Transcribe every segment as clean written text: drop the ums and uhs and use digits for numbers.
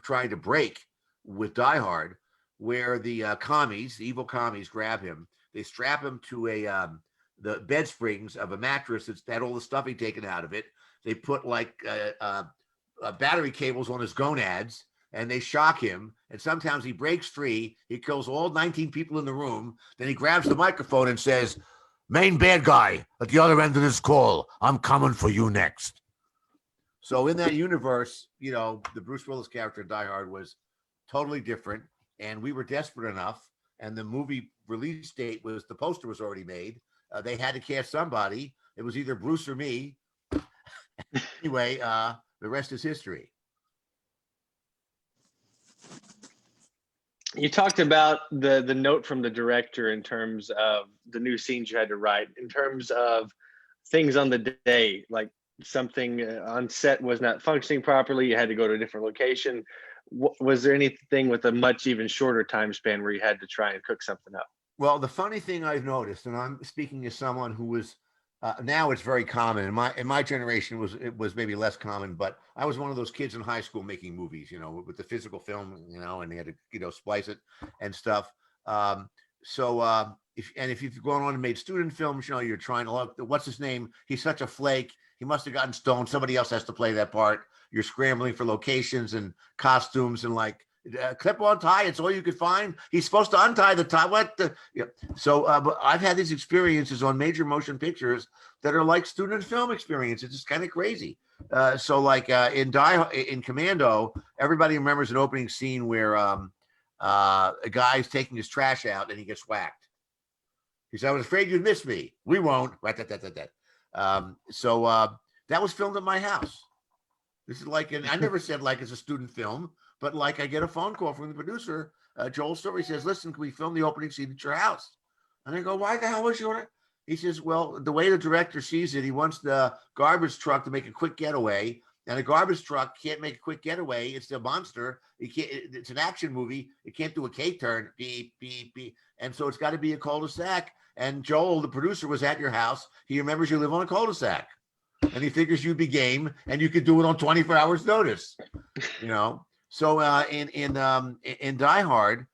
trying to break with Die Hard, where the commies, the evil commies, grab him. They strap him to the bed springs of a mattress that's had all the stuffing taken out of it. They put like battery cables on his gonads, and they shock him. And sometimes he breaks free. He kills all 19 people in the room. Then he grabs the microphone and says, "Main bad guy at the other end of this call, I'm coming for you next." So in that universe, you know, the Bruce Willis character in Die Hard was totally different. And we were desperate enough. And the movie release date was, the poster was already made. They had to cast somebody. It was either Bruce or me. Anyway, the rest is history. You talked about the note from the director in terms of the new scenes you had to write, in terms of things on the day, like something on set was not functioning properly, you had to go to a different location. Was there anything with a much even shorter time span where you had to try and cook something up? Well, the funny thing I've noticed, and I'm speaking as someone who was now it's very common. In my generation, it was maybe less common, but I was one of those kids in high school making movies, you know, with the physical film, you know, and they had to, you know, splice it and stuff. If you've gone on and made student films, you know, you're trying to look, what's his name? He's such a flake. He must have gotten stoned. Somebody else has to play that part. You're scrambling for locations and costumes and like, clip on tie, it's all you could find. He's supposed to untie the tie. What the? Yeah. So, but I've had these experiences on major motion pictures that are like student film experiences. It's kind of crazy. In Commando, everybody remembers an opening scene where a guy's taking his trash out and he gets whacked. He said, "I was afraid you'd miss me." We won't. Right. That was filmed at my house. This is like, and I never said like it's a student film, but like I get a phone call from the producer, Joel Story says, "Listen, can we film the opening scene at your house?" And I go, "Why the hell was you on it?" He says, "Well, the way the director sees it, he wants the garbage truck to make a quick getaway, and a garbage truck can't make a quick getaway. It's a monster. It's an action movie. It can't do a K-turn, beep, beep, beep. And so it's got to be a cul-de-sac. And Joel, the producer, was at your house. He remembers you live on a cul-de-sac. And he figures you'd be game and you could do it on 24 hours notice, you know?" So in Die Hard,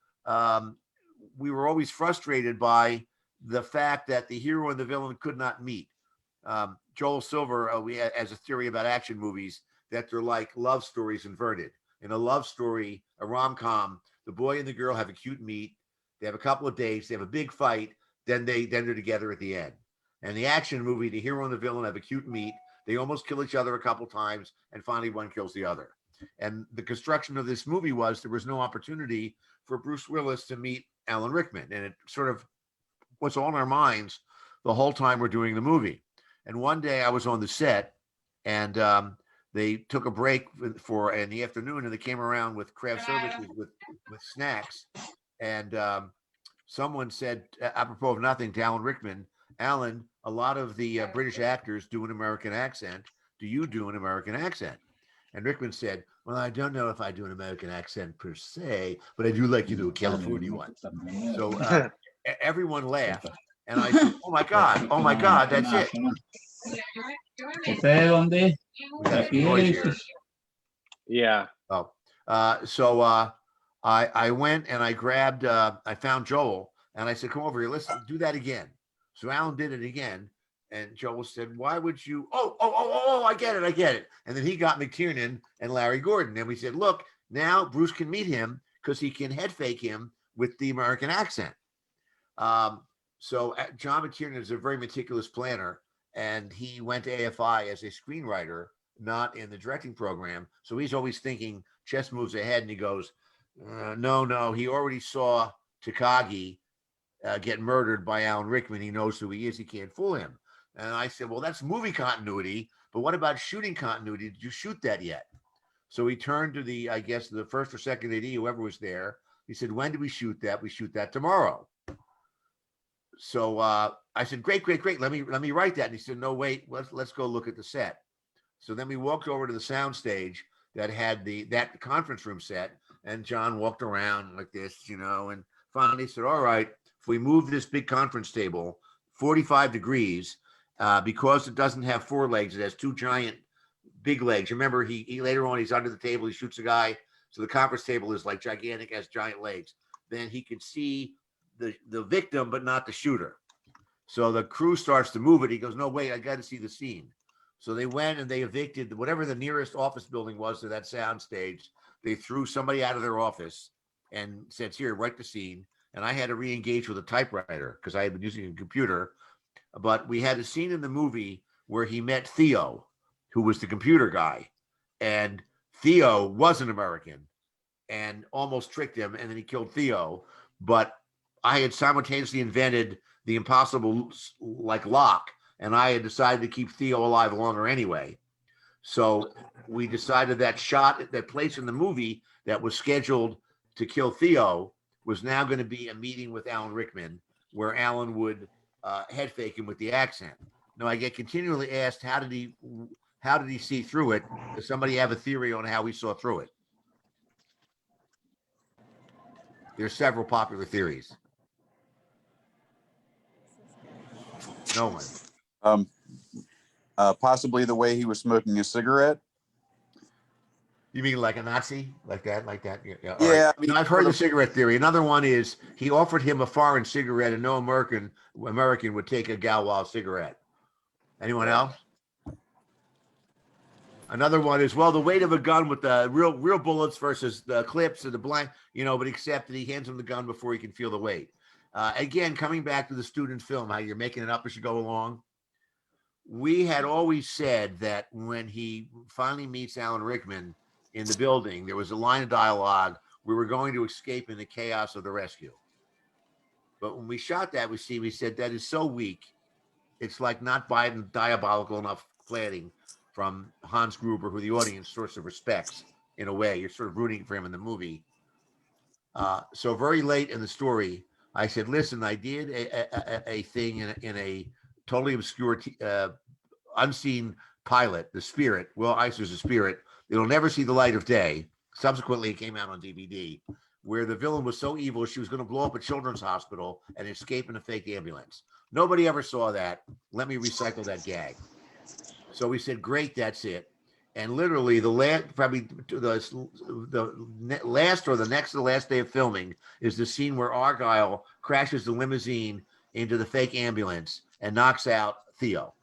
we were always frustrated by the fact that the hero and the villain could not meet. Joel Silver, we has a theory about action movies that they're like love stories inverted. In a love story, a rom-com, the boy and the girl have a cute meet. They have a couple of dates. They have a big fight. Then they're together at the end. And the action movie, the hero and the villain have a cute meet. They almost kill each other a couple times, and finally one kills the other. And the construction of this movie was there was no opportunity for Bruce Willis to meet Alan Rickman. And it sort of was on our minds the whole time we're doing the movie. And one day I was on the set and they took a break for in the afternoon and they came around with craft services with snacks. And someone said, apropos of nothing, to Alan Rickman, "Alan, a lot of the British actors do an American accent. Do you do an American accent?" And Rickman said, "Well, I don't know if I do an American accent per se, but I do like you do a California one." So everyone laughed. And I said, oh my God, that's it. Yeah. Oh, I went and I grabbed, I found Joel and I said, "Come over here, let's do that again." So Alan did it again. And Joel said, "Why would you?" Oh, I get it. And then he got McTiernan and Larry Gordon. And we said, "Look, now Bruce can meet him because he can head fake him with the American accent." So John McTiernan is a very meticulous planner, and he went to AFI as a screenwriter, not in the directing program. So he's always thinking chess moves ahead, and he goes, no, he already saw Takagi get murdered by Alan Rickman. He knows who he is. He can't fool him. And I said, "Well, that's movie continuity, but what about shooting continuity? Did you shoot that yet?" So he turned to the first or second AD, whoever was there. He said, "When do we shoot that?" "We shoot that tomorrow." So I said, great. Let me write that. And he said, "No, wait, let's go look at the set." So then we walked over to the sound stage that had that conference room set, and John walked around like this, you know, and finally said, "All right, if we move this big conference table 45 degrees, because it doesn't have four legs, it has two giant big legs." Remember, he later on, he's under the table, he shoots a guy, So the conference table is like gigantic, has giant legs. Then he can see the victim, but not the shooter. So the crew starts to move it. He goes, no, wait, I got to see the scene. So they went and they evicted whatever the nearest office building was to that sound stage. They threw somebody out of their office and said, here, write the scene. And I had to re-engage with a typewriter because I had been using a computer. But we had a scene in the movie where he met Theo, who was the computer guy. And Theo was an American and almost tricked him. And then he killed Theo. But I had simultaneously invented the impossible like lock, and I had decided to keep Theo alive longer anyway. So we decided that shot, that place in the movie that was scheduled to kill Theo was now going to be a meeting with Alan Rickman, where Alan would head fake him with the accent. Now I get continually asked, how did he see through it? Does somebody have a theory on how he saw through it? There's several popular theories. No one. Possibly the way he was smoking a cigarette. You mean like a Nazi? Like that? Yeah. Yeah. Right. I mean, I've heard the cigarette theory. Another one is he offered him a foreign cigarette and no American would take a Galois cigarette. Anyone else? Another one is, well, the weight of a gun with the real bullets versus the clips and the blank, but except that he hands him the gun before he can feel the weight. Again, coming back to the student film, how you're making it up as you go along. We had always said that when he finally meets Alan Rickman in the building, there was a line of dialogue, we were going to escape in the chaos of the rescue. But when we shot that, we said that is so weak. It's like not buying diabolical enough planning from Hans Gruber, who the audience sort of respects in a way. You're sort of rooting for him in the movie. So very late in the story, I said, listen, I did a thing in a totally obscure, unseen pilot, The Spirit. Will Eisner's The Spirit. It'll never see the light of day. Subsequently, it came out on DVD, where the villain was so evil, she was going to blow up a children's hospital and escape in a fake ambulance. Nobody ever saw that. Let me recycle that gag. So we said, great, that's it. And literally the last day of filming is the scene where Argyle crashes the limousine into the fake ambulance and knocks out Theo,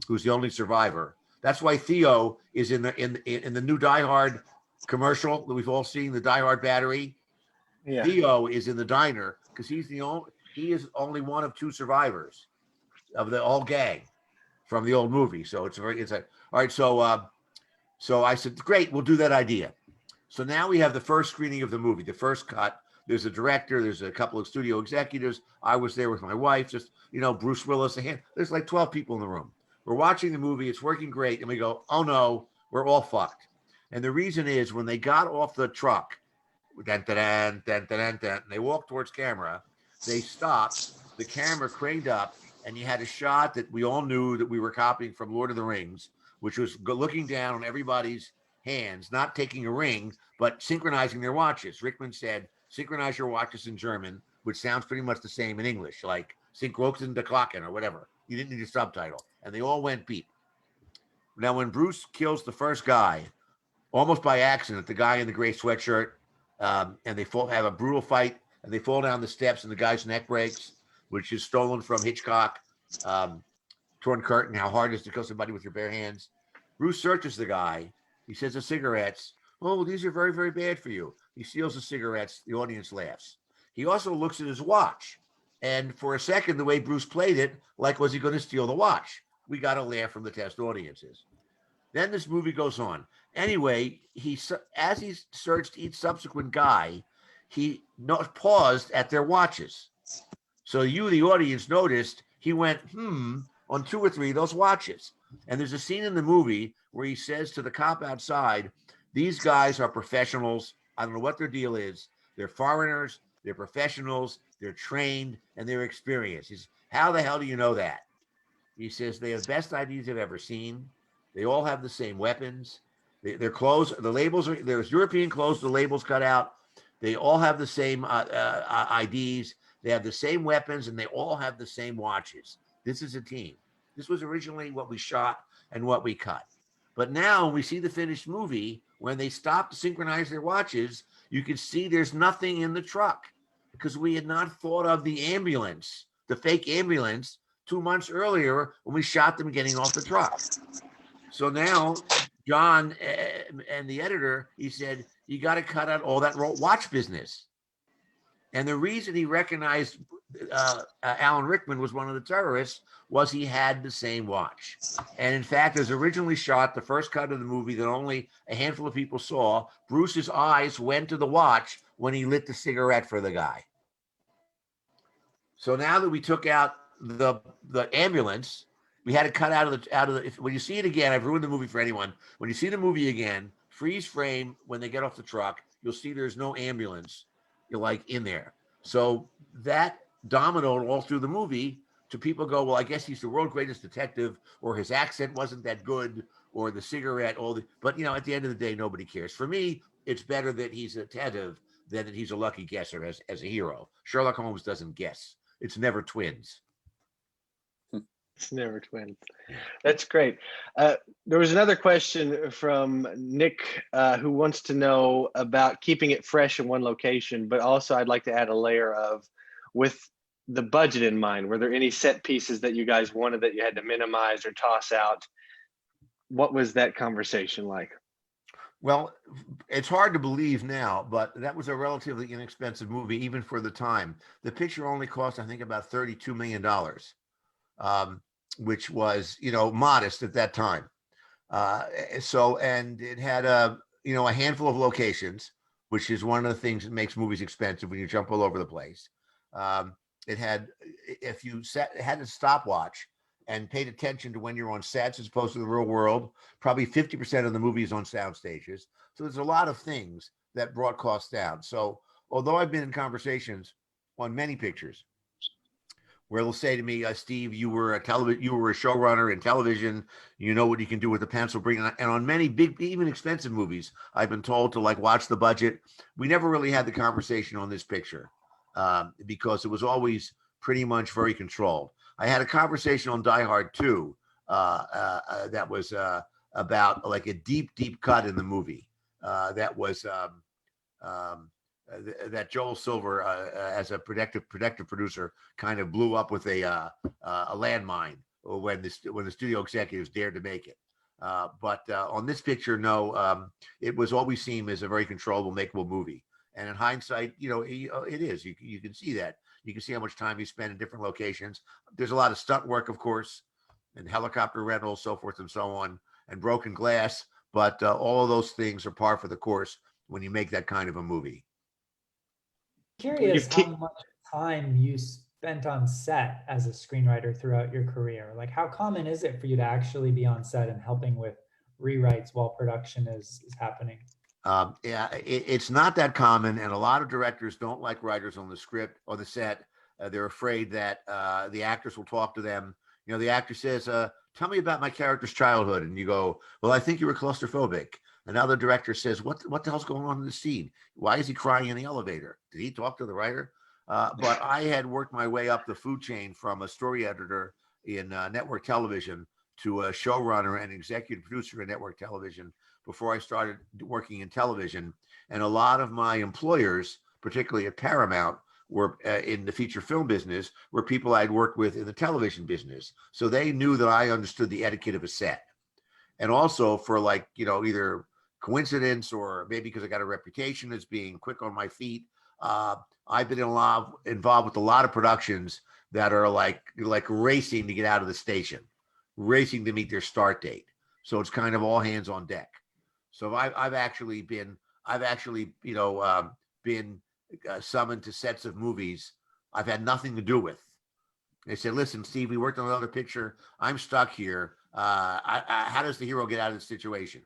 who's the only survivor. That's why Theo is in the new Die Hard commercial that we've all seen, the Die Hard battery. Yeah. Theo is in the diner because he is only one of two survivors of the all gang from the old movie. So all right. So I said, great, we'll do that idea. So now we have the first screening of the movie, the first cut. There's a director, there's a couple of studio executives. I was there with my wife, just, Bruce Willis. There's like 12 people in the room. We're watching the movie, it's working great. And we go, oh no, we're all fucked. And the reason is when they got off the truck, and they walked towards camera, they stopped, the camera craned up, and you had a shot that we all knew that we were copying from Lord of the Rings, which was looking down on everybody's hands, not taking a ring, but synchronizing their watches. Rickman said, synchronize your watches in German, which sounds pretty much the same in English, like synchrozen de Klocken or whatever. You didn't need a subtitle. And they all went beep. Now, when Bruce kills the first guy, almost by accident, the guy in the gray sweatshirt, and they have a brutal fight, and they fall down the steps, and the guy's neck breaks, which is stolen from Hitchcock. Torn Curtain, how hard it is to kill somebody with your bare hands. Bruce searches the guy. He says the cigarettes. Oh, these are very, very bad for you. He steals the cigarettes. The audience laughs. He also looks at his watch. And for a second, the way Bruce played it, like, was he going to steal the watch? We got a laugh from the test audiences. Then this movie goes on. Anyway, as he searched each subsequent guy, he paused at their watches. So you, the audience, noticed he went, on two or three of those watches. And there's a scene in the movie where he says to the cop outside, these guys are professionals. I don't know what their deal is. They're foreigners, they're professionals, they're trained, and they're experienced. He says, how the hell do you know that? He says, they have the best IDs I've ever seen. They all have the same weapons. Their clothes, the labels there's European clothes, the labels cut out. They all have the same IDs. They have the same weapons, and they all have the same watches. This is a team. This was originally what we shot and what we cut. But now when we see the finished movie, When they stopped to synchronize their watches, you could see there's nothing in the truck because we had not thought of the ambulance, the fake ambulance, 2 months earlier when we shot them getting off the truck. So now John and the editor, he said, you got to cut out all that watch business. And the reason he recognized Alan Rickman was one of the terrorists was he had the same watch. And in fact, as originally shot, the first cut of the movie that only a handful of people saw, Bruce's eyes went to the watch when he lit the cigarette for the guy. So now that we took out the ambulance, we had to cut out of the when you see it again, I've ruined the movie for anyone. When you see the movie again, freeze frame when they get off the truck, you'll see there's no ambulance, you're like in there. So that dominoed all through the movie to people go, well, I guess he's the world's greatest detective, or his accent wasn't that good, or the cigarette, but at the end of the day, nobody cares. For me, it's better that he's a detective than that he's a lucky guesser as a hero. Sherlock Holmes doesn't guess. It's never twins. It's never twins. That's great. There was another question from Nick who wants to know about keeping it fresh in one location, but also I'd like to add a layer of, with the budget in mind, were there any set pieces that you guys wanted that you had to minimize or toss out? What was that conversation like? Well, it's hard to believe now, but that was a relatively inexpensive movie, even for the time. The picture only cost, I think, about $32 million. Which was, modest at that time. And it had a handful of locations, which is one of the things that makes movies expensive when you jump all over the place. It had, if you had a stopwatch and paid attention to when you're on sets as opposed to the real world, probably 50% of the movie is on sound stages. So there's a lot of things that brought costs down. So although I've been in conversations on many pictures, where they'll say to me, Steve, you were a showrunner in television. You know what you can do with the pencil. And on many big, even expensive movies, I've been told to watch the budget. We never really had the conversation on this picture because it was always pretty much very controlled. I had a conversation on Die Hard 2 that was about a deep cut in the movie that was that Joel Silver, as a productive producer, kind of blew up with a landmine when the studio executives dared to make it. But on this picture, no, it was always seen as a very controllable, makeable movie. And in hindsight, it is. You can see that. You can see how much time you spend in different locations. There's a lot of stunt work, of course, and helicopter rentals, so forth and so on, and broken glass. But all of those things are par for the course when you make that kind of a movie. Curious how much time you spent on set as a screenwriter throughout your career. How common is it for you to actually be on set and helping with rewrites while production is happening? It's not that common, and a lot of directors don't like writers on the script or the set. They're afraid that the actors will talk to them. The actor says, tell me about my character's childhood. And you go, well, I think you were claustrophobic. And now the director says, what the hell's going on in the scene? Why is he crying in the elevator? Did he talk to the writer? But I had worked my way up the food chain from a story editor in network television to a showrunner and executive producer in network television before I started working in television. And a lot of my employers, particularly at Paramount, were in the feature film business, were people I'd worked with in the television business. So they knew that I understood the etiquette of a set. And also for either coincidence or maybe because I got a reputation as being quick on my feet, I've been involved with a lot of productions that are like racing to get out of the station, racing to meet their start date. So it's kind of all hands on deck. So I've actually been summoned to sets of movies I've had nothing to do with. They said, listen, Steve, we worked on another picture. I'm stuck here. How does the hero get out of the situation?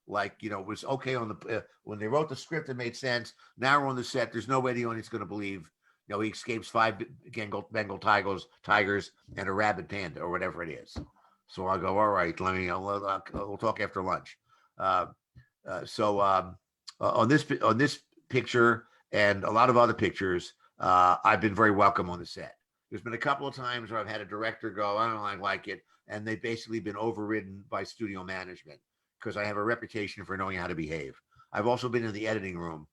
It was okay on the when they wrote the script, it made sense. Now we're on the set. There's no way the audience is going to believe, he escapes 5 Bengal tigers and a rabid panda or whatever it is. So I'll go, all right, we'll talk after lunch. On this picture and a lot of other pictures, I've been very welcome on the set. There's been a couple of times where I've had a director go, I don't like it. And they've basically been overridden by studio management because I have a reputation for knowing how to behave. I've also been in the editing room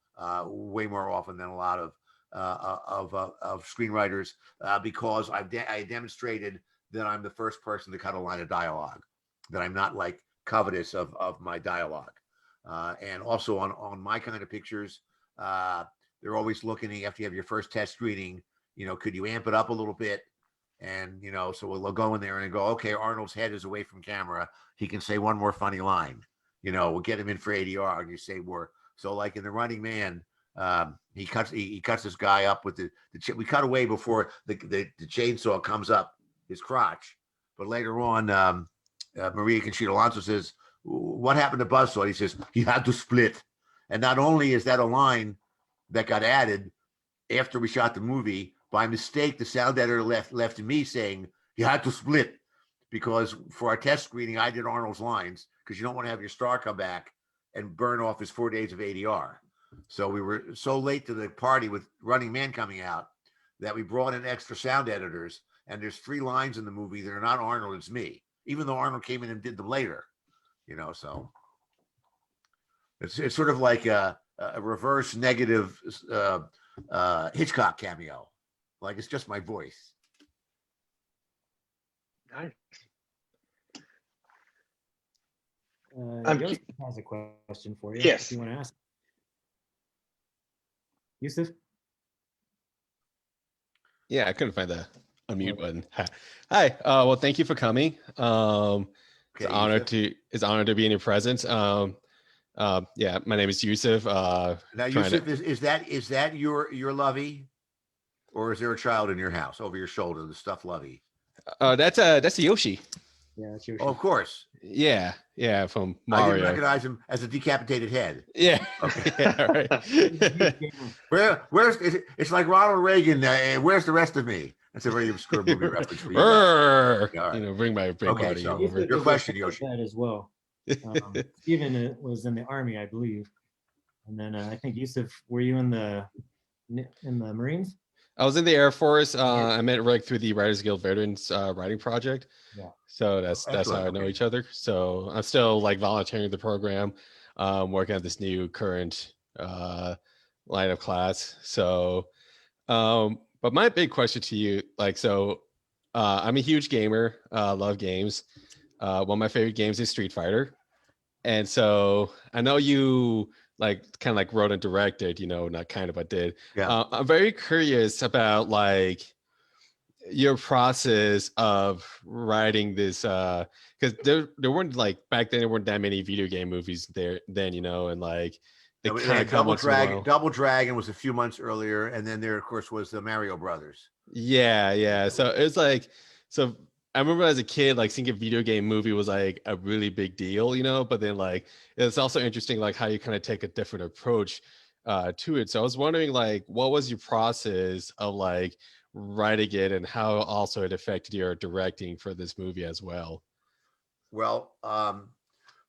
way more often than a lot of screenwriters because I demonstrated that I'm the first person to cut a line of dialogue, that I'm not like covetous of my dialogue. And also on my kind of pictures, they're always looking after you have your first test screening, could you amp it up a little bit? And, so we'll go in there and go, okay, Arnold's head is away from camera. He can say one more funny line, we'll get him in for ADR and you say more. So like in The Running Man, he cuts this guy up with we cut away before the chainsaw comes up his crotch. But later on, Maria Conchita Alonso says, what happened to Buzzsaw? He says, he had to split. And not only is that a line that got added after we shot the movie, by mistake, the sound editor left me saying, you had to split. Because for our test screening, I did Arnold's lines, because you don't want to have your star come back and burn off his 4 days of ADR. So we were so late to the party with Running Man coming out that we brought in extra sound editors. And there's 3 lines in the movie that are not Arnold, it's me, even though Arnold came in and did them later. So it's sort of like a reverse negative Hitchcock cameo. Like it's just my voice. Nice. Yusuf has a question for you. Yes. If you want to ask. Yusuf? Yeah, I couldn't find the unmute button. Hi. Well, thank you for coming. It's an honor to be in your presence. Yeah, my name is Yusuf. Now, Yusuf, is that your lovey, or is there a child in your house over your shoulder, the stuffed lovey? That's a Yoshi. Yeah, that's your. Oh, of course. Yeah, from I Mario. didn't recognize him as a decapitated head. Yeah. Okay. Yeah, right. Where's it's like Ronald Reagan? Where's the rest of me? That's a very obscure movie reference for you. Yeah, right. Bring my party so over. your question, Yoshi. That as well. Steven was in the Army, I believe, and then I think Yusuf, were you in the Marines? I was in the Air Force. I met Rick through the Writers Guild Veterans Writing Project. Yeah. So that's how I know each other. So I'm still like volunteering the program, working on this new current line of class. So, but my big question to you, I'm a huge gamer, love games. One of my favorite games is Street Fighter. And so I know you wrote and directed, not kind of, but did. Yeah. I'm very curious about your process of writing this, because there weren't back then there weren't that many video game movies there then, and they kind of Double Dragon was a few months earlier, and then there of course was the Mario Brothers. Yeah. So it's so I remember as a kid, seeing a video game movie was a really big deal, but then it's also interesting, how you kind of take a different approach to it. So I was wondering, what was your process of writing it and how also it affected your directing for this movie as well? Well,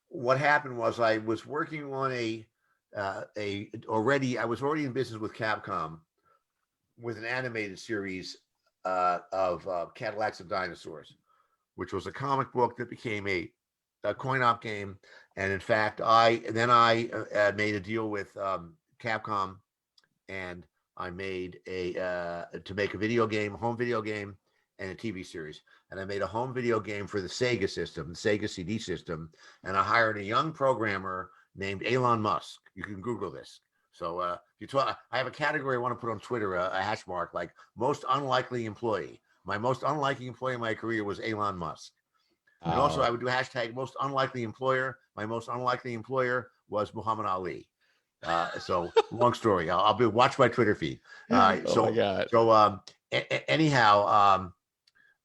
what happened was I was working on I was already in business with Capcom with an animated series of Cadillacs and Dinosaurs, which was a comic book that became a coin-op game. And in fact, I made a deal with Capcom, and I made to make a video game, home video game, and a TV series. And I made a home video game for the Sega system, the Sega CD system, and I hired a young programmer named Elon Musk. You can Google this. So I have a category I want to put on Twitter, a hash mark like most unlikely employee. My most unlikely employee in my career was Elon Musk. And also I would do hashtag most unlikely employer. My most unlikely employer was Muhammad Ali. So long story. I'll watch my Twitter feed. My God. Anyhow,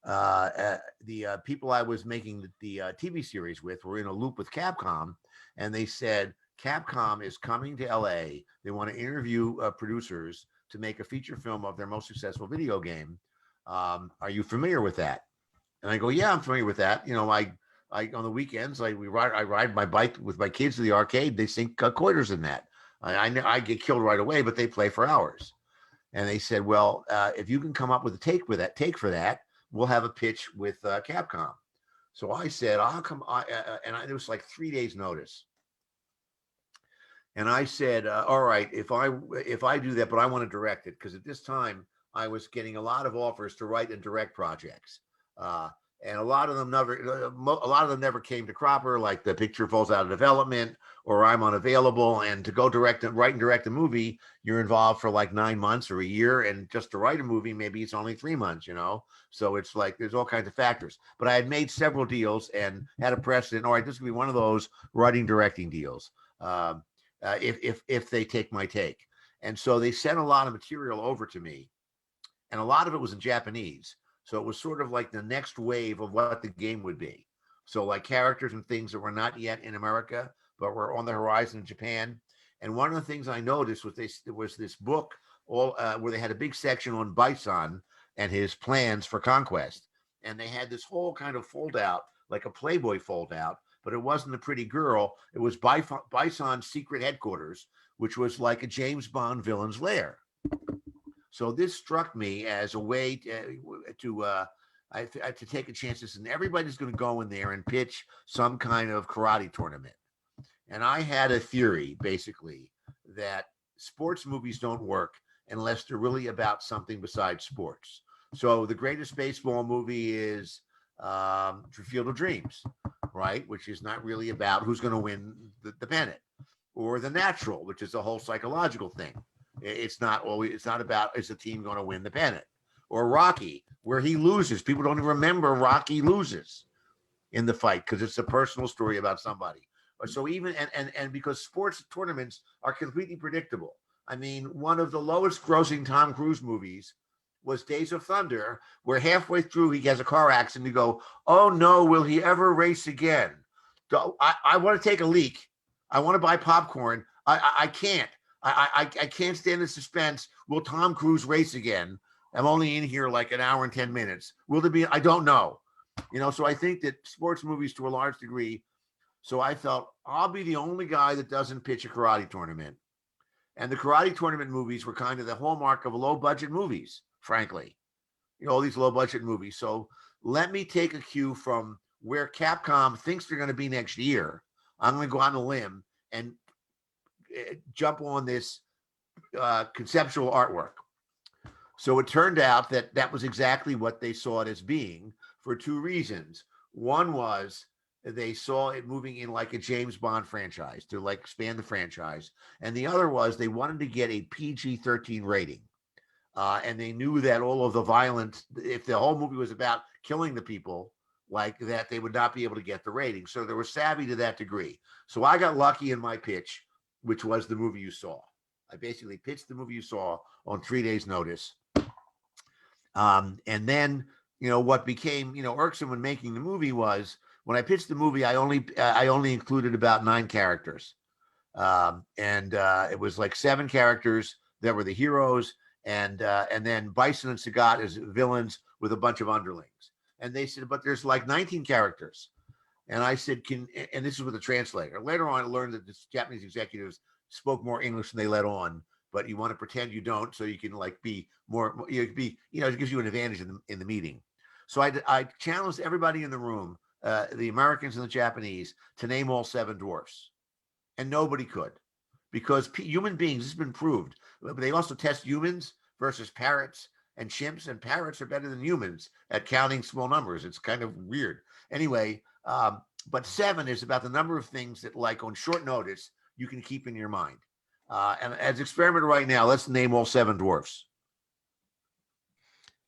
the people I was making the TV series with were in a loop with Capcom, and they said, Capcom is coming to LA. They want to interview producers to make a feature film of their most successful video game. Are you familiar with that? And I go, yeah, I'm familiar with that. I on the weekends, I ride my bike with my kids to the arcade. They sink quarters in that. I get killed right away, but they play for hours. And they said, well, if you can come up with a take for that, we'll have a pitch with Capcom. So I said, I'll come. It was like 3 days notice. And I said, all right, if I do that, but I want to direct it, because at this time I was getting a lot of offers to write and direct projects. And a lot of them never came to cropper, like the picture falls out of development or I'm unavailable. And to go write and direct a movie, you're involved for like 9 months or a year. And just to write a movie, maybe it's only 3 months, So it's like, there's all kinds of factors. But I had made several deals and had a precedent. All right, this would be one of those writing, directing deals. If they take my take. And so they sent a lot of material over to me. And a lot of it was in Japanese. So it was sort of like the next wave of what the game would be. So like characters and things that were not yet in America, but were on the horizon in Japan. And one of the things I noticed was this book where they had a big section on Bison and his plans for conquest. And they had this whole kind of fold out, like a Playboy fold out, but it wasn't a pretty girl. It was Bison's secret headquarters, which was like a James Bond villain's lair. So this struck me as a way to take a chance. And everybody's going to go in there and pitch some kind of karate tournament. And I had a theory, basically, that sports movies don't work unless they're really about something besides sports. So the greatest baseball movie is Field of Dreams, right? Which is not really about who's going to win the pennant. Or The Natural, which is a whole psychological thing. It's not about is the team going to win the pennant. Or Rocky, where he loses. People don't even remember Rocky loses in the fight because it's a personal story about somebody. So even and because sports tournaments are completely predictable. I mean, one of the lowest grossing Tom Cruise movies was Days of Thunder, where halfway through he has a car accident. You go, oh no, will he ever race again? I want to take a leak. I want to buy popcorn. I can't. I can't stand the suspense. Will Tom Cruise race again? I'm only in here like an hour and 10 minutes. Will there be? I don't know. So I think that sports movies to a large degree. So I felt I'll be the only guy that doesn't pitch a karate tournament. And the karate tournament movies were kind of the hallmark of low budget movies, frankly. All these low budget movies. So let me take a cue from where Capcom thinks they're going to be next year. I'm going to go on a limb and jump on this conceptual artwork. So it turned out that was exactly what they saw it as being for two reasons. One was they saw it moving in like a James Bond franchise to like expand the franchise. And the other was they wanted to get a PG-13 rating. And they knew that all of the violence, if the whole movie was about killing the people like that, they would not be able to get the rating. So they were savvy to that degree. So I got lucky in my pitch, which was the movie you saw. I basically pitched the movie you saw on 3 days' notice. And then, what became, irksome when making the movie was when I pitched the movie, I only included about 9 characters. It was like 7 characters that were the heroes. And then Bison and Sagat as villains with a bunch of underlings. And they said, but there's like 19 characters. And I said, and this is with the translator. Later on, I learned that the Japanese executives spoke more English than they let on, but you want to pretend you don't, so you can like be more, it gives you an advantage in the meeting. So I challenged everybody in the room, the Americans and the Japanese, to name all 7 dwarfs. And nobody could, because human beings, this has been proved. But they also test humans versus parrots and chimps, and parrots are better than humans at counting small numbers. It's kind of weird. Anyway, but 7 is about the number of things that, like on short notice, you can keep in your mind. And as experiment right now, let's name all 7 dwarfs.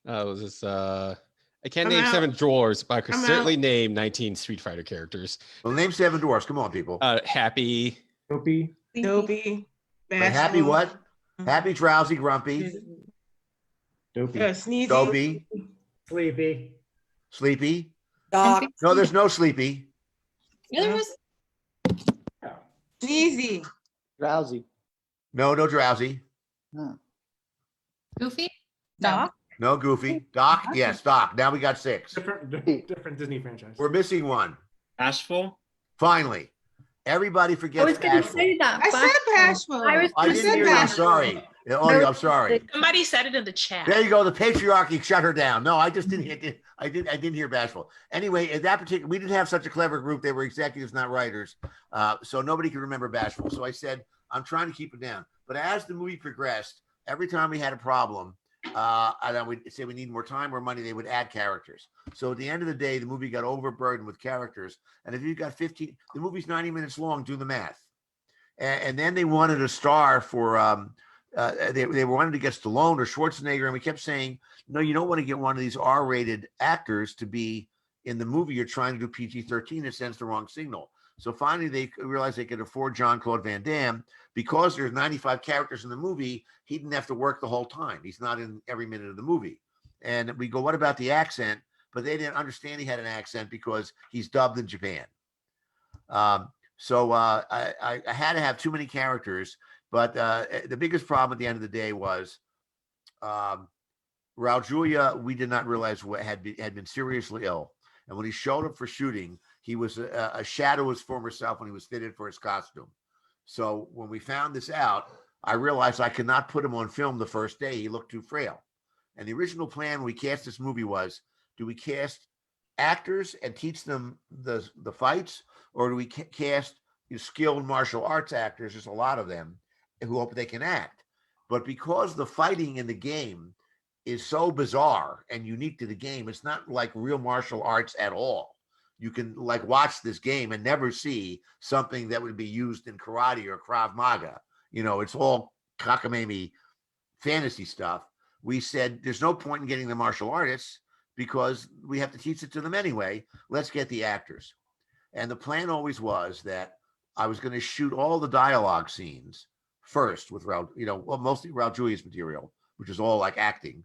I can't name 7 dwarves, but I could certainly name 19 Street Fighter characters. Well, name 7 dwarfs. Come on, people. Happy. Dopey. Happy what? Happy, drowsy, grumpy. Dopey. Sneezy. Dopey. Sleepy. Sleepy. Doc. No, there's no sleepy. Yeah, there was. Sneezy. Drowsy. No drowsy. Goofy? Doc. No goofy. Doc. Yes, Doc. Now we got 6. Different Disney franchise. We're missing one. Bashful. Finally, everybody I forgets was going to Bashful. say that. I said Bashful. I was I gonna didn't say hear you. I'm Bashful. sorry. Audio, I'm sorry. Somebody said it in the chat. There you go. The patriarchy shut her down. No, I just didn't. I didn't hear Bashful. Anyway, at that particular, we didn't have such a clever group. They were executives, not writers, so nobody could remember Bashful. So I said, I'm trying to keep it down. But as the movie progressed, every time we had a problem, and I would say we need more time or money, they would add characters. So at the end of the day, the movie got overburdened with characters. And if you've got 15, the movie's 90 minutes long. Do the math. And then they wanted a star for. They wanted to get Stallone or Schwarzenegger, and we kept saying, no, you don't want to get one of these R-rated actors to be in the movie. You're trying to do PG-13. It sends the wrong signal. So finally, they realized they could afford Jean-Claude Van Damme because there's 95 characters in the movie. He didn't have to work the whole time. He's not in every minute of the movie. And we go, what about the accent? But they didn't understand he had an accent because he's dubbed in Japan. So I had to have too many characters. But the biggest problem at the end of the day was Raul Julia, we did not realize had been seriously ill. And when he showed up for shooting, he was a shadow of his former self when he was fitted for his costume. So when we found this out, I realized I could not put him on film the first day. He looked too frail. And the original plan when we cast this movie was, do we cast actors and teach them the fights? Or do we cast skilled martial arts actors, there's a lot of them, who hope they can act? But because the fighting in the game is so bizarre and unique to the game, it's not like real martial arts at all. You can like watch this game and never see something that would be used in karate or Krav Maga. It's all cockamamie fantasy stuff. We said there's no point in getting the martial artists because we have to teach it to them anyway. Let's get the actors. And the plan always was that I was going to shoot all the dialogue scenes first with Raul, mostly Raul Julia's material, which is all like acting,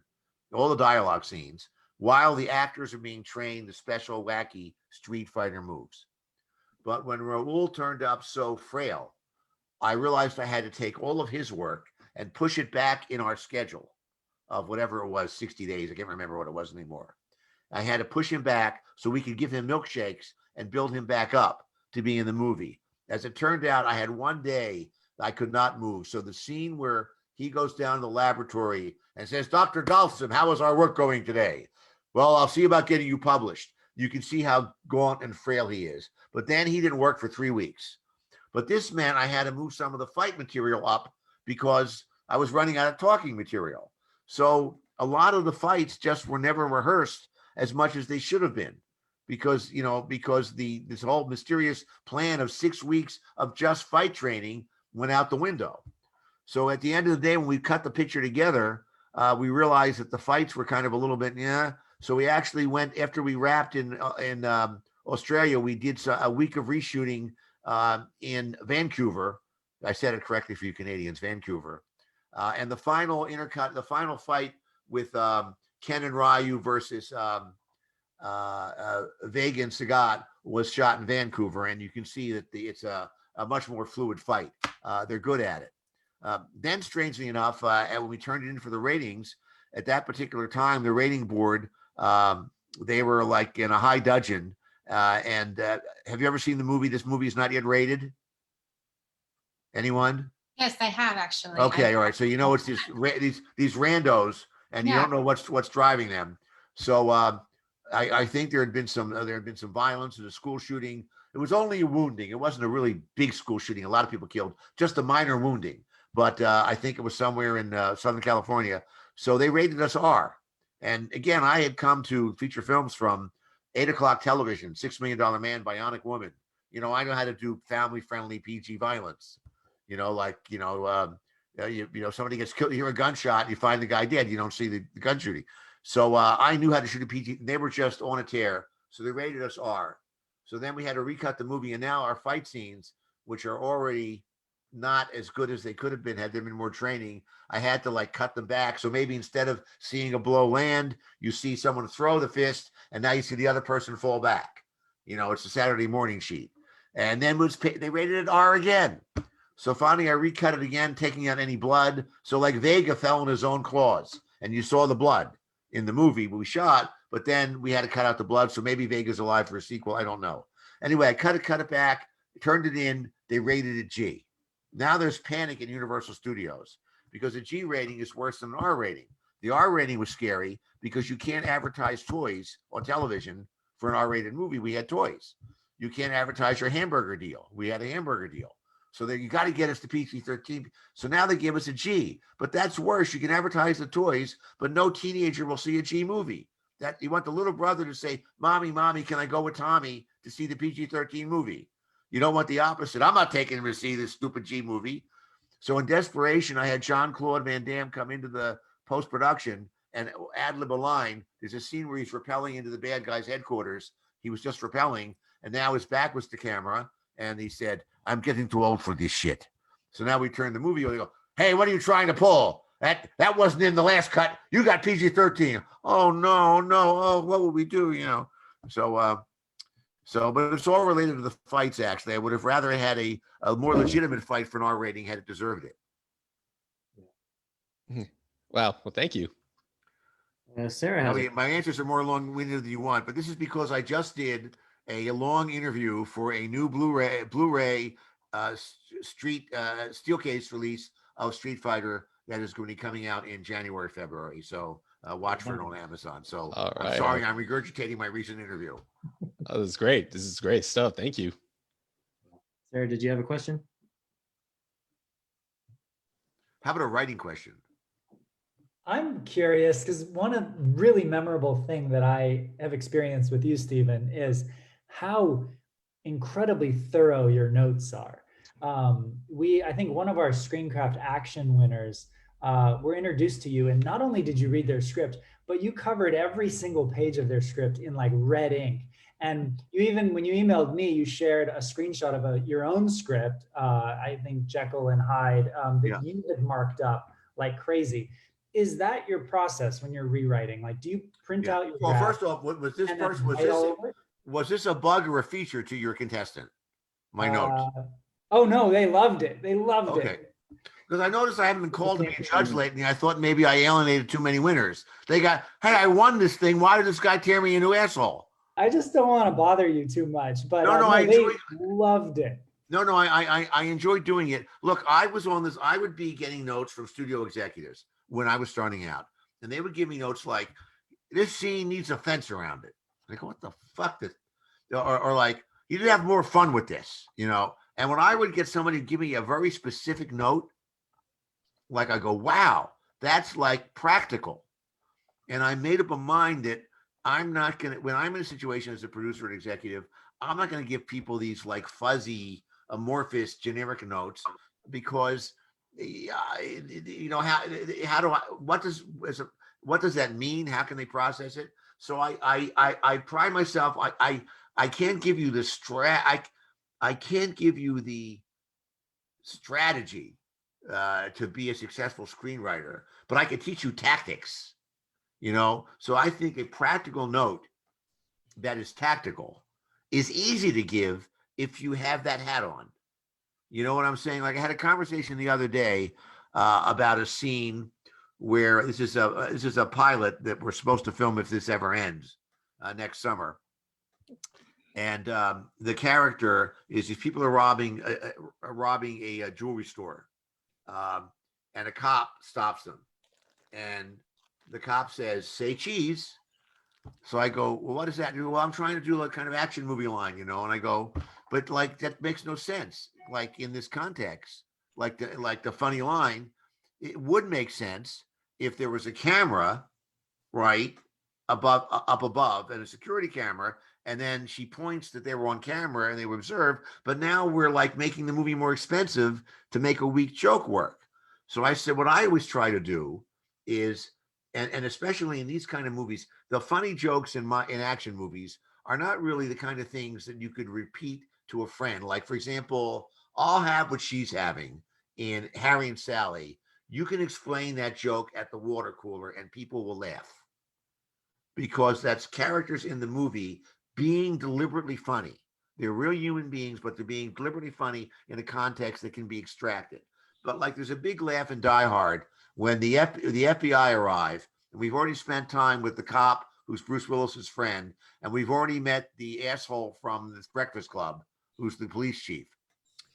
all the dialogue scenes, while the actors are being trained the special wacky street fighter moves. But when Raul turned up so frail, I realized I had to take all of his work and push it back in our schedule of whatever it was, 60 days. I can't remember what it was anymore. I had to push him back so we could give him milkshakes and build him back up to be in the movie. As it turned out, I had one day I could not move. So the scene where he goes down to the laboratory and says, Dr. Dalston, how is our work going today? Well, I'll see about getting you published. You can see how gaunt and frail he is. But then he didn't work for 3 weeks. But this meant I had to move some of the fight material up because I was running out of talking material. So a lot of the fights just were never rehearsed as much as they should have been. Because this whole mysterious plan of 6 weeks of just fight training went out the window. So at the end of the day, when we cut the picture together, we realized that the fights were kind of a little bit, So we actually went, after we wrapped in Australia, we did a week of reshooting in Vancouver. I said it correctly for you Canadians, Vancouver. And the final fight with Ken and Ryu versus Vega and Sagat was shot in Vancouver, and you can see that it's a much more fluid fight. They're good at it. Then, strangely enough, when we turned it in for the ratings, at that particular time, the rating board, they were like in a high dudgeon. And have you ever seen the movie? This movie is not yet rated. Anyone? Yes, I have actually. Okay, all right. So it's these randos, and you don't know what's driving them. So I think there had been some violence in a school shooting. It was only a wounding. It wasn't a really big school shooting. A lot of people killed, just a minor wounding. But I think it was somewhere in Southern California. So they rated us R. And again, I had come to feature films from 8 o'clock television, $6 Million Man, Bionic Woman. I know how to do family-friendly PG violence. Somebody gets killed, you hear a gunshot, you find the guy dead, you don't see the gun shooting. So I knew how to shoot a PG. They were just on a tear. So they rated us R. So then we had to recut the movie. And now our fight scenes, which are already not as good as they could have been had there been more training, I had to cut them back. So maybe instead of seeing a blow land, you see someone throw the fist, and now you see the other person fall back. It's a Saturday morning sheet. And then they rated it R again. So finally I recut it again, taking out any blood. So Vega fell in his own claws, and you saw the blood in the movie we shot, but then we had to cut out the blood. So maybe Vega's alive for a sequel. I don't know. Anyway, I cut it back, turned it in. They rated it G. Now there's panic in Universal Studios because a G rating is worse than an R rating. The R rating was scary because you can't advertise toys on television for an R-rated movie. We had toys. You can't advertise your hamburger deal. We had a hamburger deal. So then you got to get us to PG-13. So now they give us a G, but that's worse. You can advertise the toys, but no teenager will see a G movie. That you want the little brother to say, mommy, can I go with Tommy to see the PG-13 movie? You don't want the opposite. I'm not taking him to see this stupid G movie. So in desperation, I had Jean-Claude Van Damme come into the post-production and ad-lib a line. There's a scene where he's rappelling into the bad guy's headquarters. He was just rappelling, and now his back was to camera, and he said, I'm getting too old for this shit. So now we turn the movie on and go, hey, what are you trying to pull? That wasn't in the last cut. You got PG-13. Oh, no. Oh, what would we do, you know? So, but it's all related to the fights, actually. I would have rather had a more legitimate fight for an R rating had it deserved it. Wow. Well, thank you. Sarah I has mean, my answers are more long-winded than you want, but this is because I just did a long interview for a new Blu-ray steel case release of Street Fighter that is going to be coming out in January, February. So watch for it on Amazon. So All right. I'm sorry, I'm regurgitating my recent interview. Oh, this is great. This is great stuff. Thank you. Sarah, did you have a question? How about a writing question? I'm curious because one really memorable thing that I have experienced with you, Steven, is how incredibly thorough your notes are. I think one of our Screencraft action winners were introduced to you, and not only did you read their script, but you covered every single page of their script in like red ink. And you even, when you emailed me, you shared a screenshot of your own script, I think Jekyll and Hyde, that you had marked up like crazy. Is that your process when you're rewriting? Like, do you print out your Well, draft first off, was this and then person write all over it? was this a bug or a feature to your contestant? My notes. Oh no, they loved it. They loved Okay. it. Because I noticed I haven't been called to be a judge lately. I thought maybe I alienated too many winners. They got, hey, I won this thing. Why did this guy tear me a new asshole? I just don't want to bother you too much, but they loved it. No, I enjoyed doing it. Look, I was on this. I would be getting notes from studio executives when I was starting out, and they would give me notes like, "This scene needs a fence around it." I go, "What the fuck?" Or like, "You did have more fun with this," you know. And when I would get somebody to give me a very specific note, like I go, "Wow, that's like practical," and I made up a mind that I'm not gonna. When I'm in a situation as a producer and executive, I'm not gonna give people these like fuzzy, amorphous, generic notes because, you know, how do I? What does that mean? How can they process it? So I pride myself. I can't give you the I can't give you the strategy to be a successful screenwriter, but I can teach you tactics. You know, so I think a practical note that is tactical is easy to give if you have that hat on. You know what I'm saying? Like I had a conversation the other day about a scene where this is a pilot that we're supposed to film if this ever ends next summer. And the character is these people are robbing a jewelry store, and a cop stops them, and the cop says, "Say cheese." So I go, "Well, what does that do?" "Well, I'm trying to do a kind of action movie line, you know." And I go, "But like that makes no sense. Like in this context, like the funny line, it would make sense if there was a camera, right, up above, and a security camera, and then she points that they were on camera and they were observed. But now we're like making the movie more expensive to make a weak joke work." So I said, what I always try to do is, and especially in these kind of movies, the funny jokes in action movies are not really the kind of things that you could repeat to a friend. Like, for example, I'll have what she's having in Harry and Sally. You can explain that joke at the water cooler and people will laugh because that's characters in the movie being deliberately funny. They're real human beings, but they're being deliberately funny in a context that can be extracted. But like there's a big laugh in Die Hard when the FBI arrive, and we've already spent time with the cop who's Bruce Willis's friend, and we've already met the asshole from this Breakfast Club who's the police chief.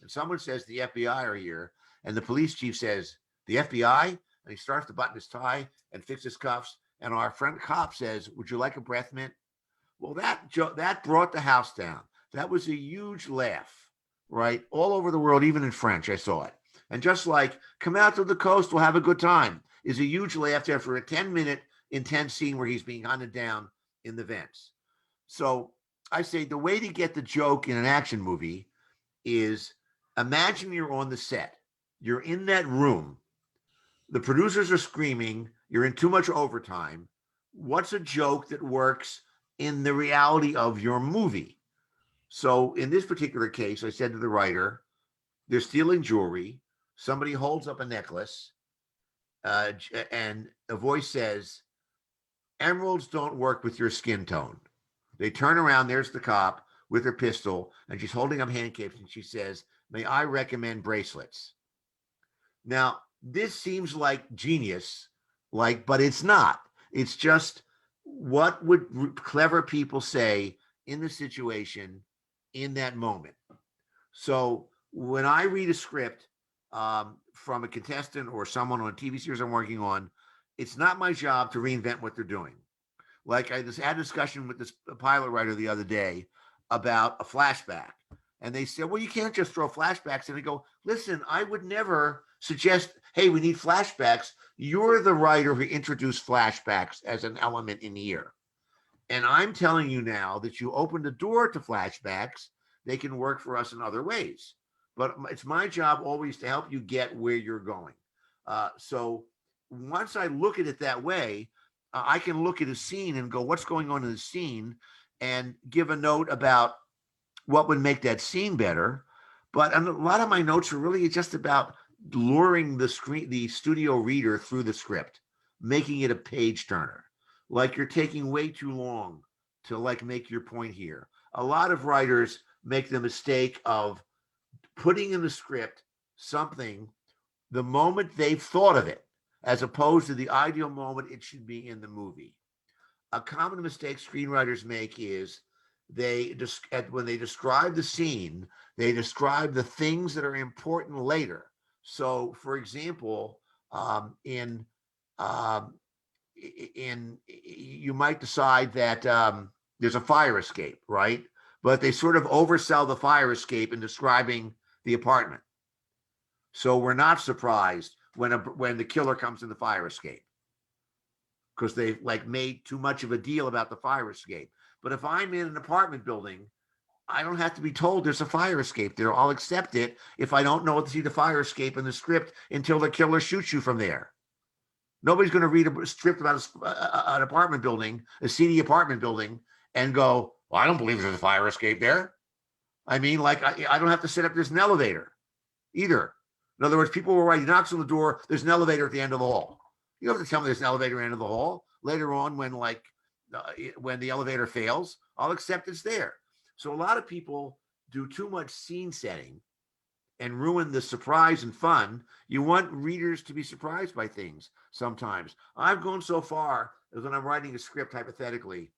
And someone says the FBI are here, and the police chief says, the FBI, and he starts to button his tie and fix his cuffs. And our friend cop says, "Would you like a breath mint?" Well, that brought the house down. That was a huge laugh, right? All over the world, even in French, I saw it. And just like "Come out to the coast, we'll have a good time" is a huge laugh after a 10-minute intense scene where he's being hunted down in the vents. So I say the way to get the joke in an action movie is imagine you're on the set. You're in that room. The producers are screaming. You're in too much overtime. What's a joke that works in the reality of your movie? So in this particular case, I said to the writer, they're stealing jewelry. Somebody holds up a necklace, and a voice says, "Emeralds don't work with your skin tone." They turn around. There's the cop with her pistol, and she's holding up handcuffs, and she says, "May I recommend bracelets?" Now, this seems like genius, but it's not. It's just what would clever people say in the situation in that moment. So when I read a script from a contestant or someone on a TV series I'm working on, it's not my job to reinvent what they're doing. Like I just had a discussion with this pilot writer the other day about a flashback. And they said, "Well, you can't just throw flashbacks." And I go, "Listen, I would never suggest, hey, we need flashbacks. You're the writer who introduced flashbacks as an element in here. And I'm telling you now that you open the door to flashbacks. They can work for us in other ways. But it's my job always to help you get where you're going." So once I look at it that way, I can look at a scene and go, what's going on in the scene, and give a note about what would make that scene better. But a lot of my notes are really just about luring the studio reader through the script, making it a page turner. Like you're taking way too long to make your point here. A lot of writers make the mistake of putting in the script something the moment they've thought of it, as opposed to the ideal moment it should be in the movie. A common mistake screenwriters make is when they describe the scene, they describe the things that are important later. So, for example, you might decide that there's a fire escape, right? But they sort of oversell the fire escape in describing the apartment. So we're not surprised when the killer comes in the fire escape, because they made too much of a deal about the fire escape. But if I'm in an apartment building, I don't have to be told there's a fire escape there. I'll accept it if I don't know to see the fire escape in the script until the killer shoots you from there. Nobody's going to read a script about an apartment building, a seedy apartment building, and go, "Well, I don't believe there's a fire escape there." I mean, I don't have to set up there's an elevator either. In other words, people will write, he knocks on the door, there's an elevator at the end of the hall. You don't have to tell me there's an elevator at the end of the hall. Later on, when the elevator fails, I'll accept it's there. So a lot of people do too much scene setting and ruin the surprise and fun. You want readers to be surprised by things sometimes. I've gone so far as when I'm writing a script, hypothetically,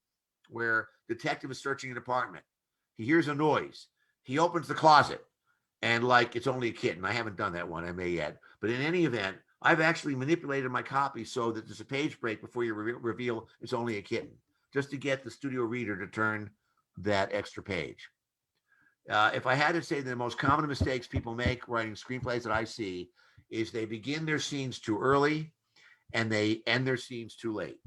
where detective is searching an apartment. He hears a noise. He opens the closet, and it's only a kitten. I haven't done that one. I may yet. But in any event, I've actually manipulated my copy so that there's a page break before you reveal it's only a kitten, just to get the studio reader to turn that extra page. If I had to say the most common mistakes people make writing screenplays that I see is they begin their scenes too early and they end their scenes too late.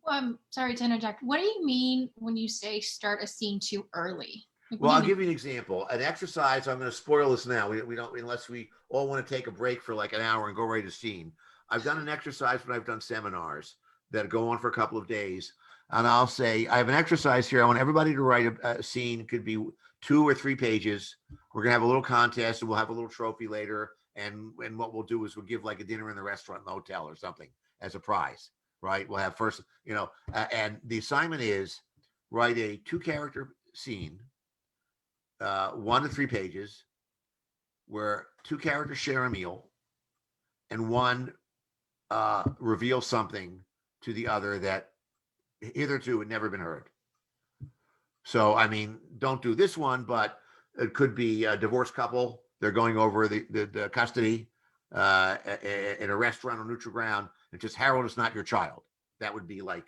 I'm sorry to interject. What do you mean when you say start a scene too early? Well, I'll give you an example. An exercise, I'm going to spoil this now. We don't, unless we all want to take a break for an hour and go right to scene. I've done an exercise when I've done seminars that go on for a couple of days. And I'll say, I have an exercise here. I want everybody to write a scene. It could be 2 or 3 pages. We're going to have a little contest and we'll have a little trophy later. And what we'll do is we'll give a dinner in the restaurant in the hotel or something as a prize, right? We'll have first, and the assignment is write a 2-character scene, 1 to 3 pages, where 2 characters share a meal and one reveals something to the other that hitherto had never been heard. So, I mean, don't do this one, but it could be a divorced couple. They're going over the custody in a restaurant on neutral ground, and just Harold is not your child. That would be like,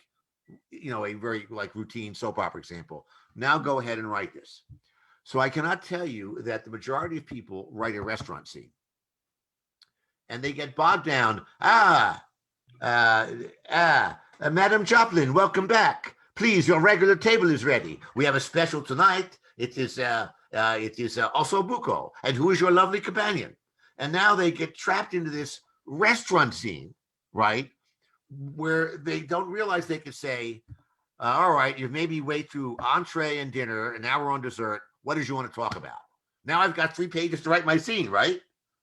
a very like routine soap opera example. Now go ahead and write this. So I cannot tell you that the majority of people write a restaurant scene, and they get bogged down. Madam Joplin, welcome back. Please, your regular table is ready. We have a special tonight. It is also buco. And who is your lovely companion? And now they get trapped into this restaurant scene, right? Where they don't realize they could say, all right, you've maybe wait through entree and dinner, and now we're on dessert. What did you want to talk about? Now I've got 3 pages to write my scene, right?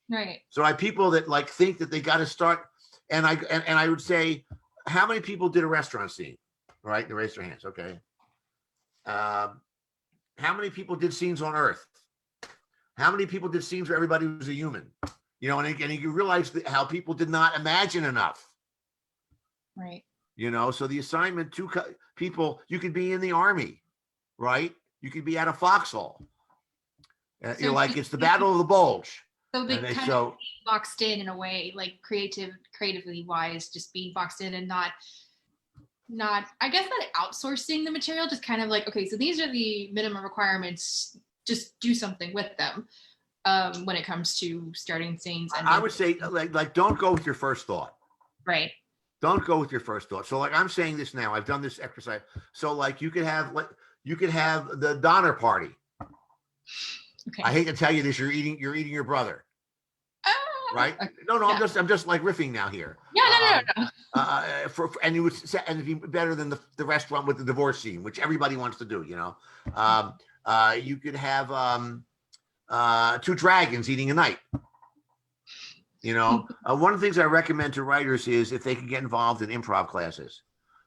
Right. So I have people that like think that they got to start, and I would say, how many people did a restaurant scene? Right? They raise their hands. Okay. How many people did scenes on Earth? How many people did scenes where everybody was a human? And you realize how people did not imagine enough. Right. So the assignment to people, you could be in the Army, right? You could be at a foxhole. You're like, it's the Battle of the Bulge. So they kind of boxed in a way, like creatively wise, just being boxed in and not, I guess, not outsourcing the material, just kind of like, okay, so these are the minimum requirements, just do something with them when it comes to starting scenes. And I would say, like, don't go with your first thought. Right. Don't go with your first thought. So like I'm saying this now, I've done this exercise. So like you could have the Donner Party. Okay. I hate to tell you this, you're eating your brother. Right? Okay. No, yeah. I'm just like riffing now here. Yeah, no. And it was, and it'd be better than the restaurant with the divorce scene, which everybody wants to do. You could have 2 dragons eating a night. One of the things I recommend to writers is if they can get involved in improv classes.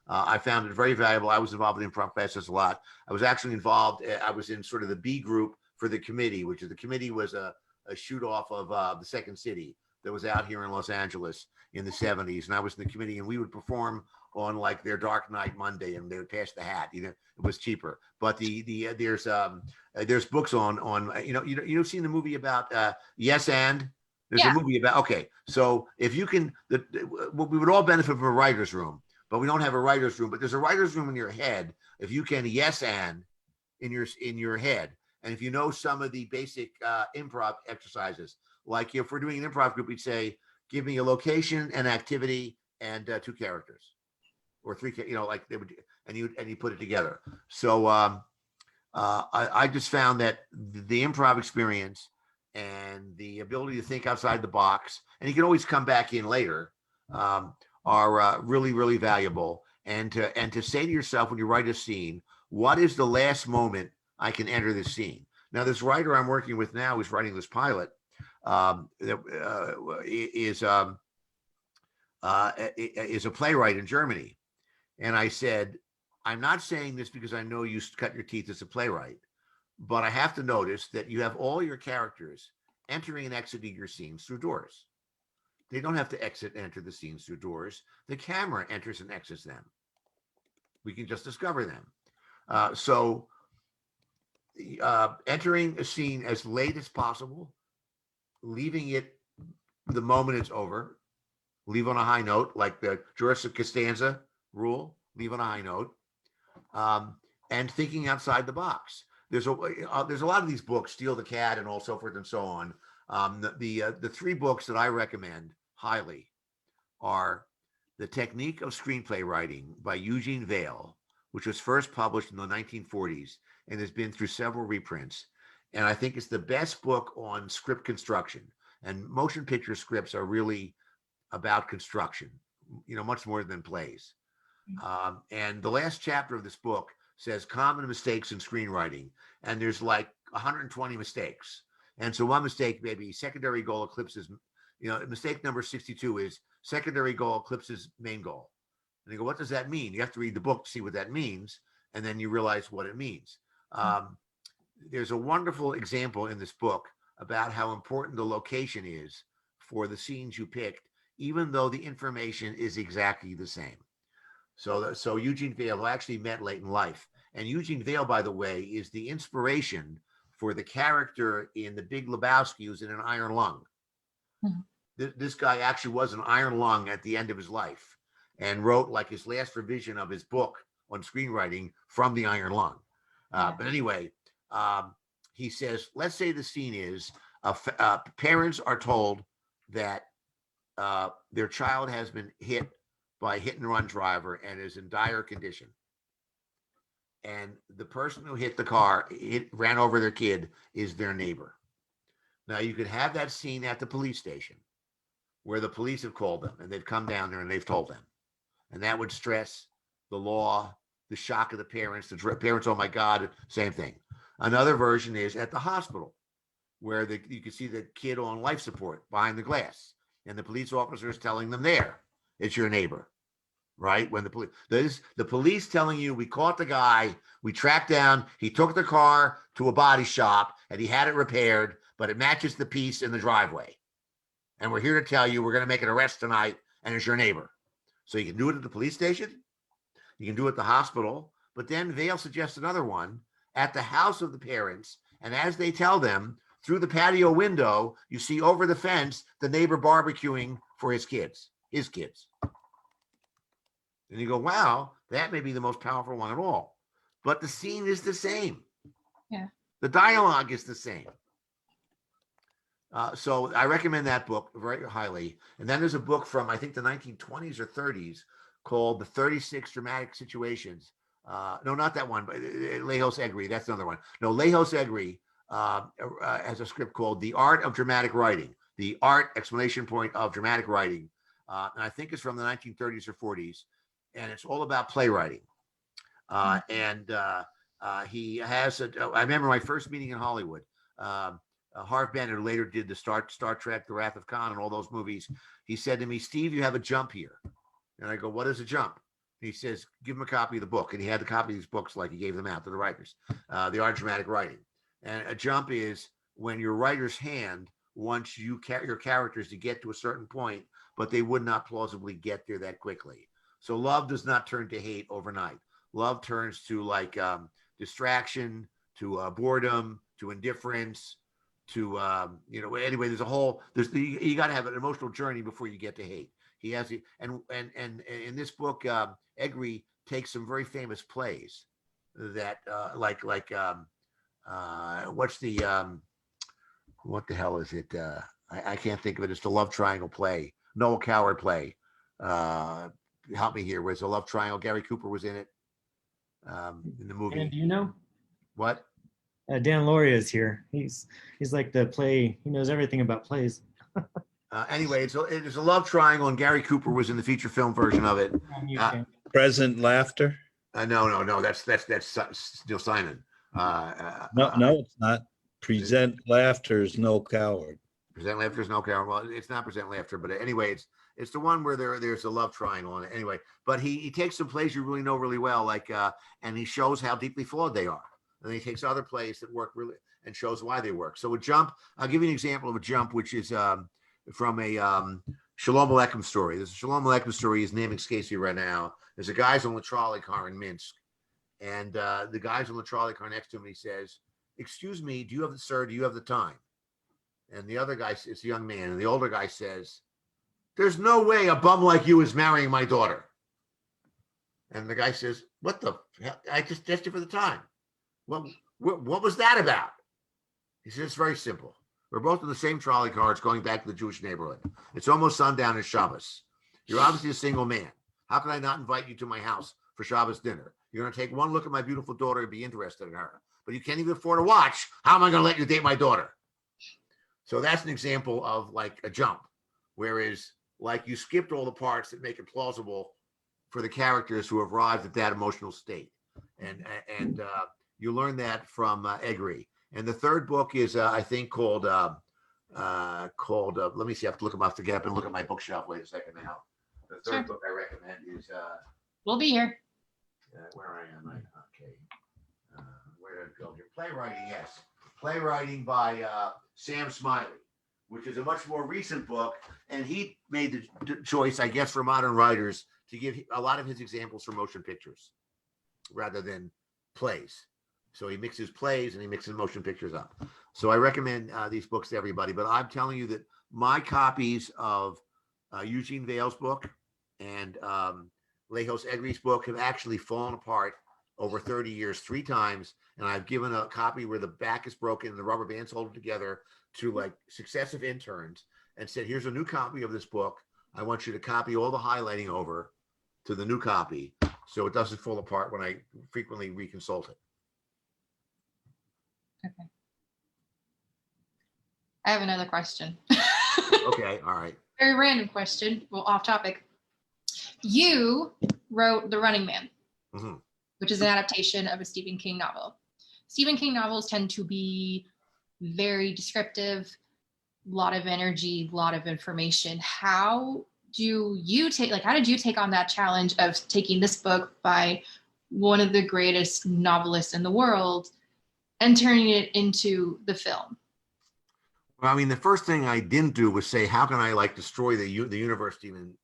I found it very valuable. I was involved in improv classes a lot. I was actually involved. I was in sort of the B group for the committee, which is the committee was a shoot off of the Second City that was out here in Los Angeles in the 70s. And I was in the committee, and we would perform on like their Dark Night Monday, and they would pass the hat. It was cheaper. But there's books on you've seen the movie about Yes and. There's a movie about, okay, so if you can, we would all benefit from a writer's room, but we don't have a writer's room, but there's a writer's room in your head. If you can yes and in your head, and if you know some of the basic improv exercises, like if we're doing an improv group, we'd say, give me a location, an activity, and 2 characters, or 3, like they would, and you put it together. So I just found that the improv experience and the ability to think outside the box, and you can always come back in later, are really, really valuable. And to say to yourself when you write a scene, what is the last moment I can enter this scene? Now, this writer I'm working with now who's writing this pilot is a playwright in Germany. And I said, I'm not saying this because I know you cut your teeth as a playwright, but I have to notice that you have all your characters entering and exiting your scenes through doors. They don't have to exit and enter the scenes through doors. The camera enters and exits them. We can just discover them. So entering a scene as late as possible, leaving it the moment it's over, leave on a high note, like the Jurassic Costanza rule, leave on a high note, and thinking outside the box. There's a lot of these books, Steal the Cat and all so forth and so on. The 3 books that I recommend highly are The Technique of Screenplay Writing by Eugene Vale, which was first published in the 1940s and has been through several reprints. And I think it's the best book on script construction. And motion picture scripts are really about construction, much more than plays. And the last chapter of this book says common mistakes in screenwriting, and there's like 120 mistakes. And so one mistake, maybe secondary goal eclipses, mistake number 62 is secondary goal eclipses main goal. And you go, what does that mean? You have to read the book to see what that means, and then you realize what it means. There's a wonderful example in this book about how important the location is for the scenes you picked, even though the information is exactly the same. So Eugene Vale, who actually met late in life, and Eugene Vale, by the way, is the inspiration for the character in The Big Lebowski who's in an iron lung. this guy actually was an iron lung at the end of his life and wrote like his last revision of his book on screenwriting from the iron lung. But anyway, he says, let's say the scene is parents are told that their child has been hit by a hit and run driver and is in dire condition. And the person who hit the car, ran over their kid, is their neighbor. Now you could have that scene at the police station where the police have called them and they've come down there and they've told them. And that would stress the law, the shock of the parents, parents, oh my God, same thing. Another version is at the hospital where you can see the kid on life support behind the glass and the police officer is telling them there, it's your neighbor, right? When the police telling you, we caught the guy, we tracked down, he took the car to a body shop and he had it repaired, but it matches the piece in the driveway. And we're here to tell you, we're going to make an arrest tonight and it's your neighbor. So you can do it at the police station. You can do it at the hospital, but then Vail suggests another one at the house of the parents. And as they tell them through the patio window, you see over the fence, the neighbor barbecuing for his kids. And you go, wow, that may be the most powerful one of all. But the scene is the same. Yeah. The dialogue is the same. So I recommend that book very highly. And then there's a book from, I think, the 1920s or 30s called The 36 Dramatic Situations. No, not that one, but Lejos Egri. That's another one. No, Lejos Egri has a script called The Art of Dramatic Writing. The Art, exclamation point, of Dramatic Writing. And I think it's from the 1930s or 40s. And it's all about playwriting. He has, I remember my first meeting in Hollywood. Harv Bennett, who later did the Star Trek, The Wrath of Khan, and all those movies. He said to me, Steve, you have a jump here. And I go, what is a jump? And he says, give him a copy of the book. And he had the copy of these books like he gave them out to the writers, The Art of Dramatic Writing. And a jump is when your writer's hand wants your characters to get to a certain point, but they would not plausibly get there that quickly. So love does not turn to hate overnight. Love turns to like distraction, to boredom, to indifference, to anyway, you got to have an emotional journey before you get to hate. He has it, and in this book, Egri takes some very famous plays that what's the what the hell is it? I can't think of it. It's the love triangle play, Noel Coward play. Help me here. Where's the love triangle? Gary Cooper was in it in the movie. And do you know what? Dan Lauria is here. He's like the play. He knows everything about plays. Anyway, it's a love triangle, and Gary Cooper was in the feature film version of it. Present laughter. No. That's Neil Simon. No, it's not. Present laughter is no coward. Present laughter is no coward. Well, it's not present laughter, but anyway, it's the one where there's a love triangle in it. Anyway, but he takes some plays you really know really well, and he shows how deeply flawed they are. And then he takes other plays that work really and shows why they work. So a jump, I'll give you an example of a jump, which is from a Shalom Aleichem story. There's a Shalom Aleichem story. His name escapes me right now. There's a guy's on the trolley car in Minsk. And the guy's on the trolley car next to him. And he says, excuse me, do you have the time? And the other guy, it's a young man. And the older guy says, there's no way a bum like you is marrying my daughter. And the guy says, what the hell? I just asked you for the time. What was that about? He says, it's very simple. We're both in the same trolley car. It's going back to the Jewish neighborhood. It's almost sundown at Shabbos. You're obviously a single man. How can I not invite you to my house for Shabbos dinner? You're going to take one look at my beautiful daughter and be interested in her. But you can't even afford to watch. How am I going to let you date my daughter? So that's an example of like a jump. Whereas like you skipped all the parts that make it plausible for the characters who have arrived at that emotional state. And you learn that from Egri. And the third book is, I think, called, let me see, I have to look at my, I've been looking at my bookshelf. Wait a second now. The third book I recommend is, we'll be here. Where I am, okay. Where did it go here? Playwriting, yes. Playwriting by Sam Smiley, which is a much more recent book. And he made the choice, I guess, for modern writers to give a lot of his examples for motion pictures rather than plays. So he mixes plays and he mixes motion pictures up. So I recommend these books to everybody. But I'm telling you that my copies of Eugene Vale's book and Lejos Egri's book have actually fallen apart over 30 years 3 times. And I've given a copy where the back is broken and the rubber bands hold it together to like successive interns and said, here's a new copy of this book. I want you to copy all the highlighting over to the new copy so it doesn't fall apart when I frequently reconsult it. Okay. I have another question. Okay, all right. Very random question. Well, off topic. You wrote The Running Man, which is an adaptation of a Stephen King novel. Stephen King novels tend to be very descriptive, a lot of energy, a lot of information. How do you take, like, how did you take on that challenge of taking this book by one of the greatest novelists in the world and turning it into the film? Well, I mean, the first thing I didn't do was say, how can I like destroy the universe Stephen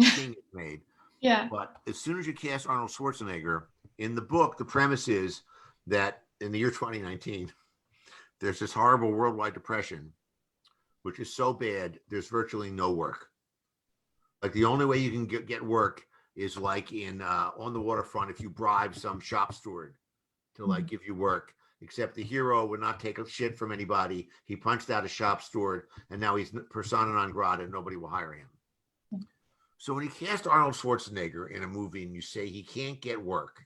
King made? Yeah. But as soon as you cast Arnold Schwarzenegger in the book, the premise is that in the year 2019, there's this horrible worldwide depression, which is so bad, there's virtually no work. Like the only way you can get work is like in On the Waterfront, if you bribe some shop steward to like give you work, except the hero would not take a shit from anybody. He punched out a shop steward and now he's persona non grata and nobody will hire him. So when you cast Arnold Schwarzenegger in a movie and you say he can't get work,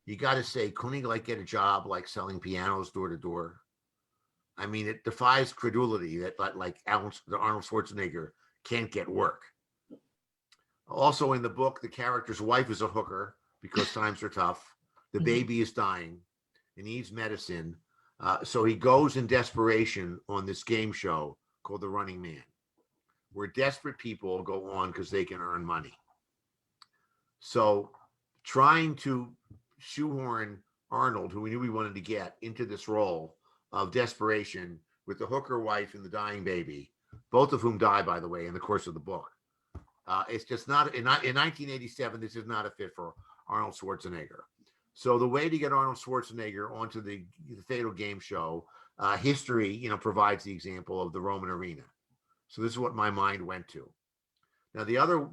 you got to say, couldn't he like get a job like selling pianos door to door? I mean, it defies credulity that like Arnold Schwarzenegger can't get work. Also in the book, the character's wife is a hooker because times are tough. The baby is dying. He needs medicine. So he goes in desperation on this game show called The Running Man, where desperate people go on because they can earn money. So trying to shoehorn Arnold, who we knew we wanted to get, into this role of desperation with the hooker wife and the dying baby, both of whom die, by the way, in the course of the book. It's just not, in 1987, this is not a fit for Arnold Schwarzenegger. So the way to get Arnold Schwarzenegger onto the fatal game show, history, provides the example of the Roman arena. So this is what my mind went to. Now, the other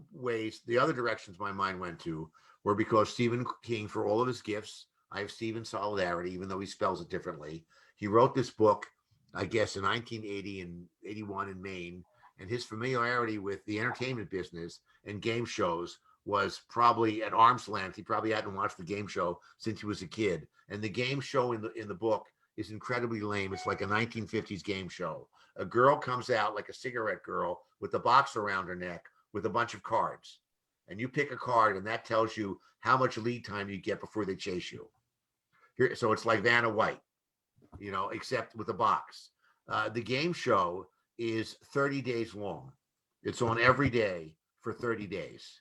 directions my mind went to were because Stephen King, for all of his gifts, I have Stephen's solidarity, even though he spells it differently. He wrote this book, I guess, in 1980 and 81 in Maine, and his familiarity with the entertainment business and game shows was probably at arm's length. He probably hadn't watched the game show since he was a kid. And the game show in the book is incredibly lame. It's like a 1950s game show. A girl comes out like a cigarette girl with a box around her neck with a bunch of cards. And you pick a card and that tells you how much lead time you get before they chase you. So it's like Vanna White, except with a box. The game show is 30 days long. It's on every day for 30 days.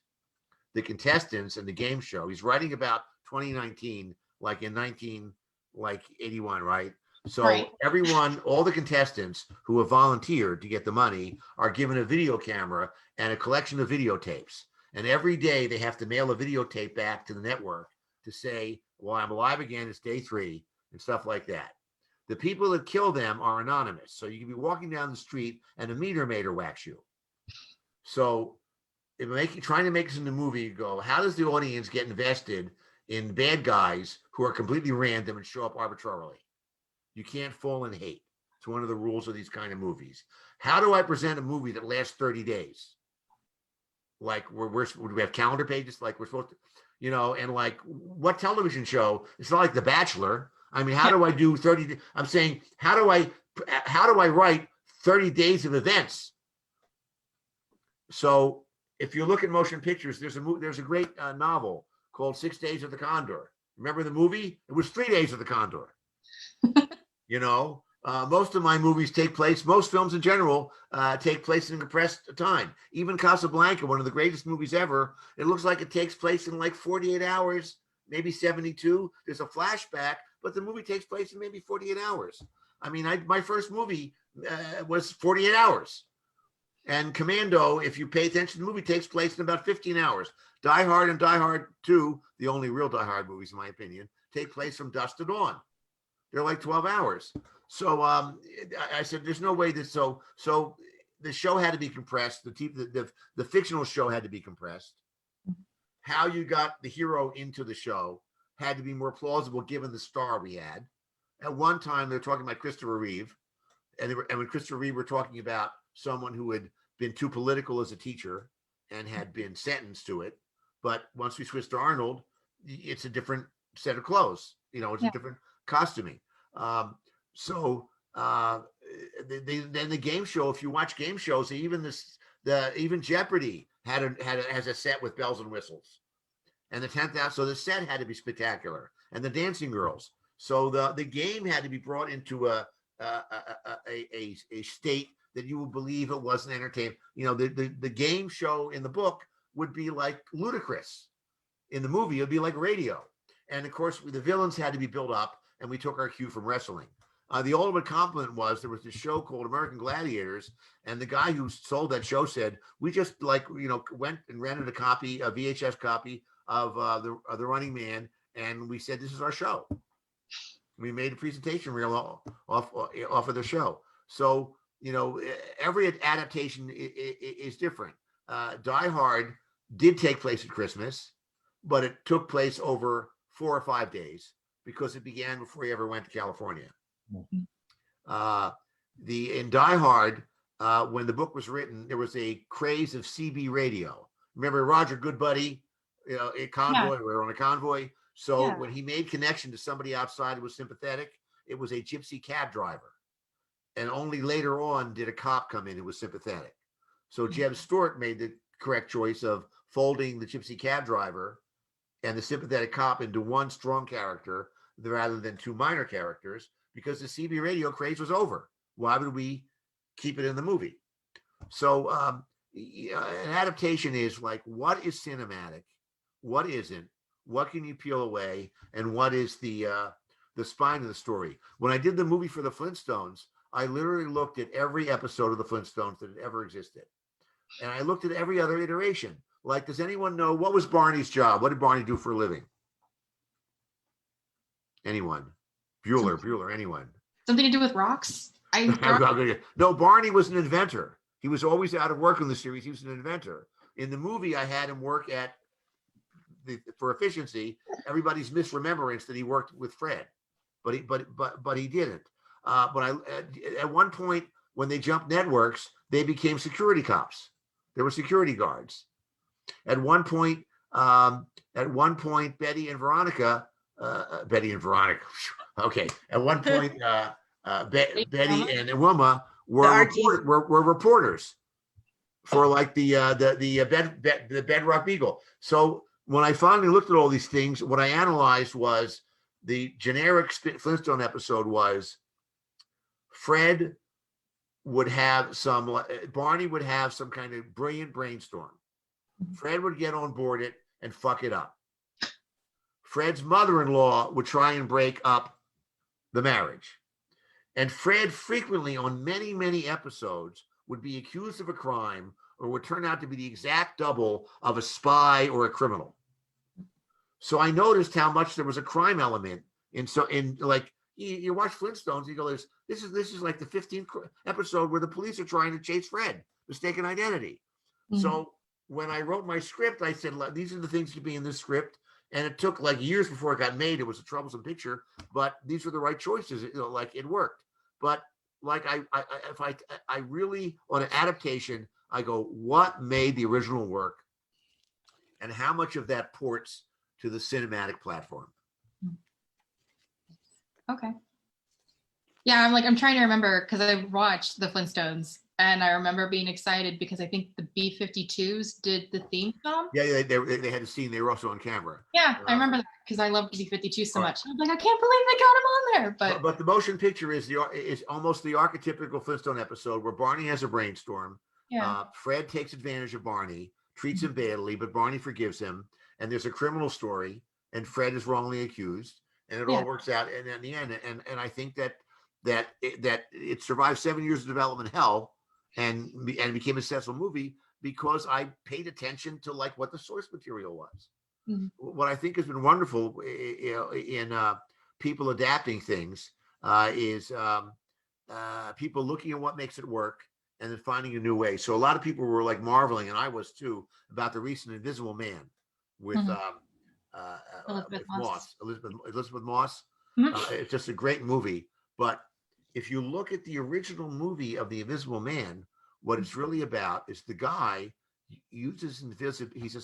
The contestants in the game show, he's writing about 2019, like in 1981, right? So right. Everyone, all the contestants who have volunteered to get the money are given a video camera and a collection of videotapes. And every day they have to mail a videotape back to the network to say, well, I'm alive again, it's day 3 and stuff like that. The people that kill them are anonymous. So you can be walking down the street and a meter maid whacks you. So trying to make this in the movie, you go, how does the audience get invested in bad guys who are completely random and show up arbitrarily? You can't fall in hate. It's one of the rules of these kind of movies. How do I present a movie that lasts 30 days? Like we have calendar pages like we're supposed to, and like what television show? It's not like The Bachelor. I mean, how do I do 30? I'm saying, how do I write 30 days of events? So if you look at motion pictures, there's a great novel called 6 Days of the Condor. Remember the movie? It was 3 Days of the Condor. Most of my movies most films in general take place in compressed time. Even Casablanca, one of the greatest movies ever, it looks like it takes place in like 48 hours, maybe 72. There's a flashback, but the movie takes place in maybe 48 hours. I mean, my first movie was 48 hours. And Commando, if you pay attention, the movie takes place in about 15 hours. Die Hard and Die Hard 2, the only real Die Hard movies, in my opinion, take place from dusk to dawn. They're like 12 hours. So I said, there's no way that, so the show had to be compressed. The fictional show had to be compressed. How you got the hero into the show had to be more plausible given the star we had. At one time, they were talking about Christopher Reeve, and when Christopher Reeve were talking about someone who had been too political as a teacher and had been sentenced to it. But once we switched to Arnold, it's a different set of clothes. It's a different costuming. Then the game show, if you watch game shows, even Jeopardy has a set with bells and whistles, and the 10th hour. So the set had to be spectacular, and the dancing girls. So the game had to be brought into a state that you would believe it wasn't entertainment. The game show in the book would be like ludicrous. In the movie, it'd be like radio. And of course, the villains had to be built up, and we took our cue from wrestling. The ultimate compliment was there was this show called American Gladiators, and the guy who sold that show said, we just went and rented a VHS copy of the Running Man, and we said, this is our show. We made a presentation reel off of the show. So, every adaptation is different. Die Hard did take place at Christmas, but it took place over 4 or 5 days because it began before he ever went to California. In Die Hard, when the book was written, there was a craze of CB radio. Remember Roger Goodbuddy, a convoy, we were on a convoy. So when he made connection to somebody outside who was sympathetic, it was a gypsy cab driver. And only later on did a cop come in who was sympathetic. So Jeb Stuart made the correct choice of folding the gypsy cab driver and the sympathetic cop into one strong character rather than 2 minor characters, because the CB radio craze was over. Why would we keep it in the movie? So an adaptation is like, what is cinematic? What isn't? What can you peel away? And what is the spine of the story? When I did the movie for the Flintstones, I literally looked at every episode of the Flintstones that had ever existed. And I looked at every other iteration. Like, does anyone know what was Barney's job? What did Barney do for a living? Anyone? Bueller, anyone? Something to do with rocks? No, Barney was an inventor. He was always out of work in the series. He was an inventor. In the movie, I had him work for efficiency. Everybody's misremembrance that he worked with Fred, but he didn't. At one point when they jumped networks, they became security cops. They were security guards. At one point, Betty and Veronica. Okay. At one point, Betty and Wilma were reporters for like the Bedrock Beagle. So when I finally looked at all these things, what I analyzed was the generic Flintstone episode was Barney would have some kind of brilliant brainstorm. Fred would get on board it and fuck it up. Fred's mother-in-law would try and break up the marriage. And Fred frequently on many, many episodes would be accused of a crime or would turn out to be the exact double of a spy or a criminal. So I noticed how much there was a crime element you watch Flintstones, you go, this is like the 15th episode where the police are trying to chase Fred, mistaken identity. Mm-hmm. So when I wrote my script, I said, these are the things to be in this script. And it took like years before it got made. It was a troublesome picture, but these were the right choices. It worked. But like I really, on an adaptation, I go, what made the original work and how much of that ports to the cinematic platform? Okay. Yeah, I'm trying to remember because I watched the Flintstones and I remember being excited because I think the B-52s did the theme song. Yeah, they had a scene. They were also on camera. Yeah, I remember that because I loved B-52 so much. I'm like, I can't believe they got him on there. But the motion picture is almost the archetypical Flintstone episode where Barney has a brainstorm. Yeah. Fred takes advantage of Barney, treats him badly, but Barney forgives him. And there's a criminal story, and Fred is wrongly accused, and it all works out. And in the end, and I think that it survived 7 years of development hell and became a successful movie because I paid attention to like what the source material was. Mm-hmm. What I think has been wonderful in people adapting things is people looking at what makes it work and then finding a new way. So a lot of people were like marveling, and I was too, about the recent Invisible Man with Elizabeth Moss. Elizabeth Moss. It's just a great movie. But if you look at the original movie of The Invisible Man, what it's really about is the guy uses he's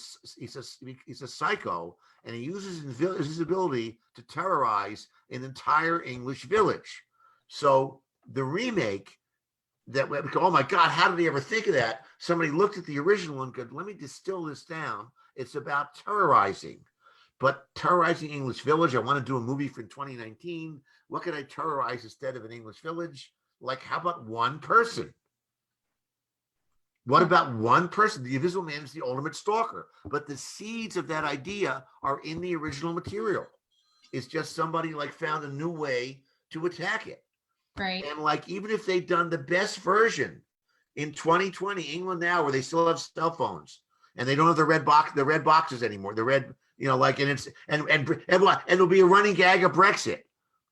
a psycho, and he uses his ability to terrorize an entire English village. So the remake that, oh my God, how did they ever think of that? Somebody looked at the original and said, let me distill this down. It's about terrorizing, but terrorizing English village. I want to do a movie for 2019. What could I terrorize instead of an English village? Like, how about one person? What about one person? The Invisible Man is the ultimate stalker, but the seeds of that idea are in the original material. It's just somebody like found a new way to attack it. Right. And like, even if they'd done the best version in 2020, England now, where they still have cell phones and they don't have the red boxes anymore, the red, like, and it's, and it'll be a running gag of Brexit.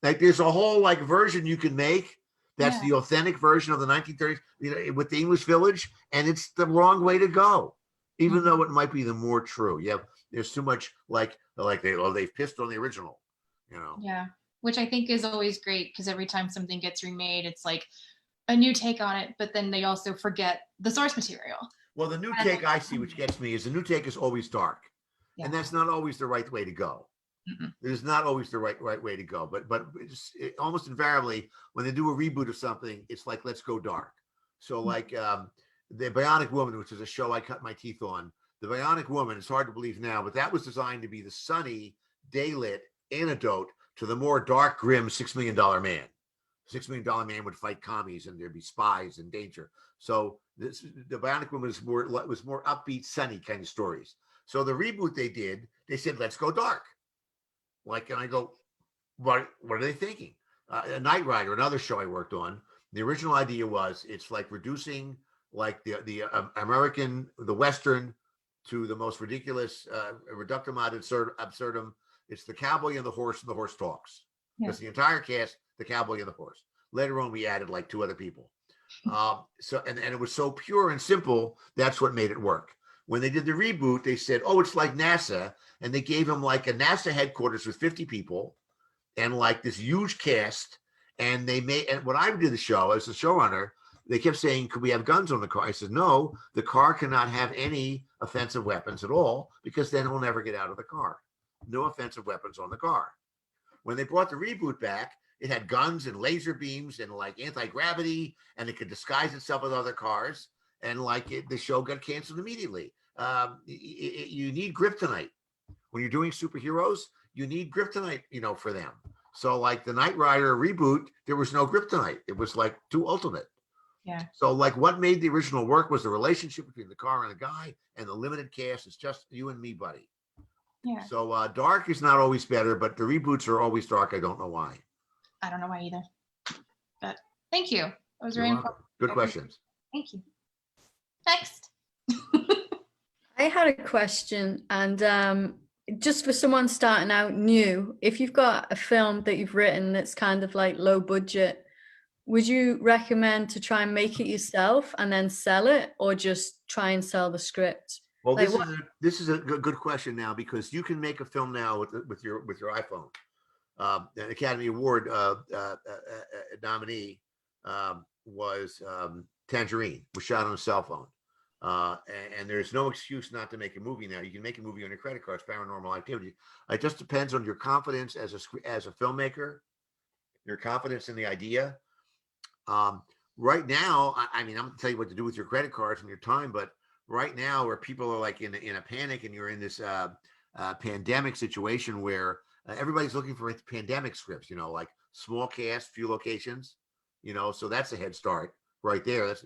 Like, there's a whole like version you can make. That's the authentic version of the 1930s, with the English village, and it's the wrong way to go, even though it might be the more true. There's too much they've pissed on the original, Yeah, which I think is always great, because every time something gets remade, it's like a new take on it, but then they also forget the source material. Well, the new take I see, which gets me, is the new take is always dark, and that's not always the right way to go. It is not always the right way to go, but almost invariably when they do a reboot of something, it's like, let's go dark. So like the Bionic Woman, which is a show I cut my teeth on. The Bionic Woman, it's hard to believe now, but that was designed to be the sunny, daylit antidote to the more dark, grim $6 Million Man. $6 Million Man would fight commies, and there'd be spies and danger. So the Bionic Woman was more upbeat, sunny kind of stories. So the reboot they did, they said, let's go dark. Like, and I go, what are they thinking? A Knight Rider, another show I worked on. The original idea was, it's like reducing like the American, the Western, to the most ridiculous, reductum ad absurdum. It's the cowboy and the horse talks. That's the entire cast, the cowboy and the horse. Later on, we added like 2 other people. So it was so pure and simple. That's what made it work. When they did the reboot, they said, oh, it's like NASA. And they gave him like a NASA headquarters with 50 people and like this huge cast. And when I did the show as a showrunner, they kept saying, could we have guns on the car? I said, no, the car cannot have any offensive weapons at all, because then he'll never get out of the car. No offensive weapons on the car. When they brought the reboot back, it had guns and laser beams and like anti-gravity, and it could disguise itself with other cars. And like the show got canceled immediately. You need kryptonite. When you're doing superheroes, you need kryptonite, for them. So like the Knight Rider reboot, there was no kryptonite. It was like too ultimate. Yeah. So like what made the original work was the relationship between the car and the guy, and the limited cast. It's just you and me, buddy. Yeah. So dark is not always better, but the reboots are always dark. I don't know why. I don't know why either. But thank you. That was very You're welcome. important. Good questions. Thank you. Next. I had a question, and just for someone starting out new, if you've got a film that you've written that's kind of like low budget, would you recommend to try and make it yourself and then sell it, or just try and sell the script? Well, Like, this is a good question now, because you can make a film now with your iPhone. An Academy Award nominee was Tangerine, was shot on a cell phone. And there's no excuse not to make a movie now. You can make a movie on your credit cards, Paranormal Activity. It just depends on your confidence as a filmmaker, your confidence in the idea. Right now, I mean, I'm going to tell you what to do with your credit cards and your time, but right now, where people are like in a panic, and you're in this pandemic situation where everybody's looking for pandemic scripts, like small cast, few locations, so that's a head start right there. That's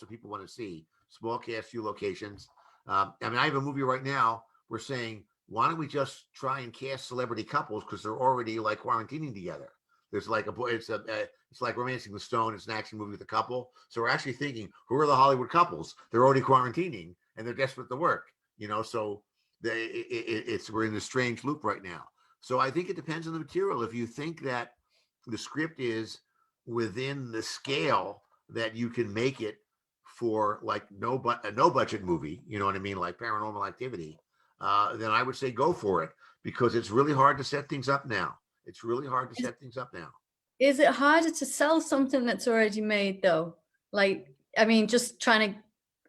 what people want to see. Small cast, few locations. I mean, I have a movie right now. We're saying, why don't we just try and cast celebrity couples, because they're already like quarantining together. There's like it's like Romancing the Stone. It's an action movie with a couple. So we're actually thinking, who are the Hollywood couples? They're already quarantining and they're desperate to work. So we're in this strange loop right now. So I think it depends on the material. If you think that the script is within the scale that you can make it for like a no budget movie, you know what I mean, like Paranormal Activity, then I would say go for it, because it's really hard to set things up now. It's really hard to set things up now. Is it harder to sell something that's already made though? Like, I mean, just trying to,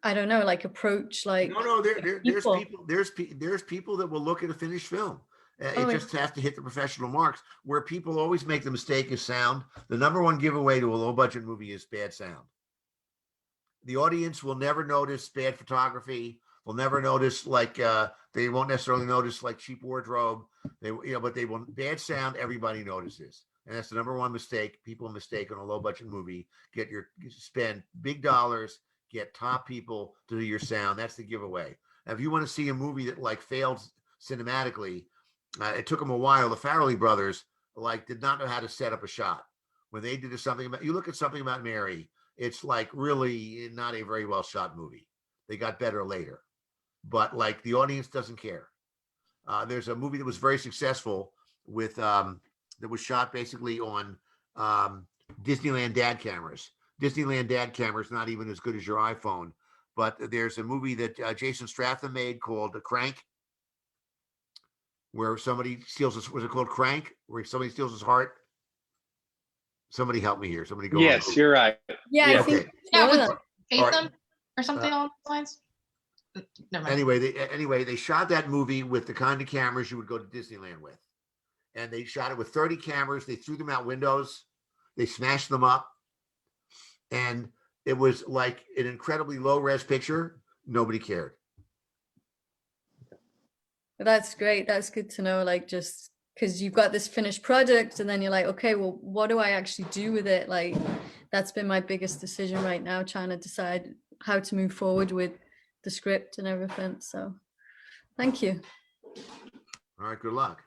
I don't know, like approach like No, there's people that will look at a finished film. It just has to hit the professional marks. Where people always make the mistake is sound. The number one giveaway to a low budget movie is bad sound. The audience will never notice bad photography. Will never notice like they won't necessarily notice like cheap wardrobe. But they will bad sound. Everybody notices. And that's the number one mistake people mistake on a low budget movie. Spend big dollars, get top people to do your sound. That's the giveaway. Now, if you want to see a movie that like failed cinematically, it took them a while. The Farrelly brothers like did not know how to set up a shot. When they did something about, you look at Something About Mary, it's like really not a very well shot movie. They got better later, but like the audience doesn't care. There's a movie that was very successful with that was shot basically on Disneyland dad cameras. Disneyland dad cameras, not even as good as your iPhone, but there's a movie that Jason Statham made called Crank, where somebody steals his, was it called Crank? Where somebody steals his heart? Somebody help me here. Somebody go. Yes, you're right. Yeah, I think with Fatham Right. or something along those lines. Never mind. Anyway, they shot that movie with the kind of cameras you would go to Disneyland with. And they shot it with 30 cameras. They threw them out windows. They smashed them up. And it was like an incredibly low res picture. Nobody cared. that's great. That's good to know. Like, just because you've got this finished product and then you're like, okay, well, what do I actually do with it? Like, that's been my biggest decision right now, trying to decide how to move forward with the script and everything. So thank you. All right, good luck.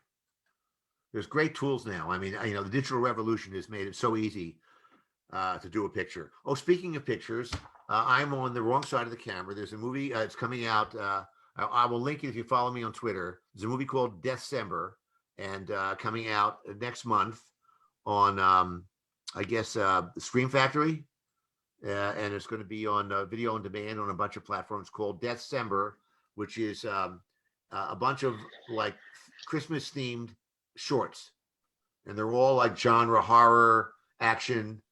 There's great tools now. I mean, the digital revolution has made it so easy to do a picture. Oh, speaking of pictures, I'm on the wrong side of the camera. There's a movie, it's coming out. I will link it if you follow me on Twitter. There's a movie called December, and coming out next month on, I guess, Scream Factory. And it's going to be on video on demand on a bunch of platforms called December, which is a bunch of like Christmas themed shorts, and they're all like genre horror, action,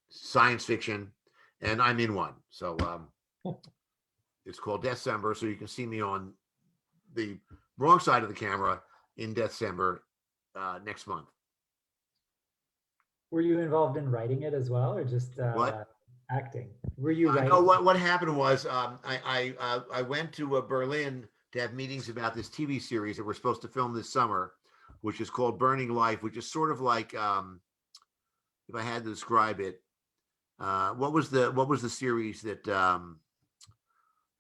science fiction, and I'm in one. So it's called December, so you can see me on the wrong side of the camera in December next month. Were you involved in writing it as well, or just acting? Were you writing? No, what happened was I went to Berlin to have meetings about this TV series that we're supposed to film this summer, which is called Burning Life, which is sort of like, if I had to describe it, what was the series that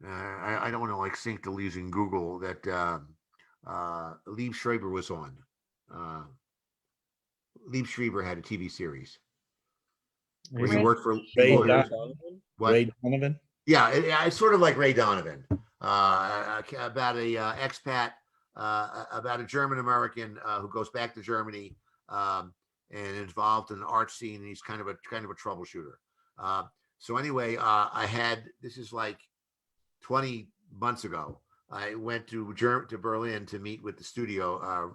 I don't want to like sink to using Google that Lieb Schreiber was on. Lieb Schreiber had a TV series where he worked for Ray lawyers. Donovan? What? Ray Donovan? Yeah, it's sort of like Ray Donovan, about a expat, about a German American who goes back to Germany and involved in the art scene, and he's kind of a troubleshooter. So anyway, this is like 20 months ago. I went to Berlin to meet with the studio,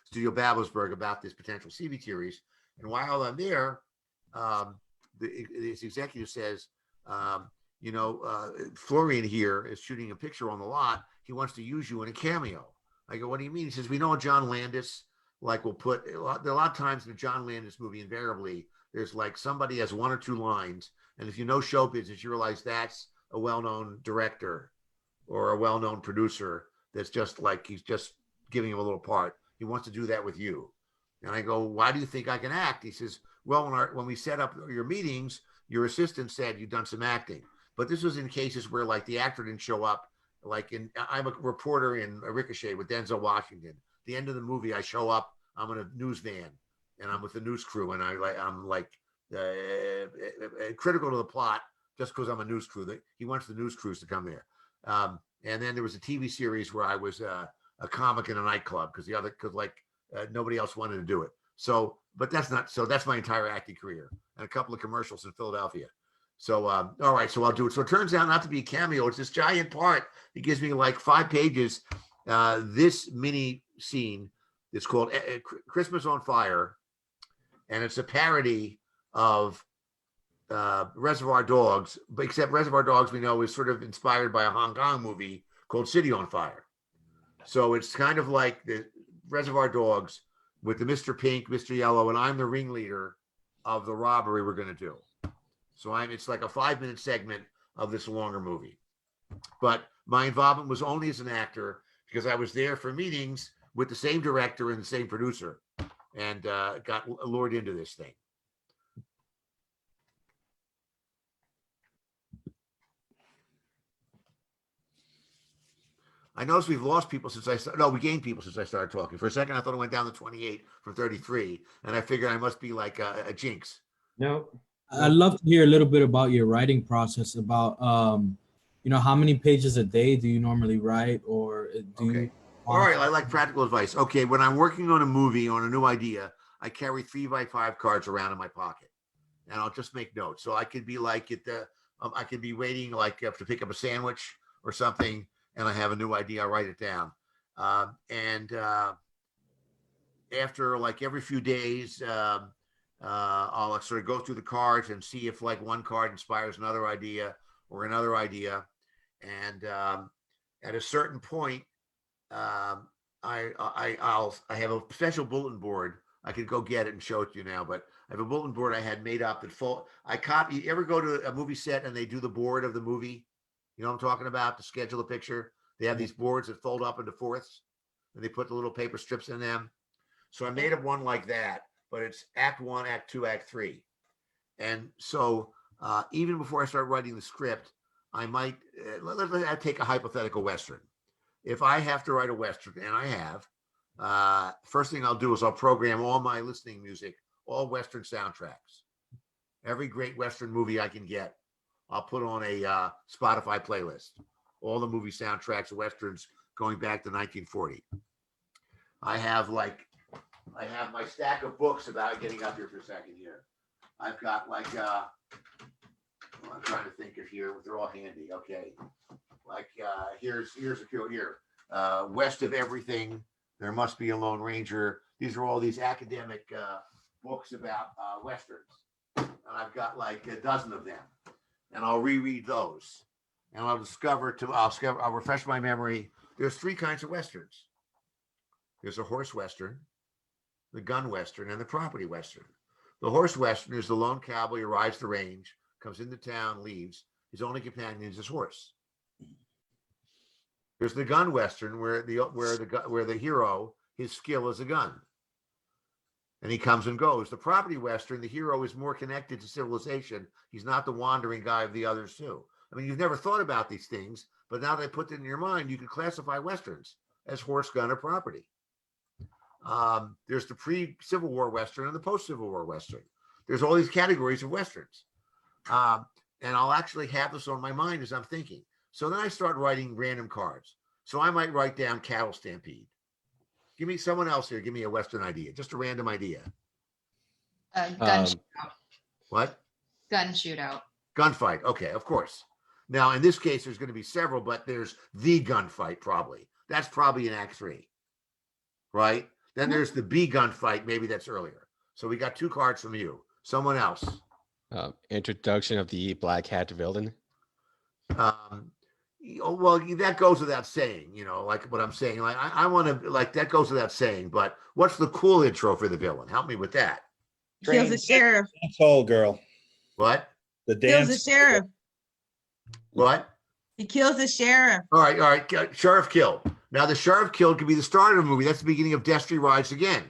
Studio Babelsberg, about this potential TV series. And while I'm there, this executive says, Florian here is shooting a picture on the lot. He wants to use you in a cameo. I go, what do you mean? He says, we know John Landis, like we'll put, there are a lot of times in a John Landis movie, invariably, there's like somebody has one or two lines. And if you know show business, you realize that's a well-known director or a well-known producer that's just like, he's just giving him a little part. He wants to do that with you. And I go, why do you think I can act? He says, well, when we set up your meetings, your assistant said you've done some acting. But this was in cases where like the actor didn't show up. I'm a reporter in Ricochet with Denzel Washington. At the end of the movie, I show up, I'm in a news van and I'm with the news crew, and I'm critical to the plot just because I'm a news crew. He wants the news crews to come there. And then there was a TV series where I was a comic in a nightclub because nobody else wanted to do it. So, but that's my entire acting career, and a couple of commercials in Philadelphia. So, all right, so I'll do it. So it turns out not to be a cameo. It's this giant part. It gives me like 5 pages. This mini scene is called Christmas on Fire. And it's a parody of Reservoir Dogs, but except Reservoir Dogs, we know, is sort of inspired by a Hong Kong movie called City on Fire. So it's kind of like the Reservoir Dogs with the Mr. Pink, Mr. Yellow, and I'm the ringleader of the robbery we're going to do. So it's like a 5-minute segment of this longer movie. But my involvement was only as an actor because I was there for meetings with the same director and the same producer, and got lured into this thing. I noticed we've lost people since I started. No, we gained people since I started talking. For a second, I thought it went down to 28 from 33, and I figured I must be like a jinx. No. I'd love to hear a little bit about your writing process. About how many pages a day do you normally write, or do you? All right, I like practical advice. Okay, when I'm working on a movie, on a new idea, I carry 3x5 cards around in my pocket, and I'll just make notes. So I could be like I could be waiting like to pick up a sandwich or something, and I have a new idea. I write it down, and after like every few days, I'll sort of go through the cards and see if like one card inspires another idea or another idea, and at a certain point, I have a special bulletin board. I could go get it and show it to you now, but I have a bulletin board I had made up that I copy. You ever go to a movie set and they do the board of the movie? You know what I'm talking about? To schedule a picture. They have these boards that fold up into fourths, and they put the little paper strips in them. So I made up one like that, but it's Act 1, Act 2, Act 3. And so even before I start writing the script, I might let's take a hypothetical Western. If I have to write a Western, and I have, first thing I'll do is I'll program all my listening music, all Western soundtracks. Every great Western movie I can get, I'll put on a Spotify playlist. All the movie soundtracks of Westerns going back to 1940. I have my stack of books about getting up here for a second here. I've got like, I'm trying to think of here, they're all handy. Okay. Like here's a few here. West of Everything, There Must Be a Lone Ranger. These are all these academic books about Westerns. And I've got like a dozen of them. And I'll reread those. And I'll refresh my memory. There's 3 kinds of Westerns. There's a horse Western, the gun Western, and the property Western. The horse Western is the lone cowboy who rides the range, comes into town, leaves. His only companion is his horse. There's the gun Western where the hero, his skill is a gun. And he comes and goes. The property Western, the hero is more connected to civilization. He's not the wandering guy of the others too. I mean, you've never thought about these things, but now that I put it in your mind, you can classify Westerns as horse, gun, or property. There's the pre-Civil War Western and the post-Civil War Western. There's all these categories of Westerns. And I'll actually have this on my mind as I'm thinking. So then I start writing random cards. So I might write down cattle stampede. Give me someone else here. Give me a Western idea, just a random idea. Gun shootout. What? Gun shootout. Gunfight. Okay, of course. Now, in this case, there's going to be several, but there's the gunfight probably. That's probably in Act 3, right? Then there's the B gunfight. Maybe that's earlier. So we got 2 cards from you. Someone else. Introduction of the Black Hat villain. Well, that goes without saying, like what I'm saying. Like I want to, like, that goes without saying. But what's the cool intro for the villain? Help me with that. Kills the sheriff. Dance hall girl. What? The Kills dance. the sheriff. What? He kills the sheriff. All right. Sheriff killed. Now the sheriff killed could be the start of the movie. That's the beginning of Destiny Rides Again.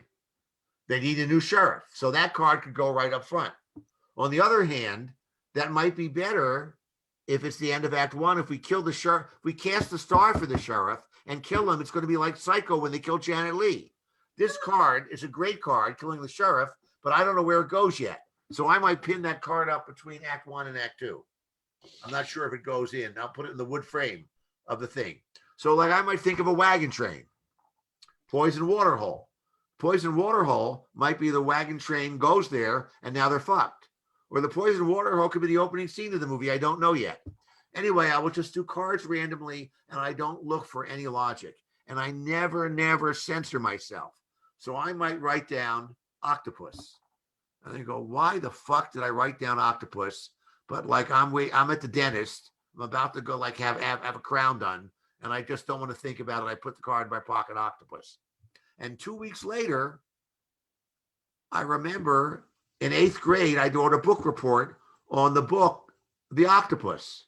They need a new sheriff, so that card could go right up front. On the other hand, that might be better if it's the end of Act 1. If we kill the sheriff, we cast the star for the sheriff and kill him, it's going to be like Psycho when they killed Janet Leigh. This card is a great card, killing the sheriff, but I don't know where it goes yet. So I might pin that card up between Act 1 and Act 2. I'm not sure if it goes in. I'll put it in the wood frame of the thing. So like I might think of a wagon train. Poison water hole. Poison water hole might be the wagon train goes there and now they're fucked. Or the poison water hole could be the opening scene of the movie. I don't know yet. Anyway, I will just do cards randomly, and I don't look for any logic. And I never censor myself. So I might write down octopus. And I go, why the fuck did I write down octopus? But like I'm at the dentist. I'm about to go like have a crown done, and I just don't want to think about it. I put the card in my pocket, octopus. And 2 weeks later, I remember in 8th grade, I wrote a book report on the book, The Octopus,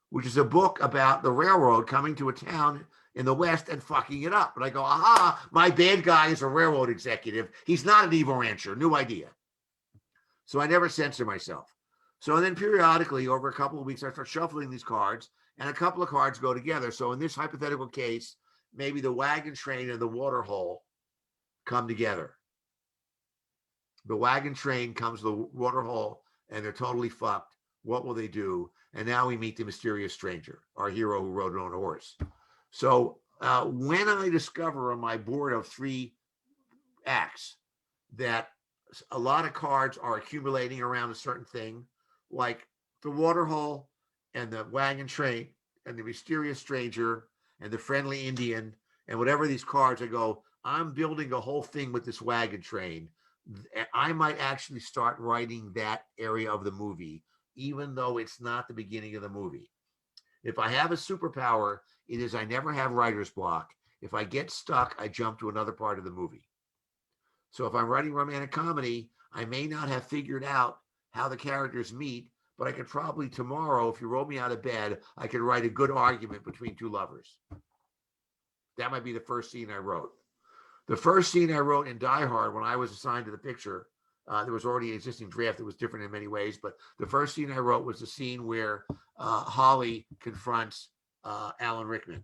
which is a book about the railroad coming to a town in the West and fucking it up. And I go, aha, my bad guy is a railroad executive. He's not an evil rancher. New idea. So I never censor myself. So then periodically over a couple of weeks, I start shuffling these cards and a couple of cards go together. So in this hypothetical case, maybe the wagon train and the water hole come together. The wagon train comes to the water hole and they're totally fucked. What will they do? And now we meet the mysterious stranger, our hero who rode it on a horse. So when I discover on my board of 3 acts that a lot of cards are accumulating around a certain thing, like the water hole and the wagon train and the mysterious stranger and the friendly Indian and whatever these cards, I go, I'm building a whole thing with this wagon train. I might actually start writing that area of the movie, even though it's not the beginning of the movie. If I have a superpower, it is I never have writer's block. If I get stuck, I jump to another part of the movie. So if I'm writing romantic comedy, I may not have figured out how the characters meet, but I could probably tomorrow, if you roll me out of bed, I could write a good argument between 2 lovers. That might be the first scene I wrote. The first scene I wrote in Die Hard, when I was assigned to the picture, there was already an existing draft that was different in many ways, but the first scene I wrote was the scene where Holly confronts Alan Rickman.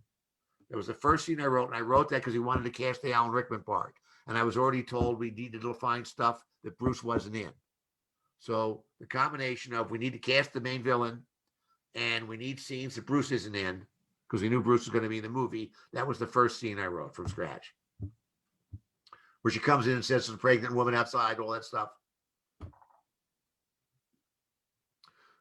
It was the first scene I wrote, and I wrote that because he wanted to cast the Alan Rickman part. And I was already told we needed to find stuff that Bruce wasn't in. So the combination of we need to cast the main villain and we need scenes that Bruce isn't in because we knew Bruce was going to be in the movie. That was the first scene I wrote from scratch, where she comes in and says to the pregnant woman outside, all that stuff.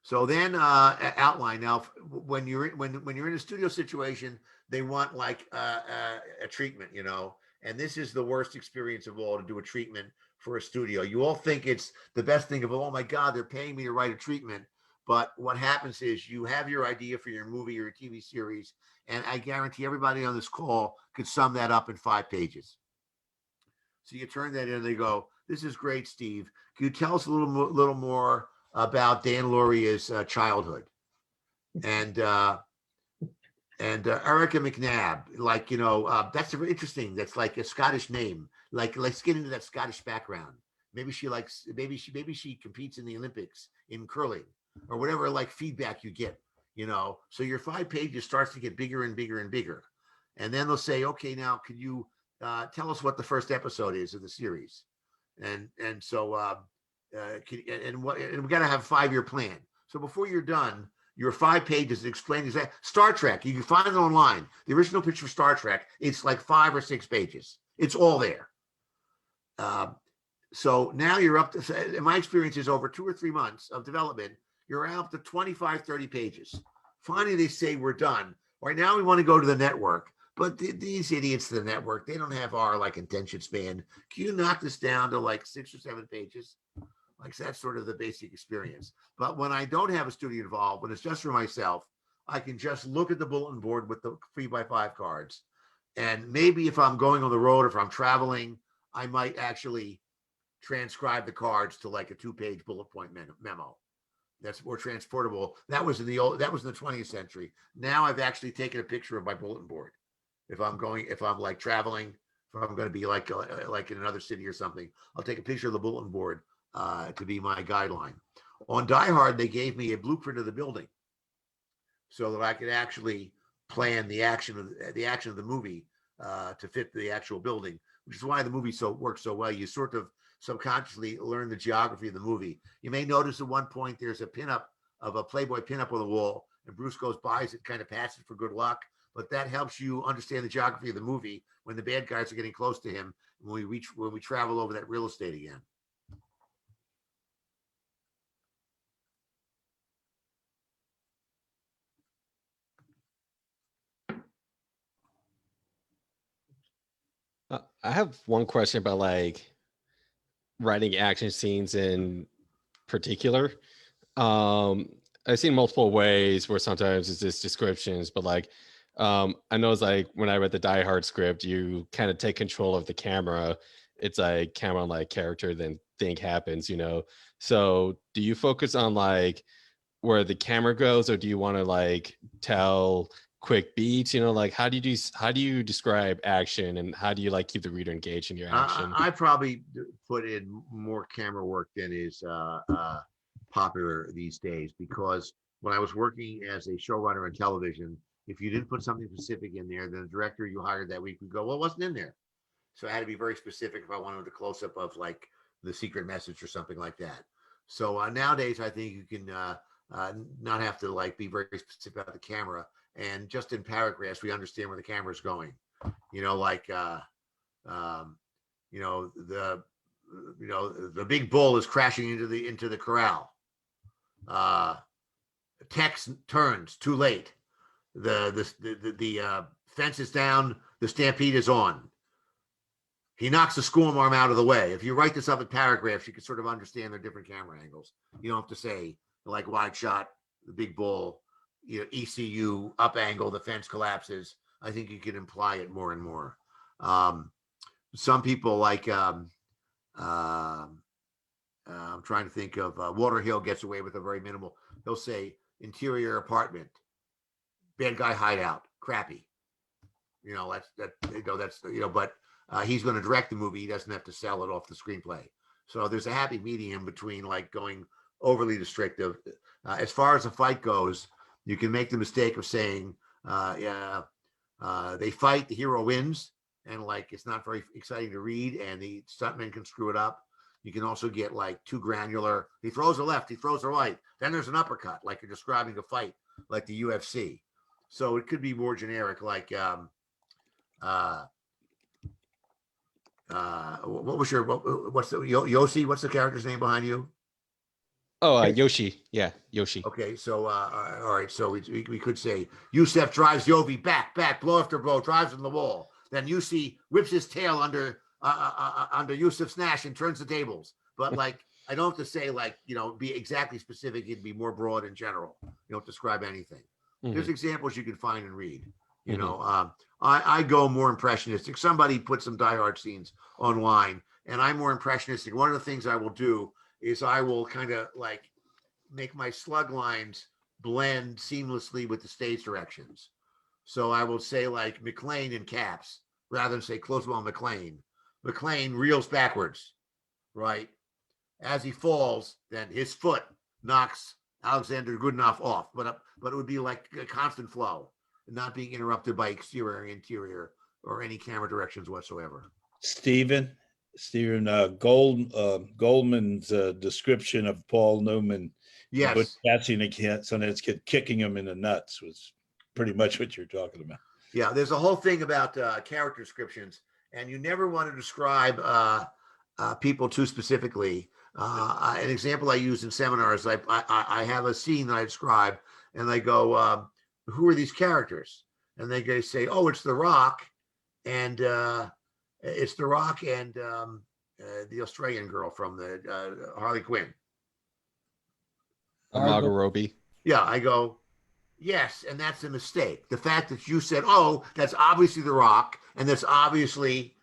So then outline. Now, when you're in a studio situation, they want like a treatment, you know, and this is the worst experience of all, to do a treatment for a studio. You all think it's the best thing of all. Oh my God, they're paying me to write a treatment. But what happens is you have your idea for your movie or your TV series, and I guarantee everybody on this call could sum that up in 5 pages. So you turn that in and they go, this is great, Steve. Can you tell us a little more about Dan Lauria's childhood? And Erica McNabb, like, you know, that's very interesting. That's like a Scottish name. Like, let's get into that Scottish background. Maybe she competes in the Olympics in curling or whatever, like feedback you get, you know. So your 5 pages starts to get bigger and bigger and bigger. And then they'll say, okay, now can you tell us what the first episode is of the series? And so we got to have a 5-year plan. So before you're done, your 5 pages explain exactly. Star Trek, you can find it online. The original picture of Star Trek, it's like 5 or 6 pages. It's all there. So now you're up to, in my experience is over 2 or 3 months of development, you're up to 25, 30 pages. Finally, they say we're done. Right now we want to go to the network. But these idiots to the network, they don't have our like attention span. Can you knock this down to like 6 or 7 pages? Like that's sort of the basic experience. But when I don't have a studio involved, when it's just for myself, I can just look at the bulletin board with the 3x5 cards. And maybe if I'm going on the road or if I'm traveling, I might actually transcribe the cards to like a 2-page bullet point memo. That's more transportable. That was in the 20th century. Now I've actually taken a picture of my bulletin board. If I'm like traveling, if I'm going to be like in another city or something, I'll take a picture of the bulletin board to be my guideline. On Die Hard, they gave me a blueprint of the building so that I could actually plan the action of the movie to fit the actual building, which is why the movie works so well. You sort of subconsciously learn the geography of the movie. You may notice at one point there's a pinup of a Playboy pinup on the wall, and Bruce goes by it, kind of passes for good luck. But that helps you understand the geography of the movie when the bad guys are getting close to him, when we travel over that real estate again. I have one question about like writing action scenes in particular. I've seen multiple ways where sometimes it's just descriptions, but like I know it's like when I read the Die Hard script, you kind of take control of the camera. It's like camera on like character, then thing happens, you know. So do you focus on like where the camera goes, or do you want to like tell quick beats? You know, like how do you describe action, and how do you like keep the reader engaged in your action? I probably put in more camera work than is popular these days, because when I was working as a showrunner on television, if you didn't put something specific in there, then the director you hired that week would go, well, it wasn't in there. So I had to be very specific if I wanted a close up of like the secret message or something like that. So nowadays, I think you can not have to like be very specific about the camera, and just in paragraphs, we understand where the camera is going. You know, like you know, the big bull is crashing into the corral. Tex turns too late. The fence is down. The stampede is on. He knocks the school arm out of the way. If you write this up in paragraphs, you can sort of understand their different camera angles. You don't have to say like wide shot, the big bull, you know, ECU up angle, the fence collapses. I think you can imply it more and more. Some people like I'm trying to think of Water Hill gets away with a very minimal. They'll say interior apartment, bad guy hideout, crappy. You know, but he's going to direct the movie. He doesn't have to sell it off the screenplay. So there's a happy medium between like going overly restrictive. As far as a fight goes, you can make the mistake of saying, they fight, the hero wins, and like it's not very exciting to read, and the stuntman can screw it up. You can also get like too granular. He throws a left, he throws a right. Then there's an uppercut, like you're describing a fight, like the UFC. So it could be more generic, like what's the Yoshi? What's the character's name behind you? Oh, Yoshi. Yeah, Yoshi. Okay, so all right, so we could say Yusef drives Yovi back, blow after blow, drives in the wall. Then Yusi whips his tail under Yusuf's Nash and turns the tables. But like, I don't have to say like, you know, be exactly specific. It'd be more broad in general. You don't describe anything. Mm-hmm. There's examples you can find and read. You know, I go more impressionistic. Somebody put some Die Hard scenes online, and I'm more impressionistic. One of the things I will do is I will kind of like make my slug lines blend seamlessly with the stage directions. So I will say like Mcclane in caps rather than say close on Mcclane. Mcclane reels backwards, right? As he falls, then his foot knocks Alexander Goodenough off, but it would be like a constant flow, not being interrupted by exterior, interior, or any camera directions whatsoever. Steven Goldman's description of Paul Newman, yes, catching a son of his kid, kicking him in the nuts, was pretty much what you're talking about. Yeah, there's a whole thing about character descriptions, and you never want to describe people too specifically. An example I use in seminars, I have a scene that I describe, and they go, who are these characters? And they say, oh, it's The Rock, and the Australian girl from the Harley Quinn. Margot Robbie. Yeah, I go, yes, and that's a mistake. The fact that you said, oh, that's obviously The Rock, and that's obviously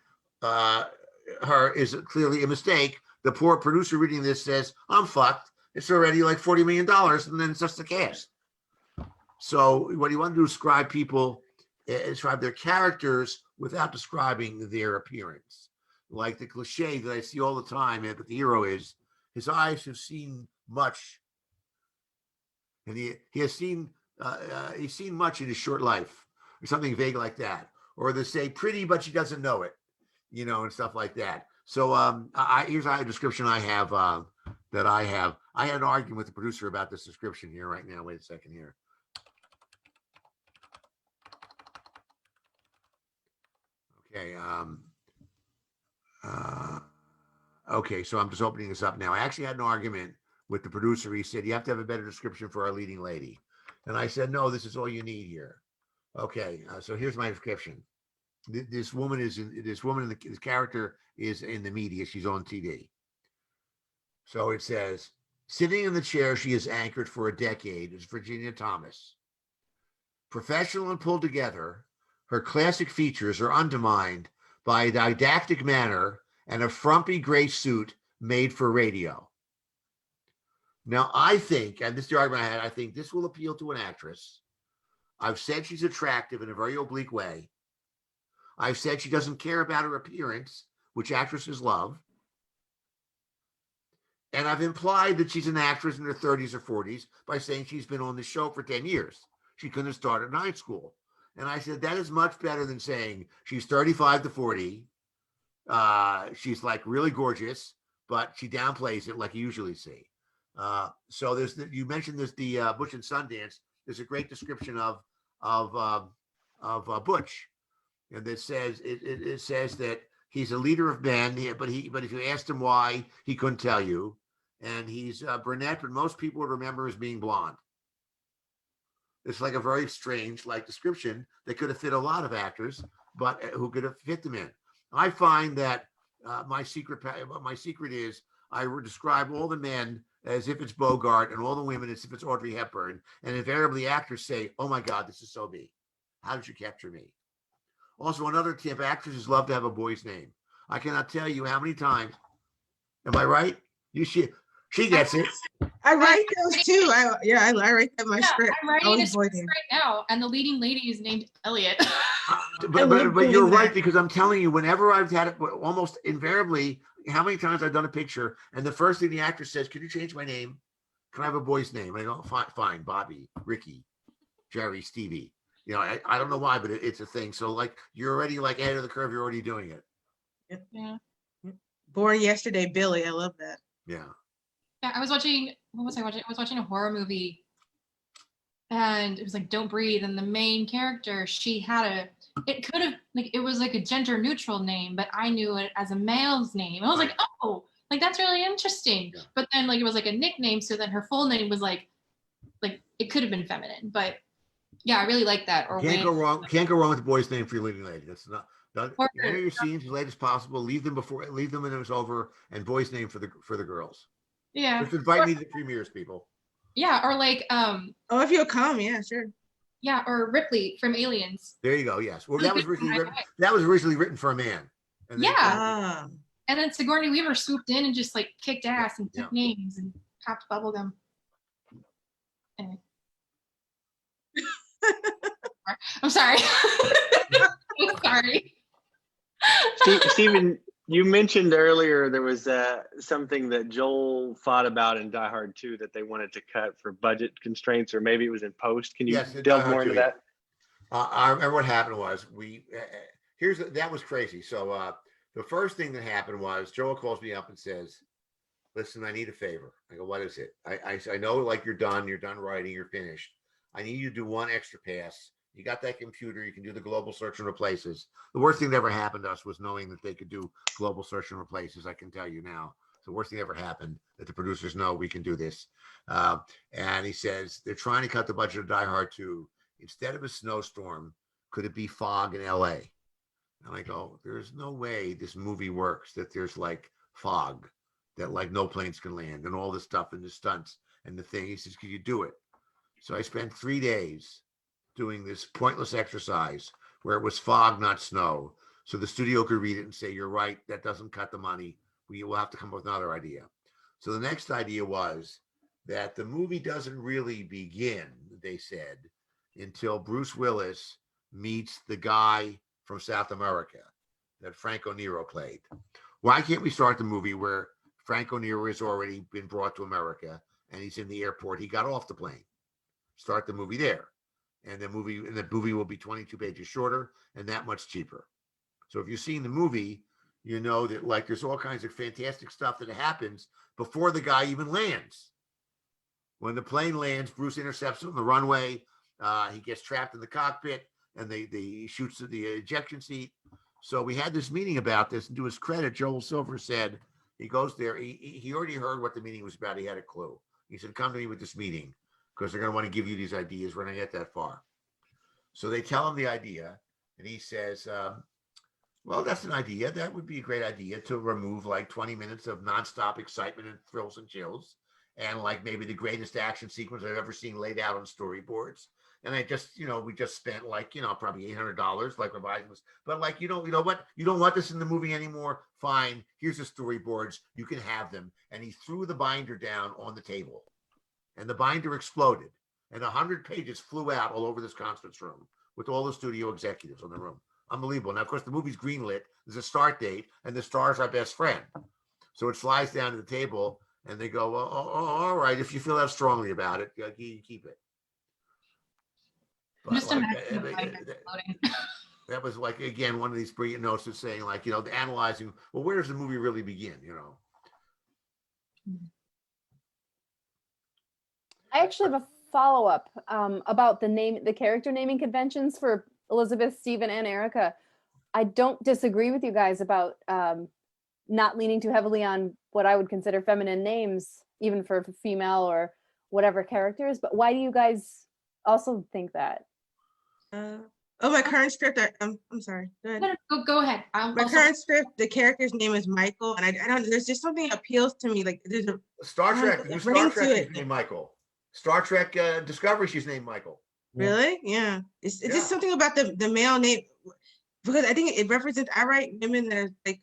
her, is clearly a mistake. The poor producer reading this says, I'm fucked. It's already like $40 million, and then it's just the cast. So what you want to do is describe their characters without describing their appearance. Like the cliche that I see all the time, but the hero is, his eyes have seen much. And he has seen, he's seen much in his short life, or something vague like that. Or they say pretty, but she doesn't know it, you know, and stuff like that. So here's a description I have that I have. I had an argument with the producer about this description here right now. Wait a second here. Okay. Okay, so I'm just opening this up now. I actually had an argument with the producer. He said, you have to have a better description for our leading lady. And I said, no, this is all you need here. Okay, so here's my description. this woman is this character is in the media. She's on TV. So it says, sitting in the chair she has anchored for a decade is Virginia Thomas. Professional and pulled together, her classic features are undermined by a didactic manner and a frumpy gray suit made for radio. Now, I think, and this is the argument I had, I think this will appeal to an actress. I've said she's attractive in a very oblique way. I've said she doesn't care about her appearance, which actresses love. And I've implied that she's an actress in her 30s or 40s by saying she's been on the show for 10 years. She couldn't have started night school. And I said, that is much better than saying she's 35 to 40. She's like really gorgeous, but she downplays it like you usually see. So there's you mentioned this, the Butch and Sundance. There's a great description of Butch, and it says that he's a leader of men, but if you asked him why, he couldn't tell you. And he's brunette, but most people would remember as being blonde. It's like a very strange description that could have fit a lot of actors, but who could have fit them in. I find that my secret is I would describe all the men as if it's Bogart and all the women as if it's Audrey Hepburn. And invariably actors say, oh my God, this is so me. How did you capture me? Also, another tip, actresses love to have a boy's name. I cannot tell you how many times. Am I right? She gets it. I write those too. I write that in my script. I'm writing a script right now, and the leading lady is named Elliot. But you're right, because I'm telling you, whenever I've had it, almost invariably, how many times I've done a picture, and the first thing the actor says, "Can you change my name? Can I have a boy's name?" And I go, "Fine, Bobby, Ricky, Jerry, Stevie." You know, I don't know why, but it's a thing. So you're already ahead of the curve. You're already doing it. Yeah. Born Yesterday, Billy. I love that. Yeah. Yeah, I was watching. What was I watching? I was watching a horror movie, and it was Don't Breathe. And the main character, she had it could have it was a gender neutral name, but I knew it as a male's name. I was like, oh, that's really interesting. Yeah. But then it was a nickname, so then her full name was it could have been feminine. But yeah, I really like that. Or can't go wrong with the boy's name for your leading lady. That's not. Enter your scenes as late as possible. Leave them when it's over, and boy's name for the girls. Yeah. Just invite me to the premieres, people. Yeah, or oh, if you'll come, yeah, sure. Yeah, or Ripley from Aliens. There you go. Yes. Well, that was originally written for a man. And and then Sigourney Weaver swooped in and just kicked ass and took names and popped bubblegum. Anyway. I'm sorry. I'm sorry. Steven, you mentioned earlier there was something that Joel thought about in Die Hard 2 that they wanted to cut for budget constraints, or maybe it was in post. Can you delve more into that? I remember what happened was that was crazy. So the first thing that happened was Joel calls me up and says, "Listen, I need a favor." I go, "What is it?" I know you're done writing, you're finished. I need you to do one extra pass. You got that computer, you can do the global search and replaces. The worst thing that ever happened to us was knowing that they could do global search and replaces. I can tell you now. It's the worst thing that ever happened, that the producers know we can do this. And he says, they're trying to cut the budget of Die Hard 2. Instead of a snowstorm, could it be fog in LA? And I go, there's no way this movie works, that there's fog, that no planes can land and all this stuff and the stunts and the thing. He says, could you do it? So I spent 3 days doing this pointless exercise where it was fog, not snow. So the studio could read it and say, you're right, that doesn't cut the money. We will have to come up with another idea. So the next idea was that the movie doesn't really begin, they said, until Bruce Willis meets the guy from South America that Franco Nero played. Why can't we start the movie where Franco Nero has already been brought to America and he's in the airport? He got off the plane. Start the movie there. And the movie will be 22 pages shorter and that much cheaper. So if you've seen the movie, you know that there's all kinds of fantastic stuff that happens before the guy even lands. When the plane lands, Bruce intercepts him on the runway. He gets trapped in the cockpit, and he shoots the ejection seat. So we had this meeting about this, and to his credit, Joel Silver said he goes there. He already heard what the meeting was about. He had a clue. He said, "Come to me with this meeting, because they're going to want to give you these ideas. We're going to get that far." So they tell him the idea, and he says, well, that's an idea. That would be a great idea to remove like 20 minutes of nonstop excitement and thrills and chills, and like maybe the greatest action sequence I've ever seen laid out on storyboards. And I just, we just spent like, probably $800 like revising this. But like, you know what? You don't want this in the movie anymore. Fine. Here's the storyboards. You can have them. And he threw the binder down on the table, and the binder exploded, and 100 pages flew out all over this conference room with all the studio executives in the room. Unbelievable. Now, of course, the movie's greenlit. There's a start date, and the star's our best friend. So it flies down to the table, and they go, well, all right, if you feel that strongly about it, you keep it. But Just like, imagine that was like, again, one of these brilliant notes of saying like, analyzing, well, where does the movie really begin, I actually have a follow-up about the character naming conventions for Elizabeth, Stephen, and Erica. I don't disagree with you guys about not leaning too heavily on what I would consider feminine names, even for female or whatever characters. But why do you guys also think that? My current script. I'm sorry. Go ahead. Go ahead. My current script, the character's name is Michael, and I don't. There's just something that appeals to me. Like there's a Star Trek. Star Trek is named Michael. Star Trek Discovery, she's named Michael. Really? Yeah. It's just something about the male name, because I think it represents. I write women that are like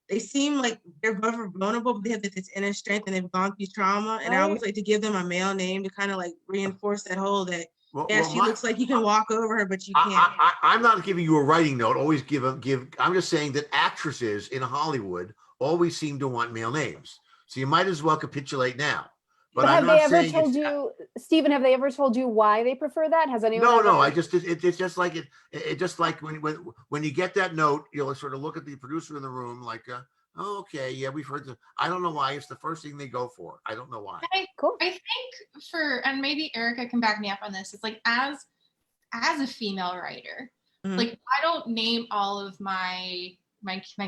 they seem like they're vulnerable, but they have this inner strength and they've gone through trauma. And I always like to give them a male name to kind of like reinforce that whole that. She looks like you can walk over her, but you can't. I'm not giving you a writing note. Always give. I'm just saying that actresses in Hollywood always seem to want male names. So you might as well capitulate now. But have they ever told you, Stephen? Have they ever told you why they prefer that? Has anyone? No. It's just like it just like when you get that note, you'll sort of look at the producer in the room like, oh, okay, yeah, we've heard this. I don't know why it's the first thing they go for. I don't know why. Cool. I think and maybe Erica can back me up on this. It's like as a female writer, like I don't name all of my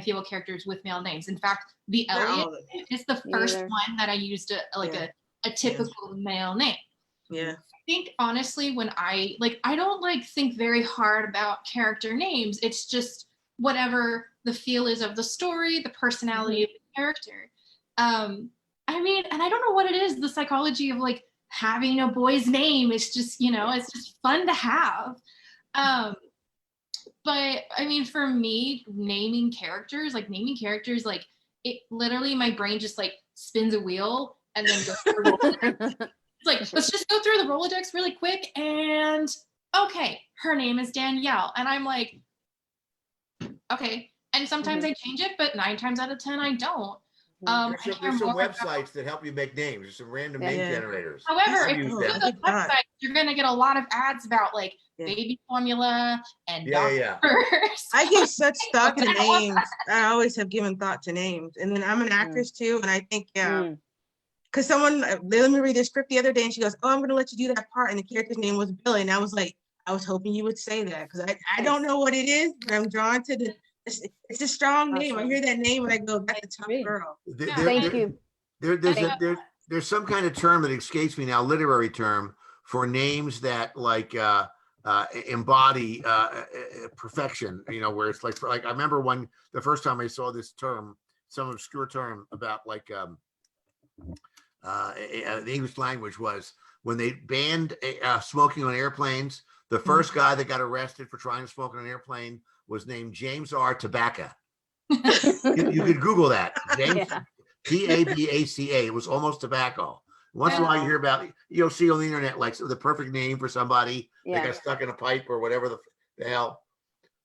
female characters with male names. In fact, the Elliot is the first one that I used a typical male name. Yeah. I think honestly, when I don't think very hard about character names. It's just whatever the feel is of the story, the personality of the character. I mean, and I don't know what it is, the psychology of like having a boy's name. It's just, it's just fun to have. But I mean, for me, naming characters, like it literally, my brain just like spins a wheel and then goes through the Rolodex. It's like, let's just go through the Rolodex really quick. And okay, her name is Danielle. And I'm like, okay. And sometimes I change it, but 9 times out of 10, I don't. There's some websites that help you make names. There's some random name generators. However, if you go to those websites, you're going to get a lot of ads about like baby formula and doctors. I give such thought to names. I always have given thought to names. And then I'm an actress too. And I think, because someone, they let me read a script the other day and she goes, oh, I'm going to let you do that part. And the character's name was Billy. And I was like, I was hoping you would say that because I don't know what it is, but I'm drawn to it's a strong name. I hear that name and I go, that's a tough girl. Thank you. There's some kind of term that escapes me now, literary term for names that like embody perfection. Where it's like I remember the first time I saw this term, some obscure term about like the English language was when they banned smoking on airplanes. The first guy that got arrested for trying to smoke on an airplane was named James R. Tobacco. You could Google that. James, Tabaca. It was almost tobacco. Once in a while you hear about, you'll see on the internet like the perfect name for somebody that got stuck in a pipe or whatever the hell.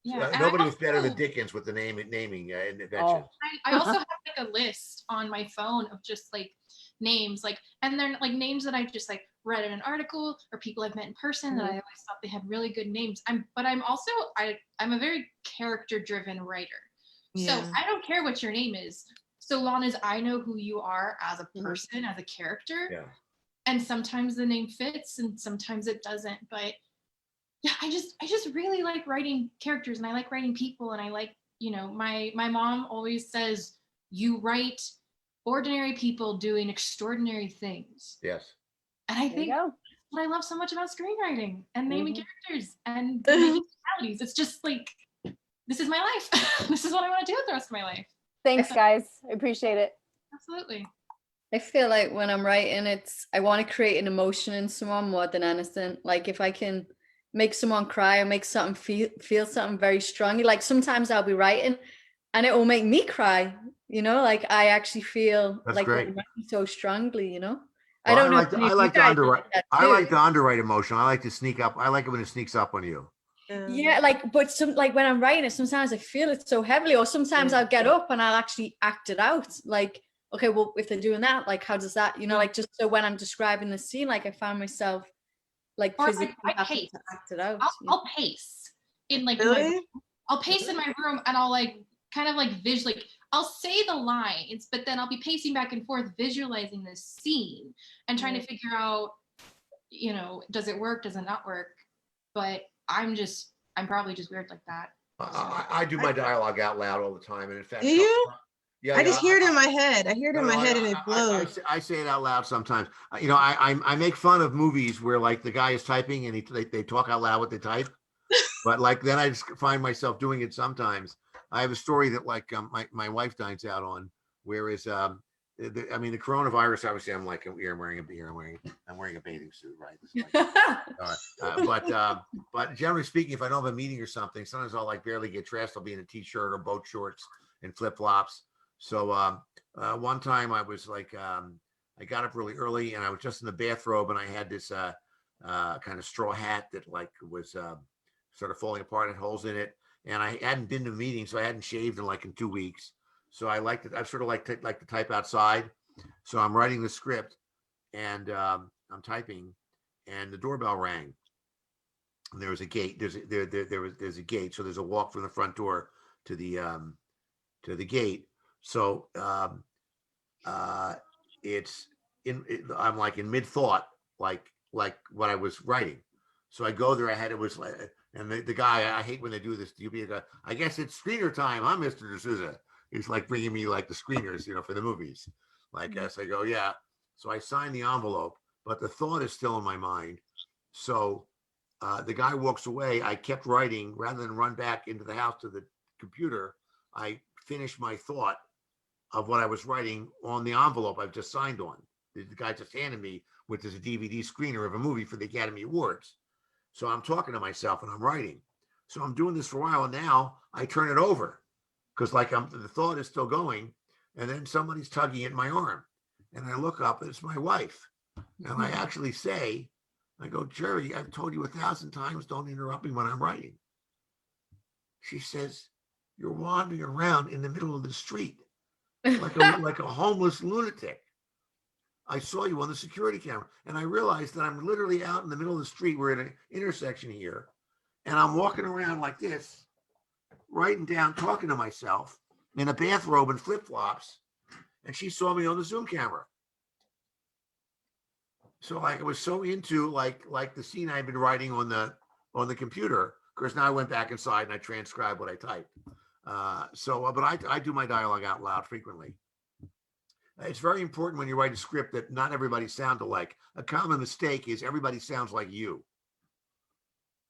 Nobody was better than Dickens with the naming invention. I also have like a list on my phone of just like names, and they're like names that I just like read in an article or people I've met in person that I always thought they had really good names. I'm a very character driven writer. So I don't care what your name is, so long as I know who you are as a person, as a character. Yeah. And sometimes the name fits and sometimes it doesn't. But yeah, I just really like writing characters and I like writing people. And I like, my mom always says, you write ordinary people doing extraordinary things. Yes. And I think what I love so much about screenwriting and naming characters and making realities. It's just like, this is my life. This is what I want to do with the rest of my life. Thanks, guys. I appreciate it. Absolutely. I feel like when I'm writing, I want to create an emotion in someone more than anything. Like if I can make someone cry or make something feel something very strongly, like sometimes I'll be writing and it will make me cry, you know, like I actually feel That's like great. I'm writing so strongly, you know. Well, I don't know. I like to underwrite. I like to underwrite emotion. I like to sneak up. I like it when it sneaks up on you. Yeah, like, but like when I'm writing it, sometimes I feel it so heavily, or sometimes I'll get up and I'll actually act it out. Like, okay, well, if they're doing that, like, how does that, you know, like, just so when I'm describing the scene, like, I find myself like physically having to act it out. I'll pace in like I'll pace in my room and I'll like kind of like like I'll say the lines, but then I'll be pacing back and forth, visualizing this scene and trying to figure out, you know, does it work? Does it not work? But I'm probably just weird like that. I do my dialogue out loud all the time, and in fact, do you? Yeah, I just hear it in my head. I hear it in my head, and it blows. I say it out loud sometimes. You know, I make fun of movies where like the guy is typing and they talk out loud what they type, but like then I just find myself doing it sometimes. I have a story that like my wife dines out on, whereas the coronavirus, obviously I'm wearing a bathing suit, right? But generally speaking, if I don't have a meeting or something, sometimes I'll like barely get dressed. I'll be in a t-shirt or boat shorts and flip flops. So one time I was like, I got up really early and I was just in the bathrobe and I had this kind of straw hat that like was sort of falling apart and holes in it. And I hadn't been to a meeting, so I hadn't shaved in 2 weeks. So I sort of like to type outside. So I'm writing the script and I'm typing and the doorbell rang. And there was a gate. There's a gate. So there's a walk from the front door to the gate. So I'm like in mid thought, like what I was writing. So I go there. And the guy, I hate when they do this. You'll be a guy. I guess it's screener time. I'm Mr. de Souza. He's like bringing me like the screeners, you know, for the movies. Like as I go, yeah. So I sign the envelope, but the thought is still in my mind. So the guy walks away. I kept writing rather than run back into the house to the computer. I finished my thought of what I was writing on the envelope I've just signed on. The guy just handed me, which is a DVD screener of a movie for the Academy Awards. So I'm talking to myself and I'm writing. So I'm doing this for a while. And now I turn it over because like the thought is still going. And then somebody's tugging at my arm. And I look up and it's my wife. And I actually say, I go, Jerry, I've told you 1,000 times, don't interrupt me when I'm writing. She says, you're wandering around in the middle of the street like a homeless lunatic. I saw you on the security camera and I realized that I'm literally out in the middle of the street. We're at an intersection here and I'm walking around like this, writing down, talking to myself in a bathrobe and flip-flops. And she saw me on the Zoom camera. So like I was so into like the scene I'd been writing on the computer. Of course, now I went back inside and I transcribed what I typed. But I do my dialogue out loud frequently. It's very important when you write a script that not everybody sounds alike. A common mistake is everybody sounds like you.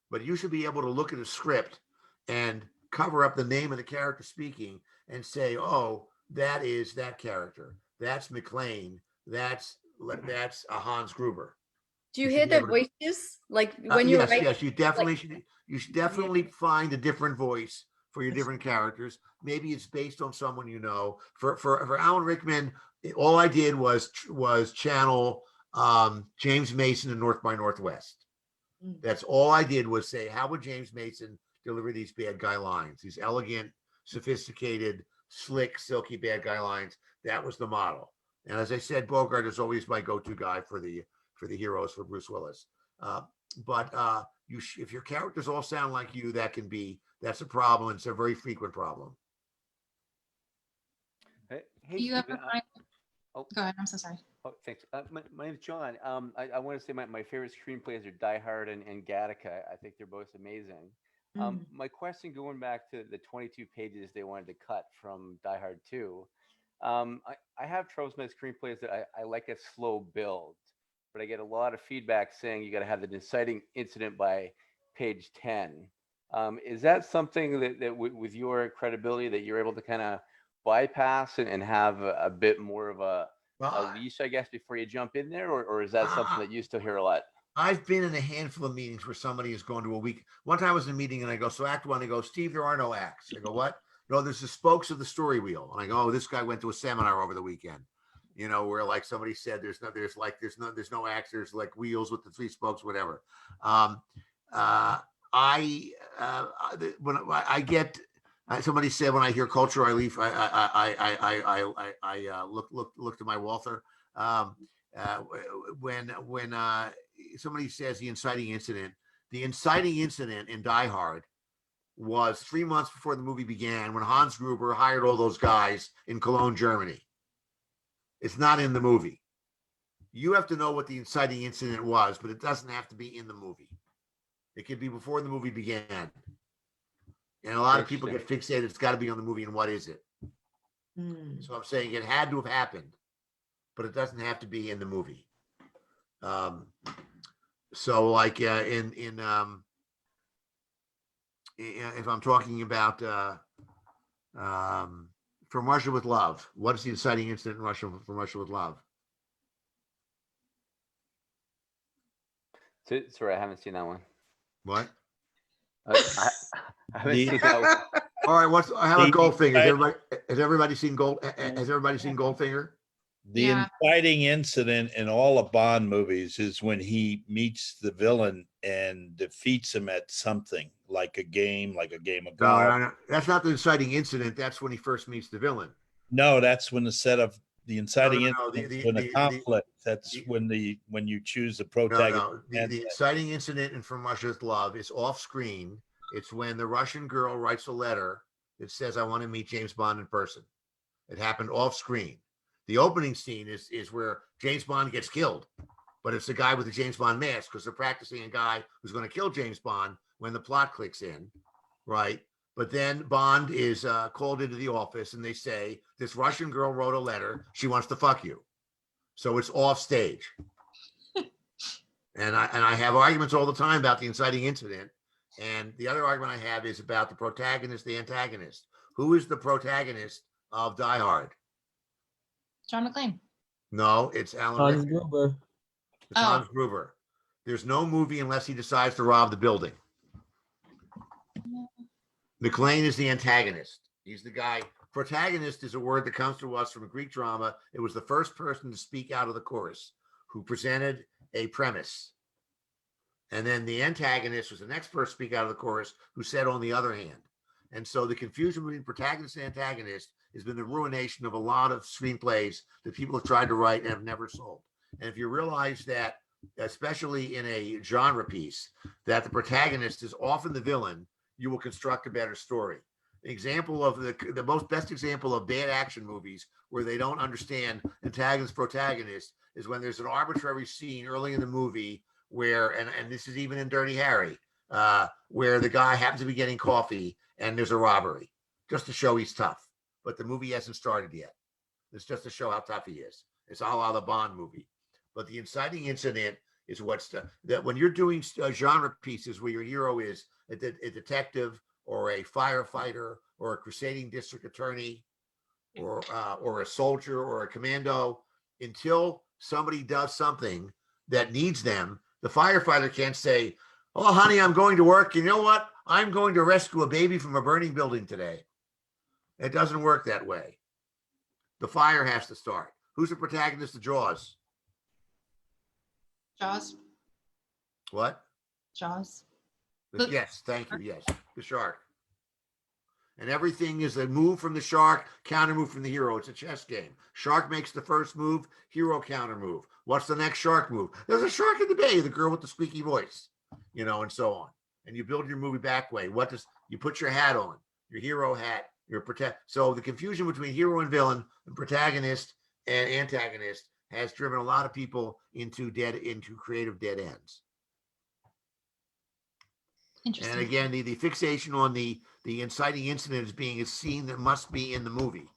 But you should be able to look at a script and cover up the name of the character speaking and say, oh, that is that character. That's Mcclane. That's a Hans Gruber. Do you hear their voices? Like when you're writing? Yes, you definitely should. You should definitely find a different voice for your different characters. Maybe it's based on someone you know. For Alan Rickman, all I did was channel James Mason in North by Northwest. That's all I did was say, how would James Mason deliver these bad guy lines? These elegant, sophisticated, slick, silky bad guy lines. That was the model. And as I said, Bogart is always my go-to guy for the heroes for Bruce Willis. If your characters all sound like you, that's a problem. It's a very frequent problem. Hey, Do you Steven, ever find? Go ahead. I'm so sorry. Oh, thanks. My name's John. I want to say my favorite screenplays are Die Hard and Gattaca. I think they're both amazing. My question, going back to the 22 pages they wanted to cut from Die Hard 2, I have troubles with screenplays that I like a slow build. but I get a lot of feedback saying you got to have the inciting incident by page 10. Is that something that with your credibility that you're able to kind of bypass and have a bit more of a leash, I guess, before you jump in there, or is that something that you still hear a lot? I've been in a handful of meetings where somebody is going to a week. One time I was in a meeting and I go, so act one, they go, Steve, there are no acts. I go, what? No, there's the spokes of the story wheel. And I go, oh, this guy went to a seminar over the weekend, you know, where like somebody said there's no acts, there's like wheels with the three spokes, whatever. Somebody said when I hear culture, I leave. I look to my Walther. When somebody says the inciting incident in Die Hard was 3 months before the movie began, when Hans Gruber hired all those guys in Cologne, Germany. It's not in the movie. You have to know what the inciting incident was, but it doesn't have to be in the movie. It could be before the movie began. And a lot of people get fixated. It's got to be on the movie. And what is it? So I'm saying it had to have happened, but it doesn't have to be in the movie. So like if I'm talking about From Russia with Love, what is the inciting incident in Russia from Russia with Love? Sorry, I haven't seen that one. What? I haven't seen that one. All right, how about Goldfinger? Has everybody seen Goldfinger? The inciting incident in all of Bond movies is when he meets the villain and defeats him at something like a game of golf. No. That's not the inciting incident. That's when he first meets the villain. No, that's when the inciting incident, when the conflict. That's when you choose the protagonist. The inciting incident in From Russia with Love is off screen. It's when the Russian girl writes a letter that says, "I want to meet James Bond in person." It happened off screen. The opening scene is where James Bond gets killed, but it's the guy with the James Bond mask because they're practicing a guy who's going to kill James Bond when the plot clicks in, right? But then Bond is called into the office and they say, this Russian girl wrote a letter. She wants to fuck you. So it's off stage. and I have arguments all the time about the inciting incident. And the other argument I have is about the protagonist, the antagonist. Who is the protagonist of Die Hard? John Mcclane. No, it's Alan Rickman. It's Hans Gruber. There's no movie unless he decides to rob the building. Mcclane is the antagonist. He's the guy. Protagonist is a word that comes to us from a Greek drama. It was the first person to speak out of the chorus who presented a premise. And then the antagonist was the next person to speak out of the chorus who said on the other hand. And so the confusion between protagonist and antagonist has been the ruination of a lot of screenplays that people have tried to write and have never sold. And if you realize that, especially in a genre piece, that the protagonist is often the villain, you will construct a better story. An example of the best example of bad action movies where they don't understand antagonist protagonist is when there's an arbitrary scene early in the movie where, and this is even in Dirty Harry, where the guy happens to be getting coffee and there's a robbery just to show he's tough. But the movie hasn't started yet. It's just to show how tough he is. It's a la the Bond movie. But the inciting incident is that when you're doing genre pieces where your hero is a detective or a firefighter or a crusading district attorney or a soldier or a commando, until somebody does something that needs them, the firefighter can't say, "Oh, honey, I'm going to work. You know what? I'm going to rescue a baby from a burning building today." It doesn't work that way. The fire has to start. Who's the protagonist of Jaws? Jaws. What? Jaws. Yes, thank you. Yes, the shark. And everything is a move from the shark, counter move from the hero. It's a chess game. Shark makes the first move, hero counter move. What's the next shark move? There's a shark in the bay, the girl with the squeaky voice, and so on. And you build your movie back way. You put your hat on, your hero hat. So the confusion between hero and villain and protagonist and antagonist has driven a lot of people into creative dead ends. And again, the fixation on the inciting incident as being a scene that must be in the movie.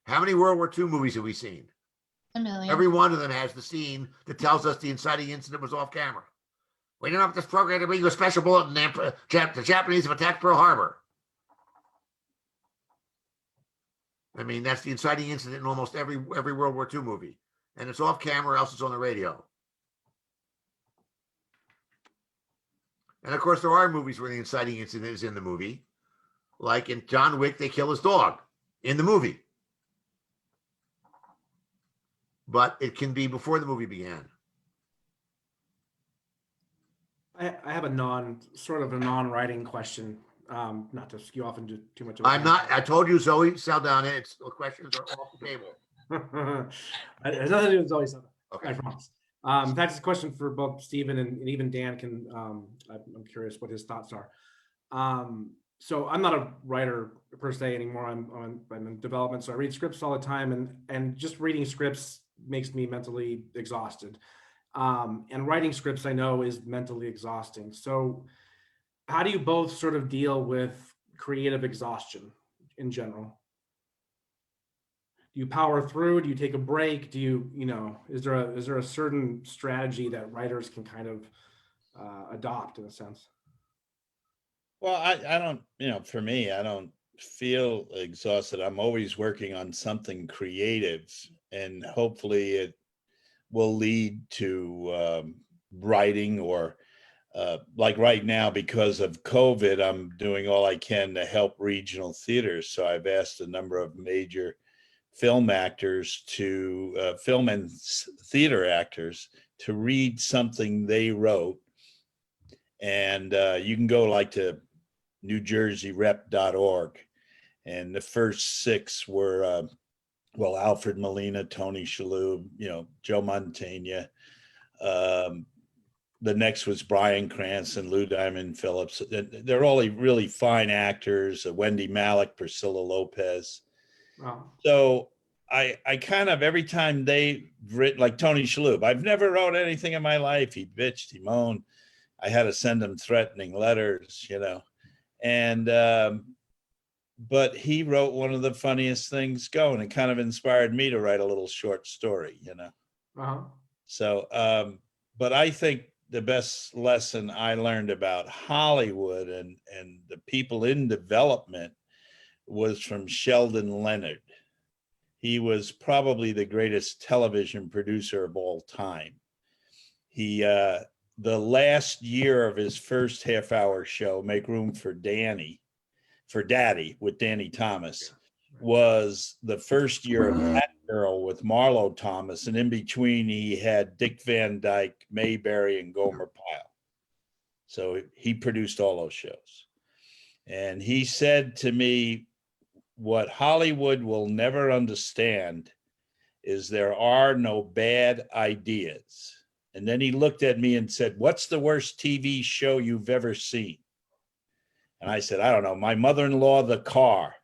How many World War II movies have we seen? A million. Every one of them has the scene that tells us the inciting incident was off camera. We didn't have this program to bring you a special bulletin. The Japanese have attacked Pearl Harbor. I mean, that's the inciting incident in almost every World War II movie. And it's off camera, or else it's on the radio. And of course, there are movies where the inciting incident is in the movie. Like in John Wick, they kill his dog in the movie. But it can be before the movie began. I have a non-writing question. Not to skew off into too much of I told you, Zoe Saldana, it's the questions are off the table. It has nothing to do with Zoe Saldana. Okay. I promise. In fact, it's a question for both Steven and even Dan can, I'm curious what his thoughts are. So I'm not a writer per se anymore. I'm in development, so I read scripts all the time, and just reading scripts makes me mentally exhausted. And writing scripts, I know, is mentally exhausting. So how do you both sort of deal with creative exhaustion in general? Do you power through? Do you take a break? Do you, is there a certain strategy that writers can kind of adopt in a sense? Well, I don't, for me, I don't feel exhausted. I'm always working on something creative, and hopefully it will lead to writing, or like right now, because of COVID, I'm doing all I can to help regional theaters. So I've asked a number of major film actors to film and theater actors to read something they wrote. And you can go like to NewJerseyRep.org. And the first 6 were, Alfred Molina, Tony Shalhoub, Joe Mantegna. The next was Bryan Cranston, Lou Diamond Phillips. They're all really fine actors. Wendy Malick, Priscilla Lopez. Wow. So I kind of, every time they've written, like Tony Shalhoub, I've never wrote anything in my life. He bitched, he moaned. I had to send him threatening letters, and but he wrote one of the funniest things going. It kind of inspired me to write a little short story, Uh-huh. So, but I think the best lesson I learned about Hollywood and the people in development was from Sheldon Leonard. He was probably the greatest television producer of all time. He, the last year of his first half-hour show, Make Room for Daddy, with Danny Thomas, was the first year of Batgirl with Marlo Thomas, and in between he had Dick Van Dyke, Mayberry, and Gomer Pyle. So he produced all those shows. And he said to me, what Hollywood will never understand is there are no bad ideas. And then he looked at me and said, what's the worst TV show you've ever seen? And I said, I don't know, My Mother-in-Law, The Car.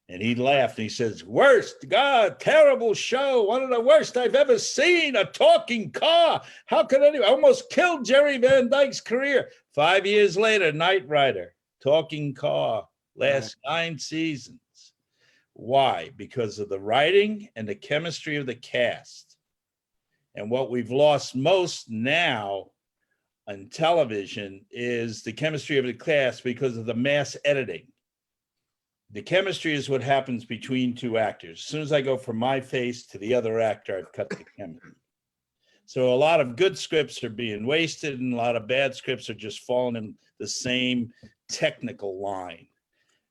And he laughed and he says, worst, God, terrible show. One of the worst I've ever seen, a talking car. How could anyone, almost killed Jerry Van Dyke's career. 5 years later, Knight Rider, talking car, last 9 seasons. Why? Because of the writing and the chemistry of the cast. And what we've lost most now on television is the chemistry of the cast because of the mass editing. The chemistry is what happens between 2 actors. As soon as I go from my face to the other actor, I've cut the chemistry. So a lot of good scripts are being wasted, and a lot of bad scripts are just falling in the same technical line.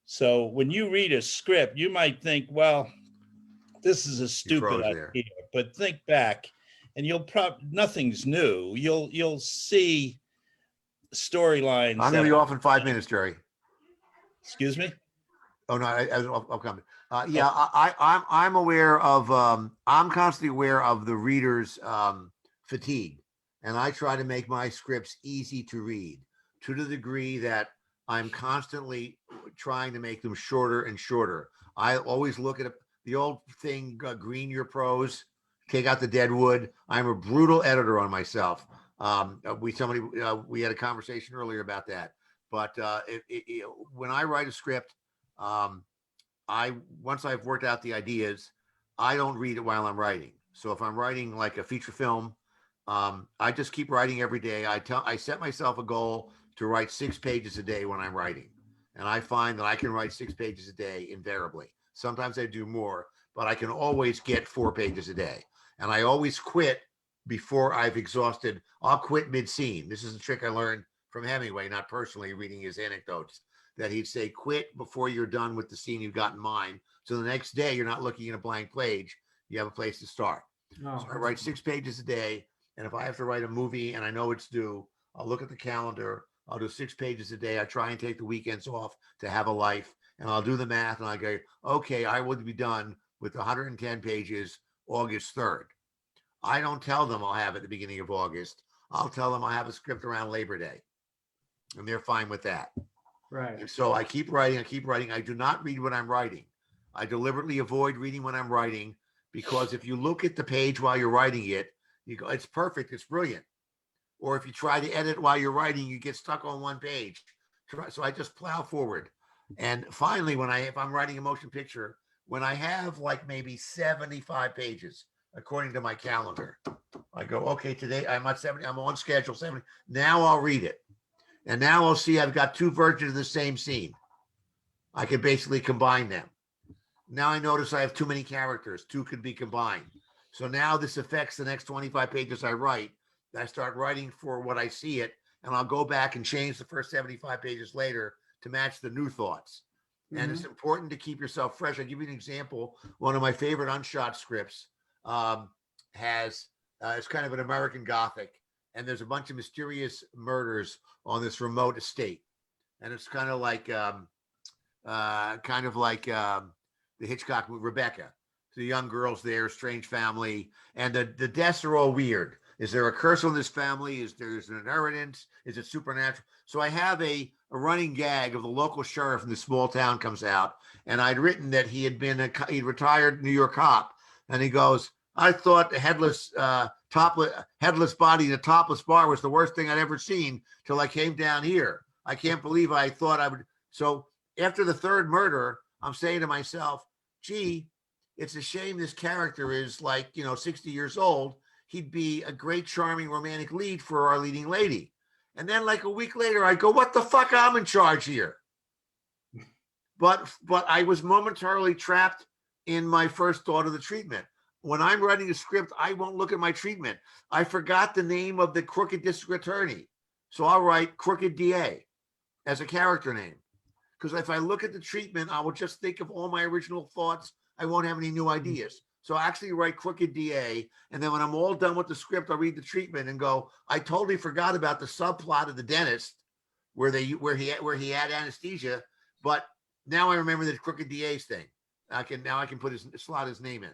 So when you read a script, you might think, well, this is a stupid idea, but think back and you'll nothing's new. You'll see storylines. I'm going to be off in 5 minutes, Jerry. Excuse me? Oh no, I'll come. Yeah, I'm aware of. I'm constantly aware of the reader's fatigue, and I try to make my scripts easy to read to the degree that I'm constantly trying to make them shorter and shorter. I always look at the old thing: green your prose, take out the dead wood. I'm a brutal editor on myself. We had a conversation earlier about that, but when I write a script. Once I've worked out the ideas, I don't read it while I'm writing. So if I'm writing like a feature film, I just keep writing every day. I set myself a goal to write 6 pages a day when I'm writing. And I find that I can write 6 pages a day invariably. Sometimes I do more, but I can always get 4 pages a day. And I always quit before I've exhausted. I'll quit mid-scene. This is a trick I learned from Hemingway, not personally reading his anecdotes, that he'd say, quit before you're done with the scene you've got in mind. So the next day, you're not looking at a blank page. You have a place to start. Oh. So I write 6 pages a day. And if I have to write a movie and I know it's due, I'll look at the calendar. I'll do 6 pages a day. I try and take the weekends off to have a life. And I'll do the math and I go, okay, I would be done with 110 pages August 3rd. I don't tell them I'll have it at the beginning of August. I'll tell them I have a script around Labor Day. And they're fine with that. Right. And so I keep writing. I do not read when I'm writing. I deliberately avoid reading when I'm writing, because if you look at the page while you're writing it, you go, it's perfect, it's brilliant. Or if you try to edit while you're writing, you get stuck on one page. So I just plow forward. And finally, if I'm writing a motion picture, when I have like maybe 75 pages, according to my calendar, I go, okay, today I'm at 70, I'm on schedule 70. Now I'll read it. And now I'll see I've got 2 versions of the same scene. I can basically combine them. Now I notice I have too many characters. 2 could be combined. So now this affects the next 25 pages I write. I start writing for what I see it, and I'll go back and change the first 75 pages later to match the new thoughts. And it's important to keep yourself fresh. I'll give you an example. One of my favorite unshot scripts it's kind of an American Gothic, and there's a bunch of mysterious murders on this remote estate. And it's kind of like the Hitchcock movie, Rebecca. The young girl's there, strange family, and the deaths are all weird. Is there a curse on this family? Is there an inheritance? Is it supernatural? So I have a running gag of the local sheriff in the small town comes out, and I'd written that he'd retired New York cop, and he goes, I thought the headless body in a topless bar was the worst thing I'd ever seen till I came down here. I can't believe I thought I would. So after the 3rd murder, I'm saying to myself, gee, it's a shame this character is 60 years old. He'd be a great, charming, romantic lead for our leading lady. And then like a week later, I go, what the fuck? I'm in charge here. But I was momentarily trapped in my first thought of the treatment. When I'm writing a script, I won't look at my treatment. I forgot the name of the crooked district attorney. So I'll write crooked DA as a character name. Because if I look at the treatment, I will just think of all my original thoughts. I won't have any new ideas. So I actually write crooked DA. And then when I'm all done with the script, I'll read the treatment and go, I totally forgot about the subplot of the dentist where he had anesthesia. But now I remember the crooked DA's thing. I can slot his name in.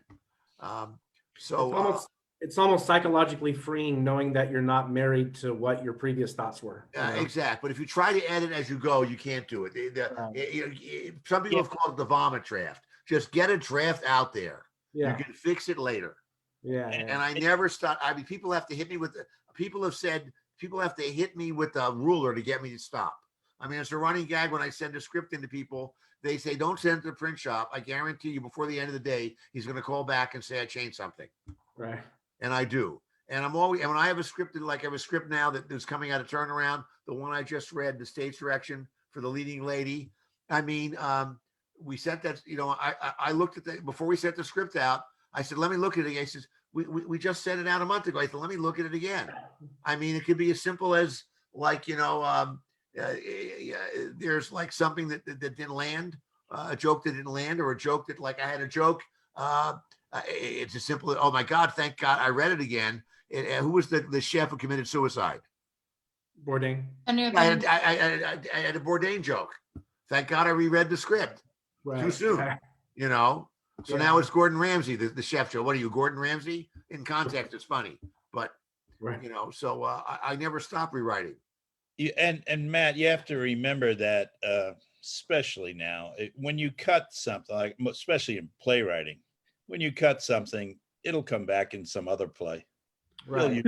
It's almost psychologically freeing knowing that you're not married to what your previous thoughts were. Exactly. But if you try to edit as you go, you can't do it. Some people have called it the vomit draft. Just get a draft out there. Yeah. You can fix it later. Yeah. And I never stop. I mean, people have to hit me with a ruler to get me to stop. I mean, it's a running gag when I send a script into people. They say, don't send it to the print shop. I guarantee you before the end of the day, he's going to call back and say, I changed something. Right. And I do. And when I have a script, like I have a script now that is coming out of Turnaround, the one I just read, the stage direction for the leading lady. I mean, we sent that, I looked at before we sent the script out, I said, let me look at it again. He says, we just sent it out a month ago. I said, let me look at it again. I mean, it could be as simple as there's like something that didn't land, a joke that didn't land, or a joke that I had a joke. It's as simple as, oh my God, thank God I read it again. Who was the chef who committed suicide? Bourdain. I had a Bourdain joke. Thank God I reread the script. Right. Too soon, So now it's Gordon Ramsay, the chef show. What are you, Gordon Ramsay? In context, it's funny, but so I never stop rewriting. And Matt, you have to remember that, especially now, when you cut something, especially in playwriting, when you cut something, it'll come back in some other play. Right.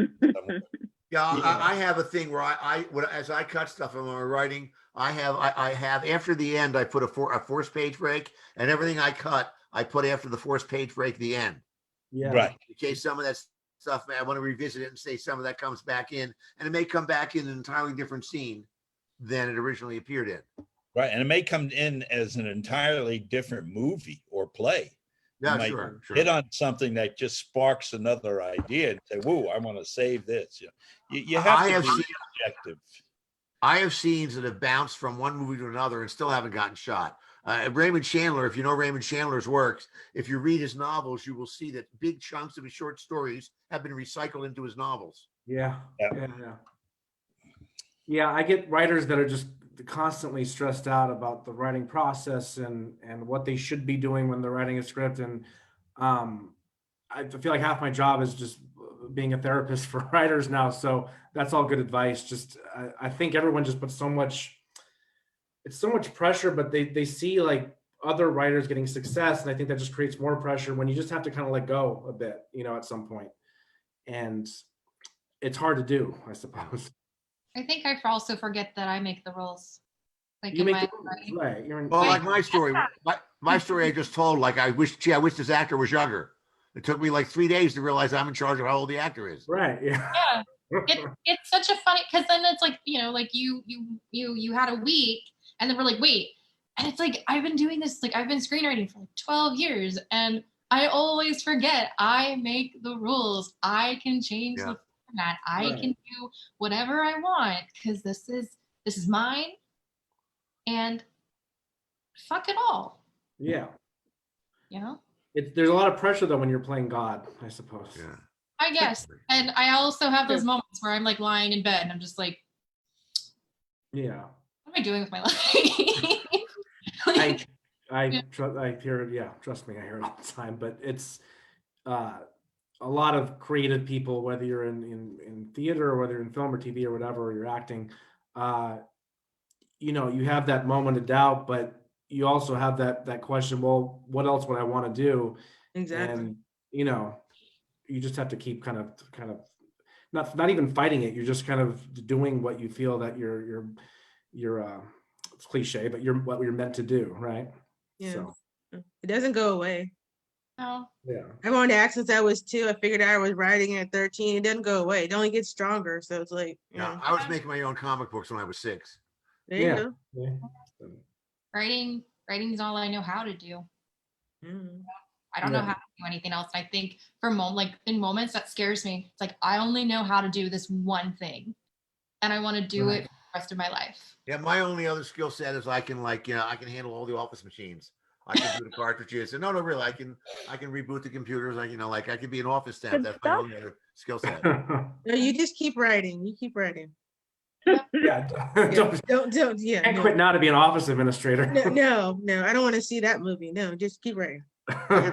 I have a thing where as I cut stuff and when I'm writing, I have after the end, I put a forced page break, and everything I cut, I put after the forced page break, the end. Yeah. Right. In case some of that stuff, I want to revisit it and say some of that comes back in, and it may come back in an entirely different scene than it originally appeared in. Right. And it may come in as an entirely different movie or play. Yeah, You might sure. hit on something that just sparks another idea and say, whoa, I want to save this. You have to be objective. I have scenes that have bounced from one movie to another and still haven't gotten shot. Raymond Chandler, if you know Raymond Chandler's works, if you read his novels, you will see that big chunks of his short stories have been recycled into his novels. Yeah. I get writers that are just constantly stressed out about the writing process and what they should be doing when they're writing a script. And I feel like half my job is just being a therapist for writers now. So that's all good advice. Just, I think everyone just puts so much pressure, but they see like other writers getting success. And I think that just creates more pressure when you just have to kind of let go a bit, at some point. And it's hard to do, I suppose. I think I also forget that I make the rules. Like You in make my the rules, right? Well, like my story, my story I just told, like I wish this actor was younger. It took me like 3 days to realize I'm in charge of how old the actor is. Right. Yeah. It's such a funny, because then it's like, like you had a week and then we're like, wait. And it's like, I've been doing this, like I've been screenwriting for like 12 years and I always forget I make the rules. I can change the format. I can do whatever I want because this is mine and fuck it all. Yeah. There's a lot of pressure though when you're playing God, I suppose. Yeah. I guess. And I also have those moments where I'm like lying in bed and I'm just like, yeah, what am I doing with my life? I hear it. Yeah, trust me, I hear it all the time. But it's a lot of creative people, whether you're in theater or whether you're in film or TV or whatever, or you're acting, you have that moment of doubt, but you also have that question, well, what else would I want to do? Exactly. And you just have to keep kind of not even fighting it. You're just kind of doing what you feel that you're it's cliche, but what you're meant to do, right? Yeah. So. It doesn't go away. No. Yeah. I've only act since I was 2. I figured I was writing at 13. It doesn't go away. It only gets stronger. So it's like, I was making my own comic books when I was 6. There you go. Yeah. Writing is all I know how to do. I don't know how to do anything else. I think in moments that scares me. It's like I only know how to do this one thing, and I want to do it for the rest of my life. Yeah, my only other skill set is I can I can handle all the office machines. I can do the cartridges, and no, really, I can reboot the computers. I can be an office staff. That's my only other skill set. No, you just keep writing. You keep writing. Yeah. Don't. Yeah. Can't quit now to be an office administrator. No. I don't want to see that movie. No, just keep writing. I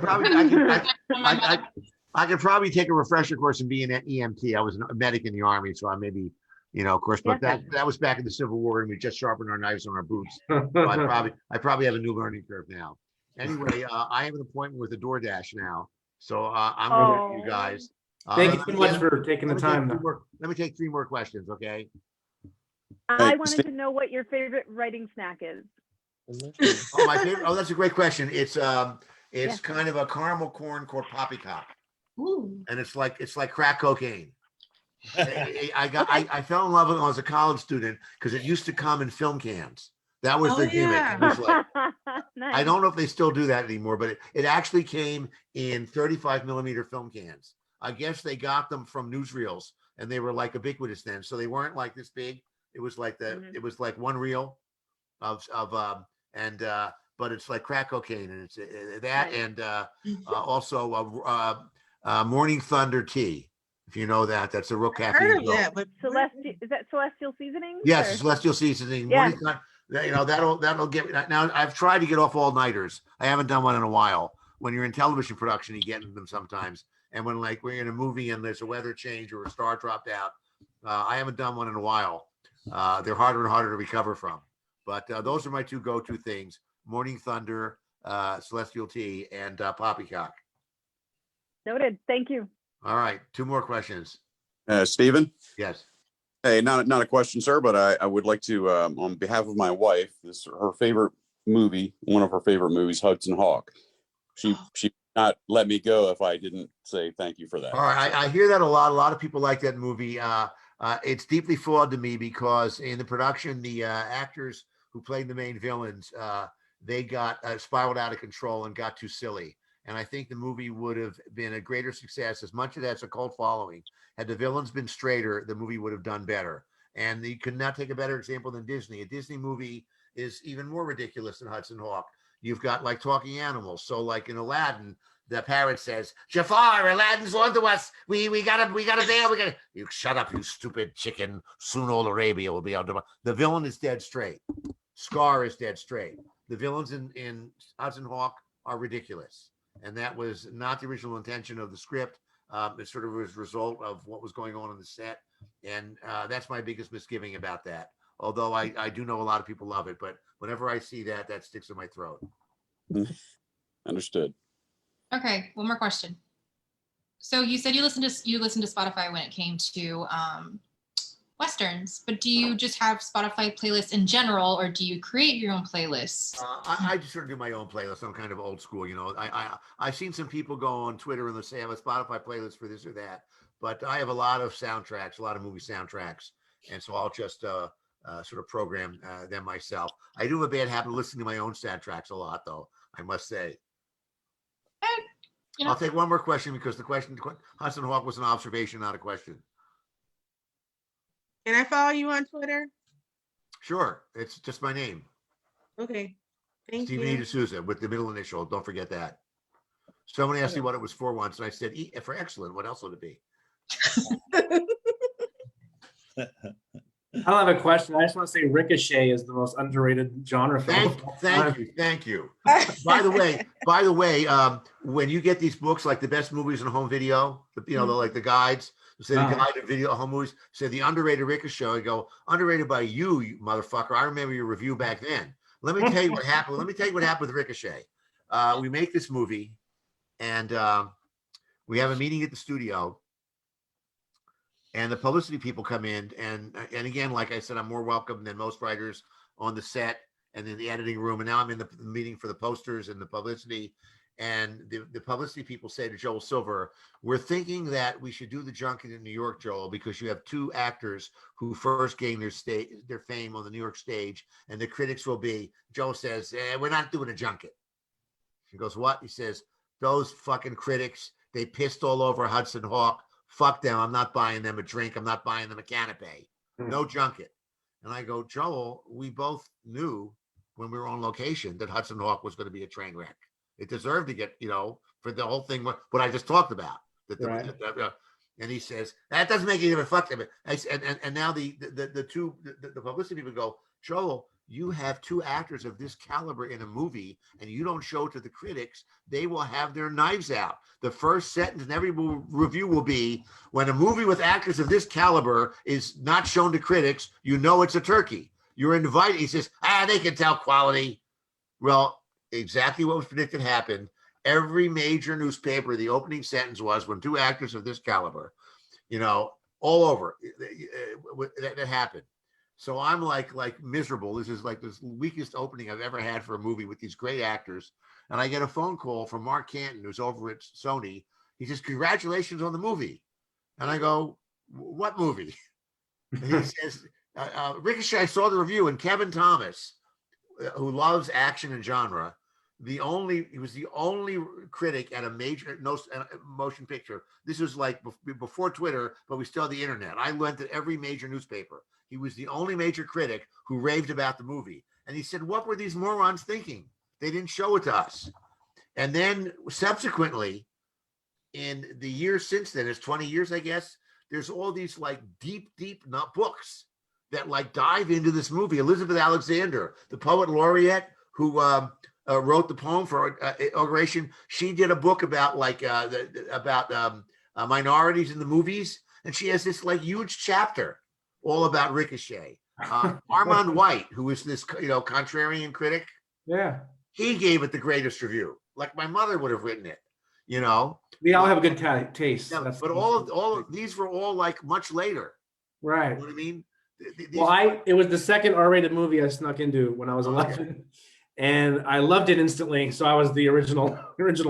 could probably take a refresher course and be an EMT. I was a medic in the Army, so I maybe, of course, but that was back in the Civil War, and we just sharpened our knives on our boots. So I probably have a new learning curve now. Anyway, I have an appointment with a DoorDash now, so I'm going to let you guys. Thank you so much for taking the time. Let me take 3 more questions, okay? I wanted to know what your favorite writing snack is. My favorite. Oh, that's a great question. It's kind of a caramel corn called poppycock. Ooh. And it's like crack cocaine. I fell in love with it when I was a college student because it used to come in film cans. That was the gimmick. It was like, Nice. I don't know if they still do that anymore, but it actually came in 35 millimeter film cans. I guess they got them from newsreels, and they were like ubiquitous then, so they weren't like this big. It was like it was like one reel but it's like crack cocaine, and it's that, and also Morning Thunder tea. If you know that, that's a real caffeine. Heard of that, but is that Celestial Seasoning? Yes, Celestial Seasoning. Yeah. That'll get me. Now I've tried to get off all-nighters. I haven't done one in a while. When you're in television production, you get into them sometimes. And when we're in a movie and there's a weather change or a star dropped out, I haven't done one in a while. They're harder and harder to recover from. But those are my 2 go-to things: Morning Thunder, Celestial Tea, and Poppycock. Noted. Thank you. All right, 2 more questions. Steven? Yes. Hey, not a question, sir, but I would like to, on behalf of my wife, her favorite movie, one of her favorite movies, Hudson Hawke. She not let me go if I didn't say thank you for that. All right, I hear that a lot. A lot of people like that movie. It's deeply flawed to me because in the production, the actors who played the main villains, they got spiraled out of control and got too silly. And I think the movie would have been a greater success, as much of that's a cult following. Had the villains been straighter, the movie would have done better. And you could not take a better example than Disney. A Disney movie is even more ridiculous than Hudson Hawke. You've got like talking animals. So like in Aladdin, the parrot says, Jafar, Aladdin's on to us. We gotta bail. You shut up, you stupid chicken. Soon all Arabia will be on to. The villain is dead straight. Scar is dead straight. The villains in Hudson Hawke are ridiculous. And that was not the original intention of the script. It sort of was a result of what was going on the set. And that's my biggest misgiving about that. Although I do know a lot of people love it, but whenever I see that, that sticks in my throat. Understood. Okay, one more question. So you said you listened to Spotify when it came to Westerns, but do you just have Spotify playlists in general, or do you create your own playlists? I just sort of do my own playlist. I'm kind of old school, you know. I've seen some people go on Twitter and they say I have a Spotify playlist for this or that, but I have a lot of soundtracks, a lot of movie soundtracks, and so I'll just sort of program them myself. I do have a bad habit of listening to my own soundtracks a lot, though, I must say. I'll take one more question because the question, Hudson Hawke, was an observation, not a question. Can I follow you on Twitter? Sure. It's just my name. Okay. Thank Steven you. de Souza with the middle initial. Don't forget that. Someone asked me what it was for once, and I said, for excellent. What else would it be? I don't have a question. I just want to say Ricochet is the most underrated genre film. Thank you. By the way, when you get these books like the best movies in home video, you know, like the guides, say the guide to video home movies, say the underrated Ricochet. I go, underrated by you motherfucker. I remember your review back then. Let me tell you what happened. Let me tell you what happened with Ricochet. We make this movie, and we have a meeting at the studio. And the publicity people come in, and again, like I said, I'm more welcome than most writers on the set and in the editing room. And now I'm in the meeting for the posters and the publicity. And the publicity people say to Joel Silver, we're thinking that we should do the junket in New York, Joel, because you have two actors who first gained their fame on the New York stage, and the critics will be. Joel says, we're not doing a junket. He goes, what? He says, those fucking critics, they pissed all over Hudson Hawke. Fuck them. I'm not buying them a drink. I'm not buying them a canapé. No junket. And I go, Joel, we both knew when we were on location that Hudson Hawke was going to be a train wreck. It deserved to get, you know, for the whole thing, what I just talked about. And he says, that doesn't make any difference. Fuck them. And now the publicity people go, Joel, you have two actors of this caliber in a movie and you don't show it to the critics, they will have their knives out. The first sentence in every review will be, when a movie with actors of this caliber is not shown to critics, you know it's a turkey. You're invited. He says, they can tell quality. Well, exactly what was predicted happened. Every major newspaper, the opening sentence was, when two actors of this caliber, you know, all over, that happened. So I'm like miserable. This is like this weakest opening I've ever had for a movie with these great actors. And I get a phone call from Mark Canton, who's over at Sony. He says, congratulations on the movie. And I go, what movie? And he says, Ricochet, I saw the review, and Kevin Thomas, who loves action and genre, he was the only critic at a major motion picture. This was like before Twitter, but we still had the internet. I went to every major newspaper. He was the only major critic who raved about the movie. And he said, what were these morons thinking? They didn't show it to us. And then subsequently, in the years since then, it's 20 years, I guess, there's all these like deep books that like dive into this movie. Elizabeth Alexander, the poet laureate who wrote the poem for inauguration, she did a book about like minorities in the movies. And she has this like huge chapter all about Ricochet. Armand White, who is this, you know, contrarian critic. Yeah. He gave it the greatest review. Like my mother would have written it, you know. We all have a good taste. Yeah, but all of these were all like much later. Right. You know what I mean? It was the second R-rated movie I snuck into when I was 11. and I loved it instantly. So I was the original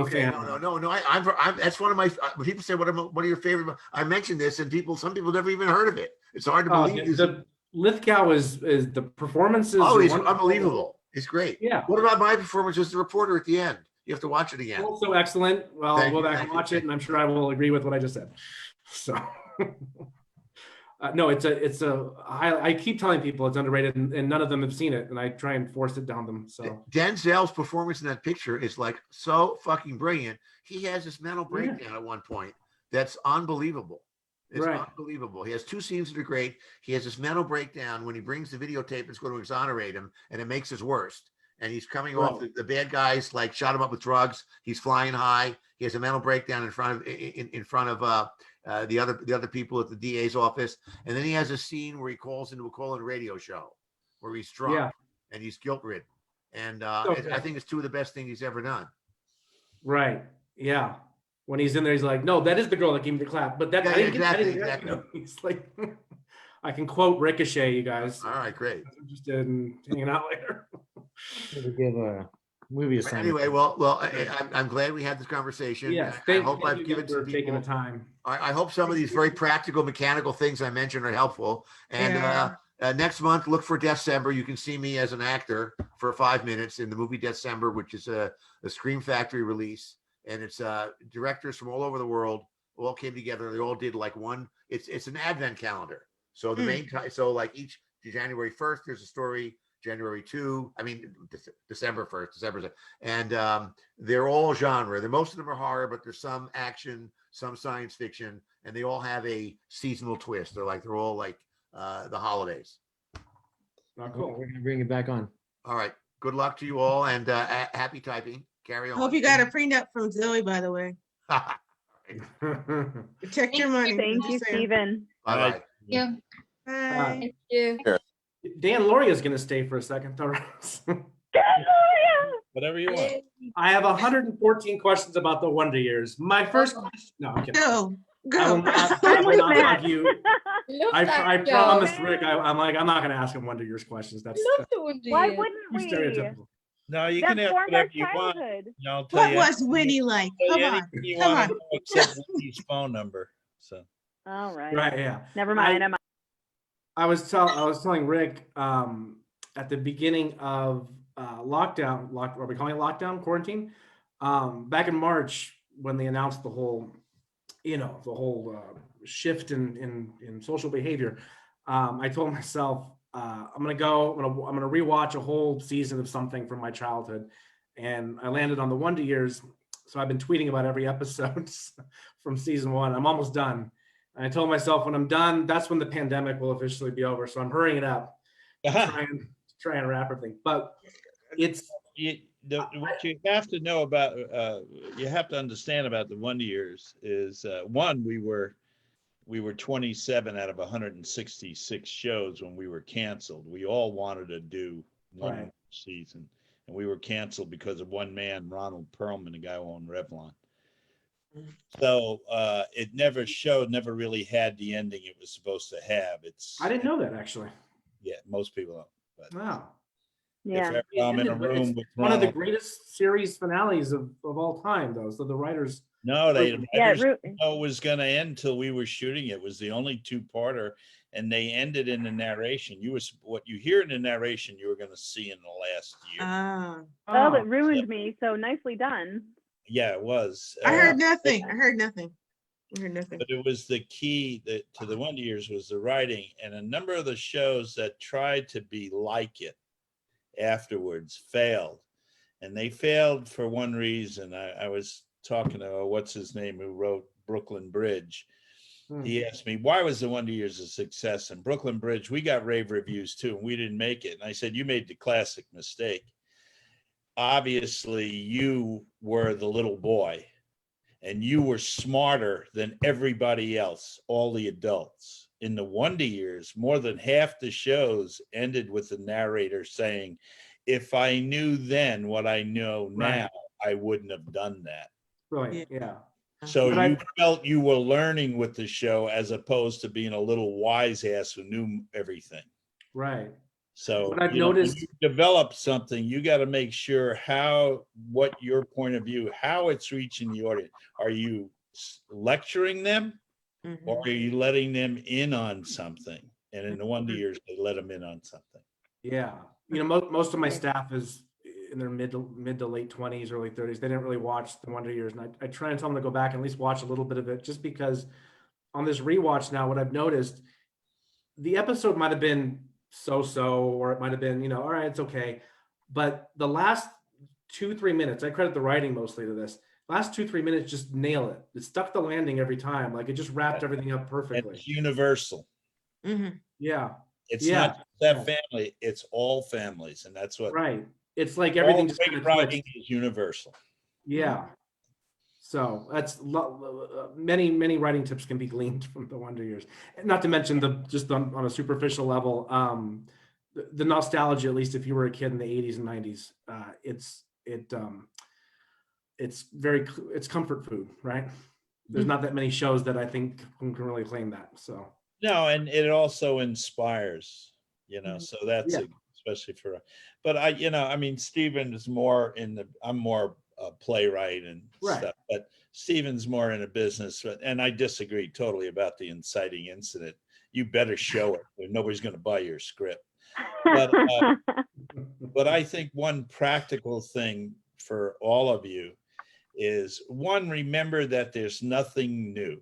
fan. No. I'm that's one of my. When people say, "What are your favorite?" I mentioned this, and some people never even heard of it. It's hard to believe. The Lithgow is the performances. Oh, he's unbelievable. He's great. Yeah. What about my performance as the reporter at the end? You have to watch it again. Also excellent. Well, I'll go back and watch it, and I'm sure I will agree with what I just said. So, no, it's a. I keep telling people it's underrated, and none of them have seen it, and I try and force it down them. So Denzel's performance in that picture is like so fucking brilliant. He has this mental breakdown at one point that's unbelievable. It's unbelievable. He has two scenes that are great. He has this mental breakdown when he brings the videotape that's going to exonerate him, and it makes his worst. And he's coming off the bad guys like shot him up with drugs. He's flying high. He has a mental breakdown in front of the other people at the DA's office. And then he has a scene where he calls into a call-in radio show where he's drunk and he's guilt-ridden. And I think it's two of the best things he's ever done. Right. Yeah. When he's in there, he's like, "No, that is the girl that gave me the clap." But that exactly. He's like, I can quote Ricochet, you guys. All right, great. I'm interested in hanging out later. We'll give a movie assignment. Anyway, well, I'm glad we had this conversation. Yes, I hope I've given for taking the time. I hope some of these very practical, mechanical things I mentioned are helpful. And next month, look for December. You can see me as an actor for 5 minutes in the movie December, which is a Scream Factory release. And it's directors from all over the world all came together. They all did like one. It's an advent calendar. So the main so like each January 1st, there's a story. January 2, December 1st, December 2nd. And they're all genre. Most of them are horror, but there's some action, some science fiction, and they all have a seasonal twist. They're all like the holidays. Not cool. We're gonna bring it back on. All right. Good luck to you all, and happy typing. Carry on. Hope you got a prenup from Zoe, by the way. Protect your money. Thank you, Steven. Bye-bye. Yeah. Bye. Thank you. Dan Lauria is going to stay for a second. All right. Dan Lauria! Whatever you want. I have 114 questions about the Wonder Years. My first question. No, I'm kidding. Go. I will not argue. I promised Rick. I'm not going to ask him Wonder Years questions. That's Why wouldn't we? stereotypical. No, you That can ask formed our whatever you want. childhood. I'll tell What you was Winnie like? Come on. you Come want on. to know except Winnie's phone number. So. All right. Right. Yeah. Never mind. I was telling Rick at the beginning of lockdown. Are we calling it lockdown? Quarantine? Back in March when they announced the whole shift in social behavior. I told myself I'm gonna rewatch a whole season of something from my childhood, and I landed on the Wonder Years. So I've been tweeting about every episode from season 1. I'm almost done. And I told myself when I'm done, that's when the pandemic will officially be over. So I'm hurrying it up, try and wrap everything. But it's what you have to know about, you have to understand about the Wonder Years is one, we were 27 out of 166 shows when we were canceled. We all wanted to do one season, and we were canceled because of one man, Ronald Perlman, the guy who owned Revlon. So it never really had the ending it was supposed to have. I didn't know that, actually. Yeah, most people don't. But wow. Yeah. If ever I'm in a room with one of the Ronald, greatest series finales of all time, though. So the writers. no, they Yeah, didn't know it was going to end till we were shooting. It was the only 2-parter, and they ended in the narration. What you hear in the narration, you were going to see in the last year. Oh, it ruined me. So nicely done. Yeah, it was. I heard nothing. But it was the key to the Wonder Years was the writing, and a number of the shows that tried to be like it afterwards failed, and they failed for one reason. I was talking to what's his name who wrote Brooklyn Bridge. He asked me, why was the Wonder Years a success? And Brooklyn Bridge, we got rave reviews too, and we didn't make it. And I said, you made the classic mistake. Obviously, you were the little boy, and you were smarter than everybody else, all the adults. In the Wonder Years, more than half the shows ended with the narrator saying, if I knew then what I know now, I wouldn't have done that. Right, yeah. So you felt you were learning with the show as opposed to being a little wise ass who knew everything. Right. So What I've you know, when noticed, you develop something, you got to make sure what your point of view, how it's reaching the audience. Are you lecturing them, or are you letting them in on something? And in the Wonder Years, they let them in on something. yeah, you know, most of my staff is in their mid to late 20s, early 30s. They didn't really watch the Wonder Years, and I try and tell them to go back and at least watch a little bit of it, just because on this rewatch now, what I've noticed, the episode might have been so-so, or it might have been, you know, all right, it's okay. But the last 2-3 minutes, I credit the writing mostly to this. Last 2-3 minutes just nail it. It stuck the landing every time. Like it just wrapped everything up And perfectly. it's universal. Yeah. It's Yeah. not just that family, it's all families. And that's what Right. It's like everything all just kind great of writing clicks. is universal. Yeah. So that's many writing tips can be gleaned from the Wonder Years. Not to mention just on a superficial level, the nostalgia, at least if you were a kid in the 80s and 90s, it's comfort food, right? There's not that many shows that I think can really claim that. So No, and it also inspires, you know, so that's especially for, but I mean, Steven is more I'm more a playwright and stuff, but Steven's more in a business, and I disagree totally about the inciting incident. You better show it, or nobody's going to buy your script. But I think one practical thing for all of you is, one, remember that there's nothing new.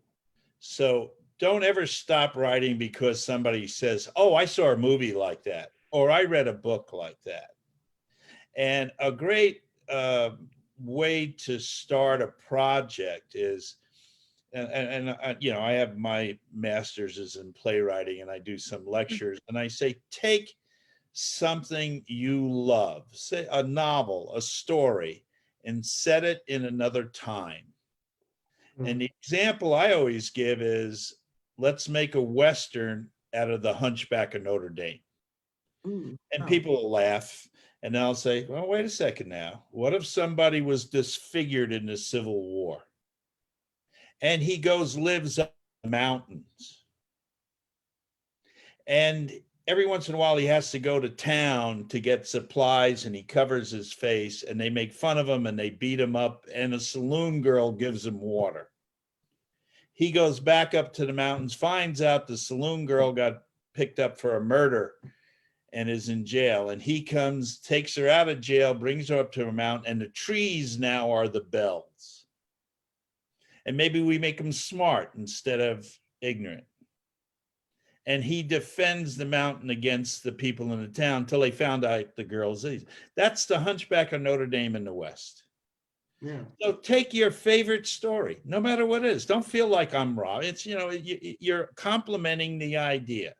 So don't ever stop writing because somebody says, oh, I saw a movie like that, or I read a book like that. And a great way to start a project is, and you know, I have my master's is in playwriting, and I do some lectures, and I say, take something you love, say a novel, a story, and set it in another time. And the example I always give is, let's make a Western out of the Hunchback of Notre Dame. And people will laugh, and I'll say, well, wait a second now. What if somebody was disfigured in the Civil War? And he lives up in the mountains. And every once in a while, he has to go to town to get supplies, and he covers his face, and they make fun of him and they beat him up, and a saloon girl gives him water. He goes back up to the mountains, finds out the saloon girl got picked up for a murder and is in jail. And he comes, takes her out of jail, brings her up to a mountain, and the trees now are the bells. And maybe we make them smart instead of ignorant. And he defends the mountain against the people in the town until they found out the girl's age. That's the Hunchback of Notre Dame in the West. Yeah. So take your favorite story, no matter what it is. Don't feel like I'm wrong. It's, you know, you're complimenting the idea.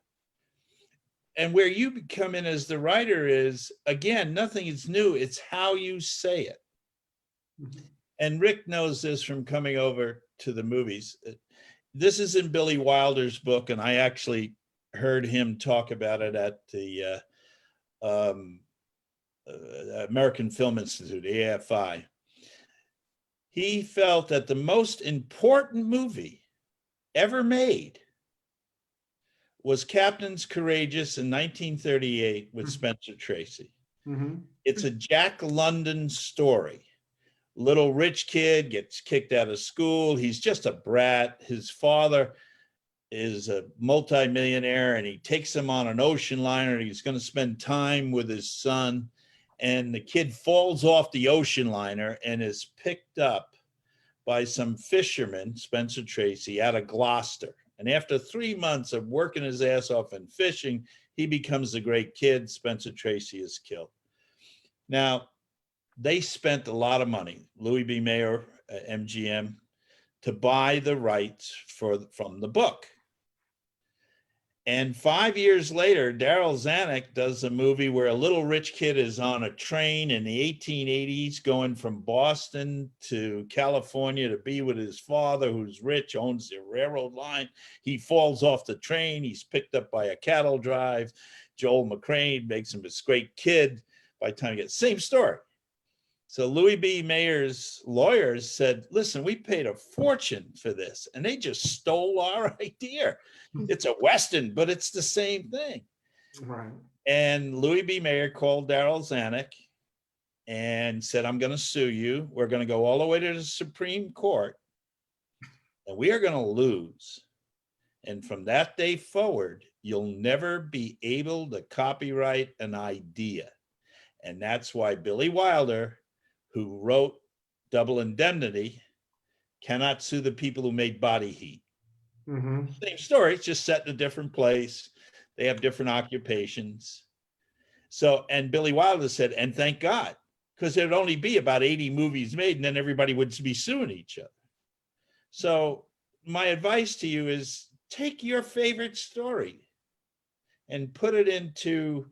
And where you come in as the writer is, again, nothing is new. It's how you say it. And Rick knows this from coming over to the movies. This is in Billy Wilder's book, and I actually heard him talk about it at the American Film Institute, AFI. He felt that the most important movie ever made was Captain's Courageous in 1938 with Spencer Tracy. It's a Jack London story. Little rich kid gets kicked out of school. He's just a brat. His father is a multimillionaire, and he takes him on an ocean liner. He's going to spend time with his son. And the kid falls off the ocean liner and is picked up by some fisherman, Spencer Tracy, out of Gloucester. And after 3 months of working his ass off and fishing, he becomes a great kid. Spencer Tracy is killed. Now, they spent a lot of money, Louis B. Mayer, MGM, to buy the rights from the book. And 5 years later, Daryl Zanuck does a movie where a little rich kid is on a train in the 1880s going from Boston to California to be with his father, who's rich, owns the railroad line. He falls off the train. He's picked up by a cattle drive. Joel Mcclane makes him this great kid. By the time he gets, same story. So Louis B. Mayer's lawyers said, listen, we paid a fortune for this, and they just stole our idea. It's a Western, but it's the same thing. Right. And Louis B. Mayer called Daryl Zanuck and said, I'm going to sue you. We're going to go all the way to the Supreme Court, and we are going to lose. And from that day forward, you'll never be able to copyright an idea. And that's why Billy Wilder, who wrote Double Indemnity, cannot sue the people who made Body Heat. Same story, it's just set in a different place. They have different occupations. So, and Billy Wilder said, and thank God, because there'd only be about 80 movies made, and then everybody would be suing each other. So my advice to you is take your favorite story and put it into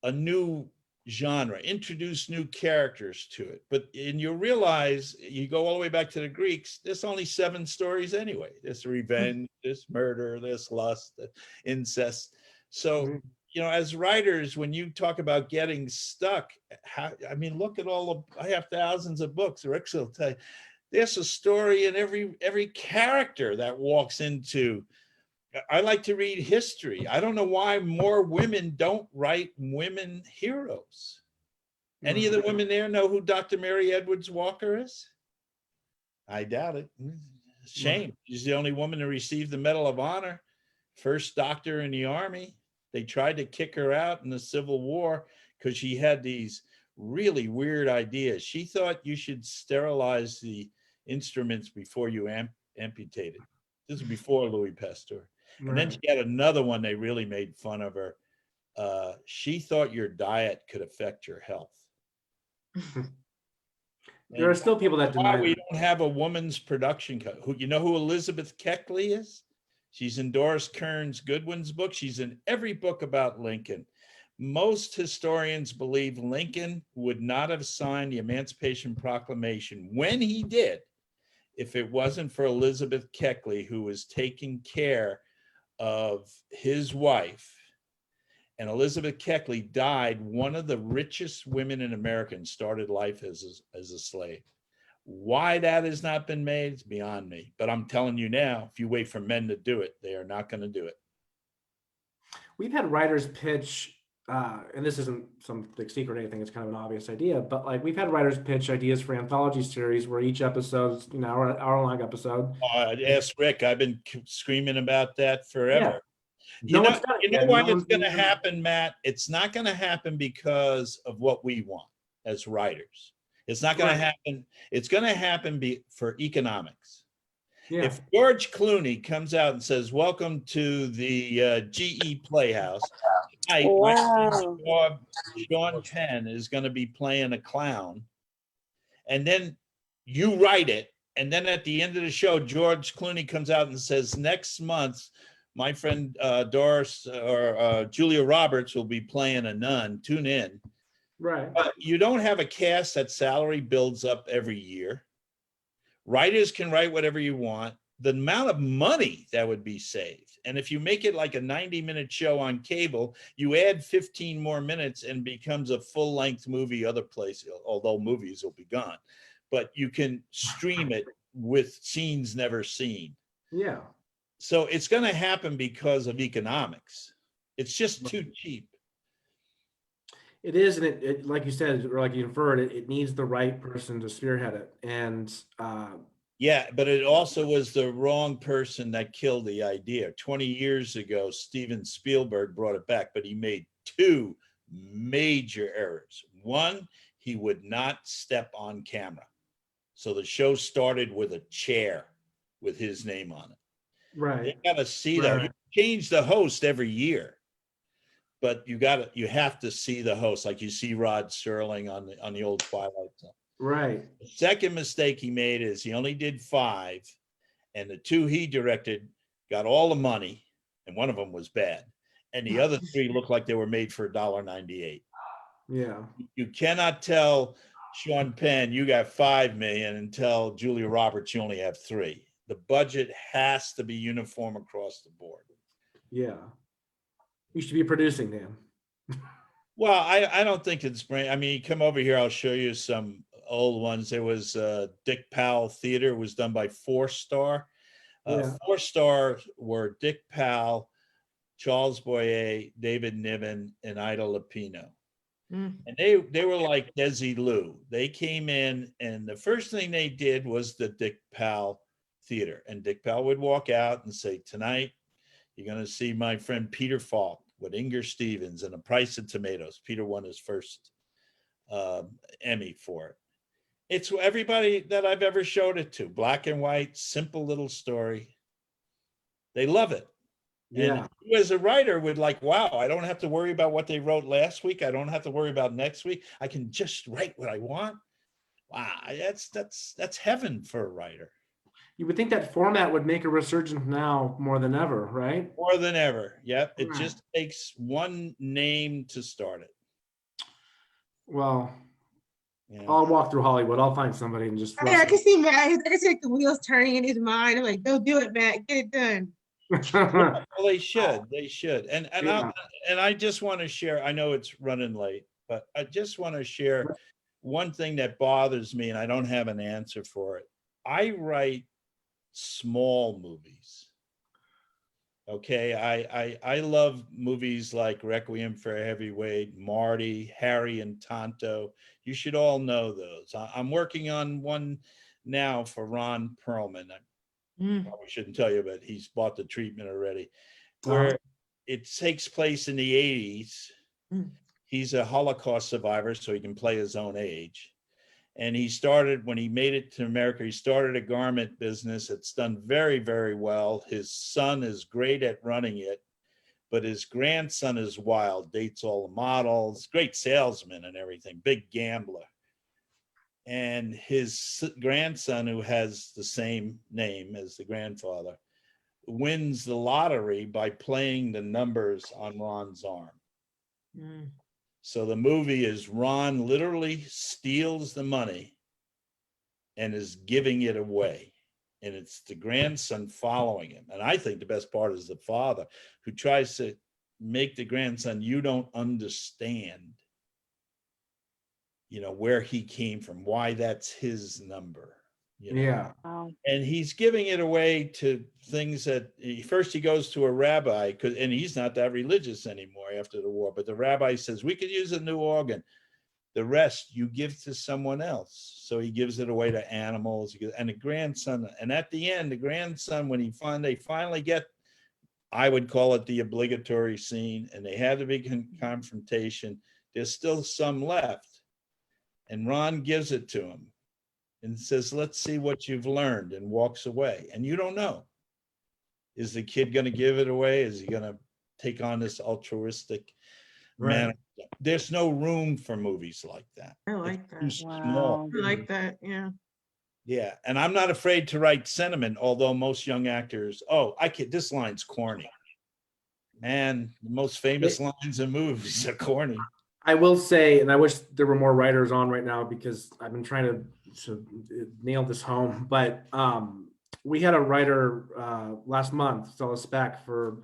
a new genre, introduce new characters to it. And you realize, you go all the way back to the Greeks, there's only 7 stories anyway. There's revenge, there's murder, there's lust, incest. So, you know, as writers, when you talk about getting stuck, I mean, look at I have thousands of books. Rick will tell you, there's a story in every character that walks into. I like to read history. I don't know why more women don't write women heroes. Any of the women there know who Dr. Mary Edwards Walker is? I doubt it. Shame. She's the only woman to receive the Medal of Honor, first doctor in the Army. They tried to kick her out in the Civil War because she had these really weird ideas. She thought you should sterilize the instruments before you amputate it. This is before Louis Pasteur. And then she had another one, they really made fun of her. She thought your diet could affect your health. There are still people that deny. We don't have a woman's production cut. You know who Elizabeth Keckley is? She's in Doris Kearns Goodwin's book. She's in every book about Lincoln. Most historians believe Lincoln would not have signed the Emancipation Proclamation when he did if it wasn't for Elizabeth Keckley, who was taking care of his wife. And Elizabeth Keckley died one of the richest women in America and started life as a slave. Why that has not been made is beyond me. But I'm telling you now, if you wait for men to do it, they are not going to do it. We've had writers pitch, and this isn't some big secret or anything, it's kind of an obvious idea, but like we've had writers pitch ideas for anthology series where each episode's, you know, hour-long episode. Ask Rick, I've been screaming about that forever. Yeah. You know why it's going to happen, Matt? It's not going to happen because of what we want as writers. It's not going to happen. It's going to happen for economics. Yeah. If George Clooney comes out and says, welcome to the GE Playhouse, Sean Penn is going to be playing a clown, and then you write it, and then at the end of the show, George Clooney comes out and says, next month, my friend Doris or Julia Roberts will be playing a nun. Tune in. Right. You don't have a cast that salary builds up every year. Writers can write whatever you want. The amount of money that would be saved. And if you make it like a 90-minute show on cable, you add 15 more minutes and becomes a full-length movie other place, although movies will be gone. But you can stream it with scenes never seen. Yeah. So it's going to happen because of economics. It's just too cheap. It is, and it like you said, or like you inferred, it needs the right person to spearhead it. And yeah, but it also was the wrong person that killed the idea. 20 years ago, Steven Spielberg brought it back, but he made 2 major errors. One, he would not step on camera. So the show started with a chair with his name on it. Right. You got to see that. You change the host every year, but you have to see the host, like you see Rod Serling on the old Twilight Zone. Right. The second mistake he made is he only did 5, and the 2 he directed got all the money, and one of them was bad, and the other 3 looked like they were made for $1.98. Yeah. You cannot tell Sean Penn you got $5 million and tell Julia Roberts you only have 3. The budget has to be uniform across the board. Yeah. You should be producing, Dan. Well, I don't think it's I mean, come over here, I'll show you some old ones. There was Dick Powell Theater, was done by 4 Star. 4 Star were Dick Powell, Charles Boyer, David Niven, and Ida Lupino. Mm. And they were like Desi Lou. They came in, and the first thing they did was the Dick Powell Theater. And Dick Powell would walk out and say, tonight, you're going to see my friend Peter Falk with Inger Stevens and The Price of Tomatoes. Peter won his first Emmy for it. It's everybody that I've ever showed it to. Black and white, simple little story. They love it. Yeah. And you as a writer would like, wow, I don't have to worry about what they wrote last week. I don't have to worry about next week. I can just write what I want. Wow, that's heaven for a writer. You would think that format would make a resurgence now more than ever, right? More than ever. Yep. It Right. just takes one name to start it. Well, Yeah. I'll walk through Hollywood. I'll find somebody and just. I can see Matt. I can see like the wheels turning in his mind. I'm like, go do it, Matt. Get it done. Well, they should. They should. And Yeah. I just want to share. I know it's running late, but I just want to share one thing that bothers me, and I don't have an answer for it. I write small movies. Okay, I love movies like Requiem for a Heavyweight, Marty, Harry and Tonto. You should all know those. I'm working on one now for Ron Perlman. I probably shouldn't tell you, but he's bought the treatment already, where it takes place in the 80s. He's a Holocaust survivor, so he can play his own age. And he started, when he made it to America, he started a garment business. It's done very, very well. His son is great at running it, but his grandson is wild, dates all the models, great salesman and everything, big gambler. And his grandson, who has the same name as the grandfather, wins the lottery by playing the numbers on Ron's arm. So the movie is Ron literally steals the money and is giving it away. And it's the grandson following him. And I think the best part is the father, who tries to make the grandson, you don't understand, you know, where he came from, why that's his number. You know? Yeah. And he's giving it away to things that first he goes to a rabbi, and he's not that religious anymore after the war, but the rabbi says, we could use a new organ. The rest you give to someone else. So he gives it away to animals. And the grandson, and at the end, the grandson, when they finally get, I would call it the obligatory scene, and they had the big confrontation, there's still some left. And Ron gives it to him and says, let's see what you've learned, and walks away. And you don't know. Is the kid going to give it away? Is he going to take on this altruistic man? There's no room for movies like that. I like that. Too small. I like that. Yeah. Yeah. And I'm not afraid to write sentiment, although most young actors, this line's corny. Man, the most famous lines in movies are corny. I will say, and I wish there were more writers on right now because I've been trying to nail this home, but we had a writer last month sell a spec for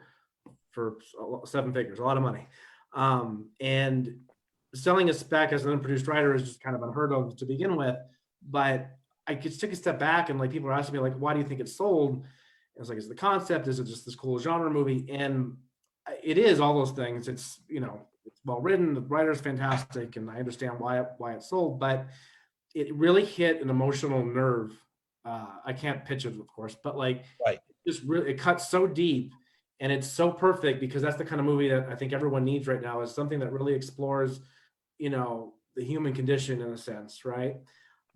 7 figures, a lot of money. And selling a spec as an unproduced writer is just kind of unheard of to begin with. But I could take a step back, and like people are asking me, like, why do you think it's sold? And it's like, is it the concept? Is it just this cool genre movie? And it is all those things. It's, you know, it's well written, the writer's fantastic, and I understand why it's sold, but it really hit an emotional nerve. I can't pitch it, of course, but like, just really, it cuts so deep, and it's so perfect because that's the kind of movie that I think everyone needs right now, is something that really explores, you know, the human condition in a sense, right?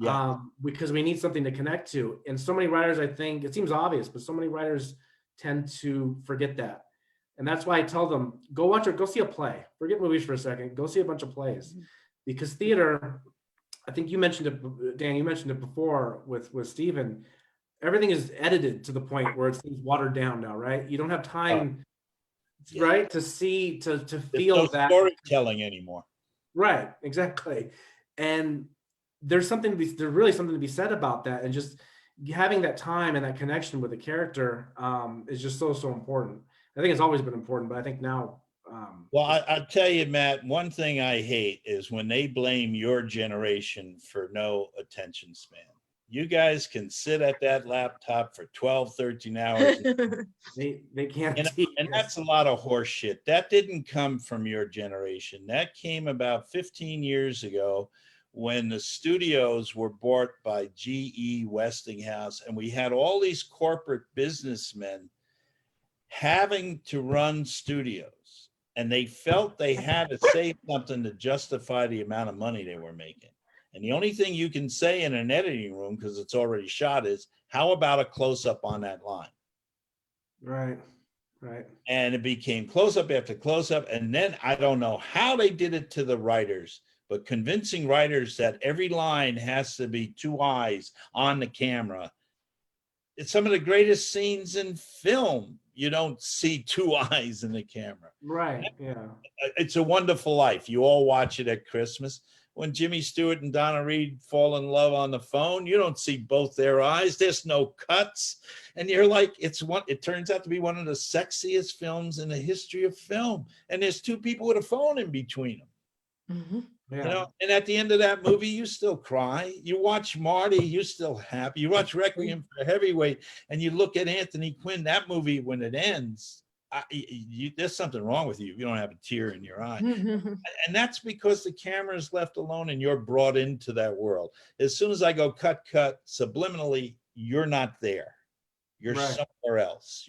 Yeah. Because we need something to connect to. And so many writers, I think, it seems obvious, but so many writers tend to forget that. And that's why I tell them, go see a play. Forget movies for a second. Go see a bunch of plays. Because theater, I think you mentioned it, Dan, you mentioned it before with Steven, everything is edited to the point where it seems watered down now, right? You don't have time, right, to see, to feel no that. Storytelling anymore. Right, exactly. And there's really something to be said about that. And just having that time and that connection with the character is just so important. I think it's always been important, but I think now. Well, I'll tell you, Matt, one thing I hate is when they blame your generation for no attention span. You guys can sit at that laptop for 12, 13 hours. They can't. And that's a lot of horse shit. That didn't come from your generation. That came about 15 years ago when the studios were bought by GE Westinghouse, and we had all these corporate businessmen having to run studios, and they felt they had to say something to justify the amount of money they were making. And the only thing you can say in an editing room, because it's already shot, is how about a close-up on that line? Right. And it became close-up after close-up. And then I don't know how they did it to the writers, but convincing writers that every line has to be two eyes on the camera. It's some of the greatest scenes in film. You don't see two eyes in the camera. Right, yeah. It's a Wonderful Life. You all watch it at Christmas. When Jimmy Stewart and Donna Reed fall in love on the phone, you don't see both their eyes. There's no cuts. And you're like, it turns out to be one of the sexiest films in the history of film. And there's two people with a phone in between them. Mm-hmm. Yeah. You know, and at the end of that movie, you still cry. You watch Marty, you're still happy. You watch Requiem for a Heavyweight, and you look at Anthony Quinn. That movie, when it ends, there's something wrong with you if you don't have a tear in your eye. And that's because the camera is left alone and you're brought into that world. As soon as I go cut, subliminally, you're not there. You're somewhere else.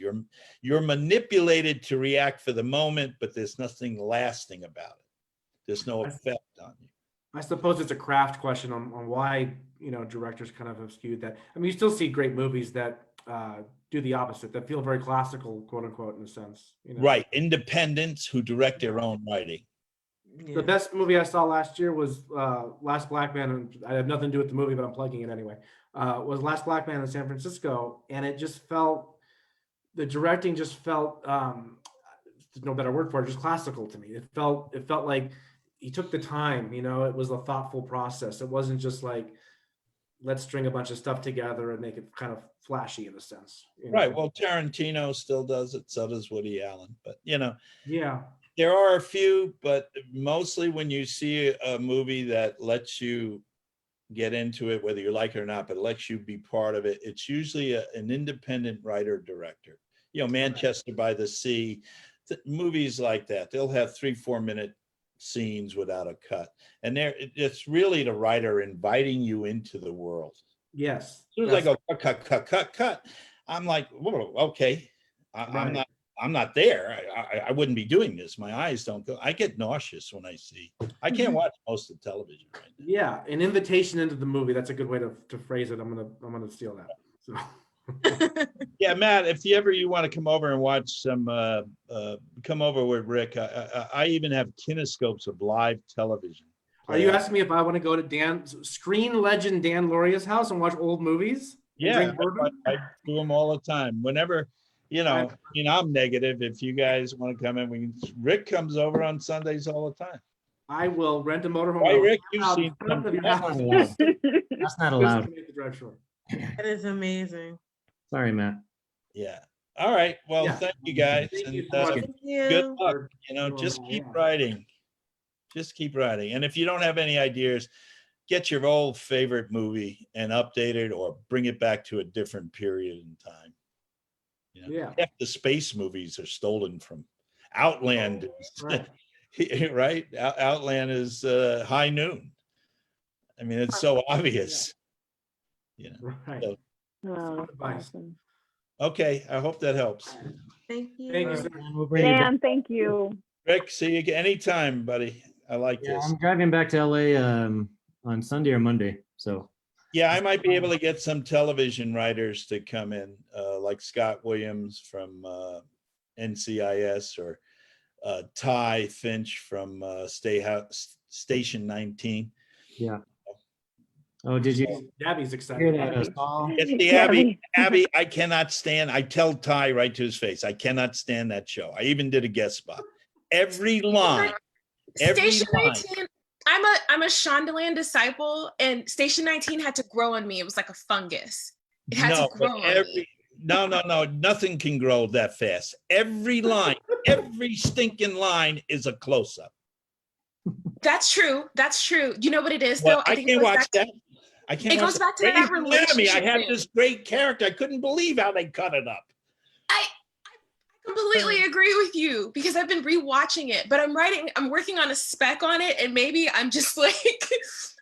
You're manipulated to react for the moment, but there's nothing lasting about it. There's no effect on you. I suppose it's a craft question on why, directors kind of have skewed that. I mean, you still see great movies that do the opposite, that feel very classical, quote unquote, in a sense. Right. Independents who direct their own writing. Yeah. The best movie I saw last year was Last Black Man, and I have nothing to do with the movie, but I'm plugging it anyway. Was Last Black Man in San Francisco, and it just felt, the directing just felt, there's no better word for it, just classical to me. It felt like he took the time, it was a thoughtful process. It wasn't just like, let's string a bunch of stuff together and make it kind of flashy in a sense. Right. Well, Tarantino still does it. So does Woody Allen. But, yeah, there are a few, but mostly when you see a movie that lets you get into it, whether you like it or not, but lets you be part of it, it's usually an independent writer director. Manchester by the Sea, movies like that. They'll have 3-4 minute scenes without a cut, and it's really the writer inviting you into the world. Yes. As soon as I go cut, I'm like, whoa, okay, I'm not there. I wouldn't be doing this. My eyes don't go. I get nauseous when I see. I can't watch most of television right now. Yeah, an invitation into the movie. That's a good way to phrase it. I'm gonna steal that. So. Yeah, Matt, if you want to come over and watch some, come over with Rick. I even have kinescopes of live television. Are you asking me if I want to go to screen legend Dan Lauria's house and watch old movies? Yeah, I do them all the time. Whenever, I'm negative. If you guys want to come in, Rick comes over on Sundays all the time. I will rent a motorhome. Why, Rick, you've seen That's not allowed. That is amazing. Sorry, Matt. Yeah. All right. Well, thank you guys. Thank you. Good luck. Just keep writing. Just keep writing. And if you don't have any ideas, get your old favorite movie and update it or bring it back to a different period in time. Half the space movies are stolen from Outland. Right? Outland is High Noon. I mean, it's so obvious. Right. So, Awesome. okay, I hope that helps. Thank you. Thank you, sir. Dan, thank you. Rick, see you anytime, buddy. I like this. I'm driving back to LA on Sunday or Monday. So yeah, I might be able to get some television writers to come in, like Scott Williams from NCIS or Ty Finch from Station 19. Yeah. Oh, did you? Abby's excited. It's the Abby. Abby, I cannot stand. I tell Ty right to his face, I cannot stand that show. I even did a guest spot. Every line. Station 19. I'm a Shondaland disciple, and Station 19 had to grow on me. It was like a fungus. It had to grow on me. No, nothing can grow that fast. Every line, every stinking line is a close-up. That's true. You know what it is, though? I can't watch that. I can't. It watch goes back to that Grey's Anatomy. I had relationship this great thing. this great character. I couldn't believe how they cut it up. I completely agree with you because I've been rewatching it, but I'm working on a spec on it, and maybe I'm just like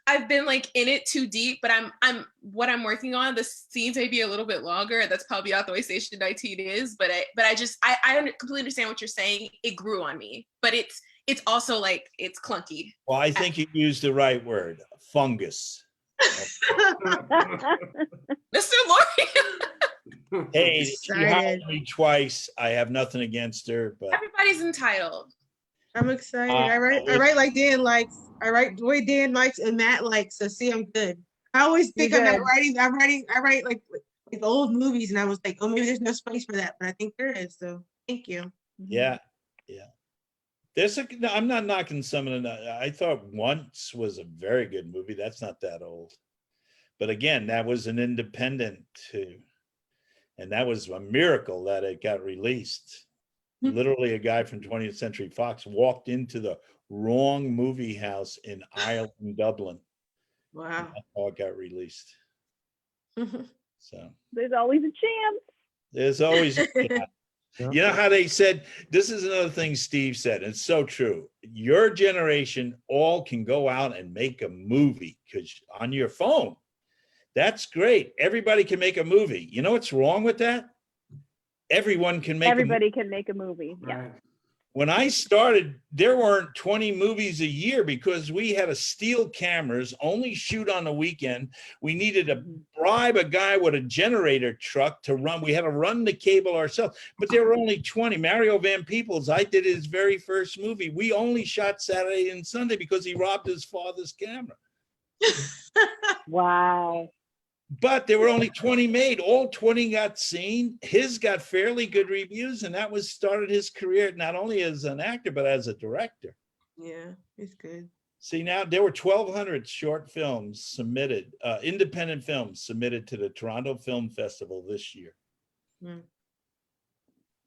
I've been like in it too deep, but I'm working on, the scenes may be a little bit longer. That's probably not the way Station 19 is, but I completely understand what you're saying. It grew on me, but it's also like it's clunky. Well, I think you used the right word, fungus. Mr. Lauria. Hey, she hired me twice. I have nothing against her, but everybody's entitled. I'm excited. I write like Dan likes. I write the way Dan likes and Matt likes. So see, I'm good. I always think I'm not writing. I write like old movies, and I was like, oh, maybe there's no space for that, but I think there is. So thank you. Yeah. I'm not knocking some of the. I thought Once was a very good movie. That's not that old, but again, that was an independent too. And that was a miracle that it got released. Literally, a guy from 20th Century Fox walked into the wrong movie house in Ireland, Dublin. Wow. That's how it got released. So there's always a chance. There's always a chance. You know how they said, this is another thing Steve said, and it's so true. Your generation all can go out and make a movie because on your phone. That's great. Everybody can make a movie. You know what's wrong with that? Everyone can make Everybody can make a movie. Yeah. When I started, there weren't 20 movies a year because we had to steal cameras, only shoot on the weekend. We needed to bribe a guy with a generator truck to run. We had to run the cable ourselves, but there were only 20. Mario Van Peebles, I did his very first movie. We only shot Saturday and Sunday because he robbed his father's camera. Wow. But there were only 20 made. All 20 got seen. His got fairly good reviews, and that started his career not only as an actor, but as a director. Yeah, it's good. See, now there were 1,200 short films submitted, independent films submitted to the Toronto Film Festival this year.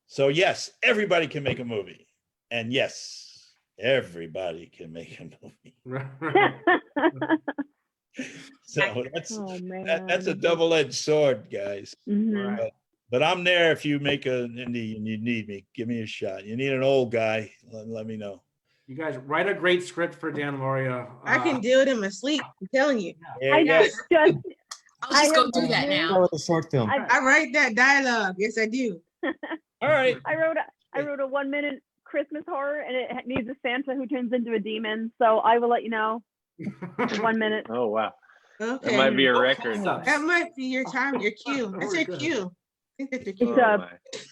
So yes, everybody can make a movie. And yes, everybody can make a movie. So that's a double-edged sword, guys. But I'm there if you make an indie and you need me. Give me a shot. You need an old guy, let me know. You guys write a great script for Dan Lauria. I can do it in my sleep. I'm telling you. I'll just go do that now. A short film. I write that dialogue. Yes, I do. All right. I wrote a 1-minute Christmas horror, and it needs a Santa who turns into a demon. So I will let you know. 1 minute. Oh wow. Okay. That might be a record. That might be your time, your cue. That's your cue. I think that's your cue.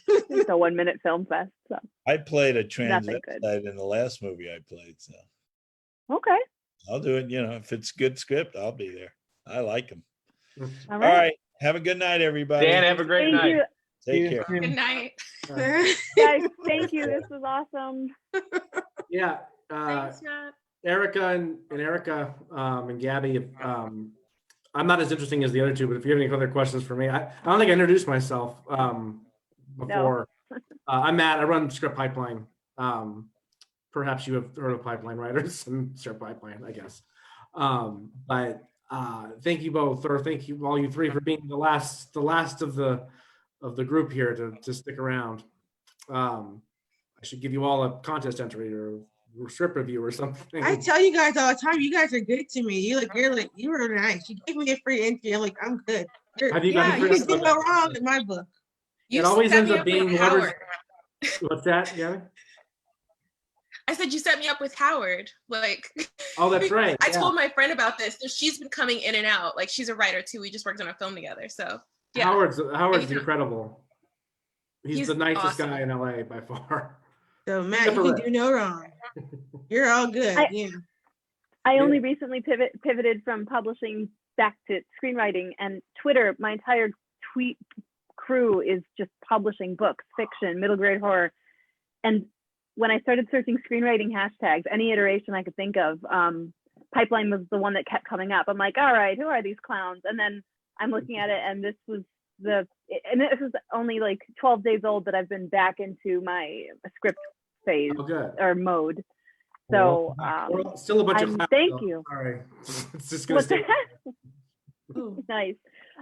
It's a 1-minute film fest. So. I played a transvestite in the last movie I played. So okay. I'll do it. If it's good script, I'll be there. I like them. All right. Have a good night, everybody. Dan, have a great night. You. Take care. Good night. Guys, thank you. This was awesome. Yeah. Thanks, Matt. Erica and Gabby, I'm not as interesting as the other two, but if you have any other questions for me, I don't think I introduced myself before. No. I'm Matt. I run Script Pipeline. Perhaps you have heard of Pipeline Writers and Script Pipeline, I guess. But thank you both, or thank you all you three for being the last of the group here to stick around. I should give you all a contest entry or script review or something. I tell you guys all the time, you guys are good to me. You were nice. You gave me a free entry. I'm like, I'm good. Have you you can do no wrong in my book. It always ends up being what's that, Gabby? I said you set me up with Howard. Oh, that's right. I told my friend about this. So she's been coming in and out. She's a writer too. We just worked on a film together. So yeah. Howard's incredible. He's the nicest guy in LA by far. So Matt, you can do no wrong. You're all good. I only recently pivoted from publishing back to screenwriting, and Twitter, my entire tweet crew is just publishing books, fiction, middle grade horror. And when I started searching screenwriting hashtags, any iteration I could think of, Pipeline was the one that kept coming up. I'm like, all right, who are these clowns? And then I'm looking at it, and this was only 12 days old that I've been back into my script phase or mode. So still a bunch of thank you. Sorry. It's just gonna stay. Nice.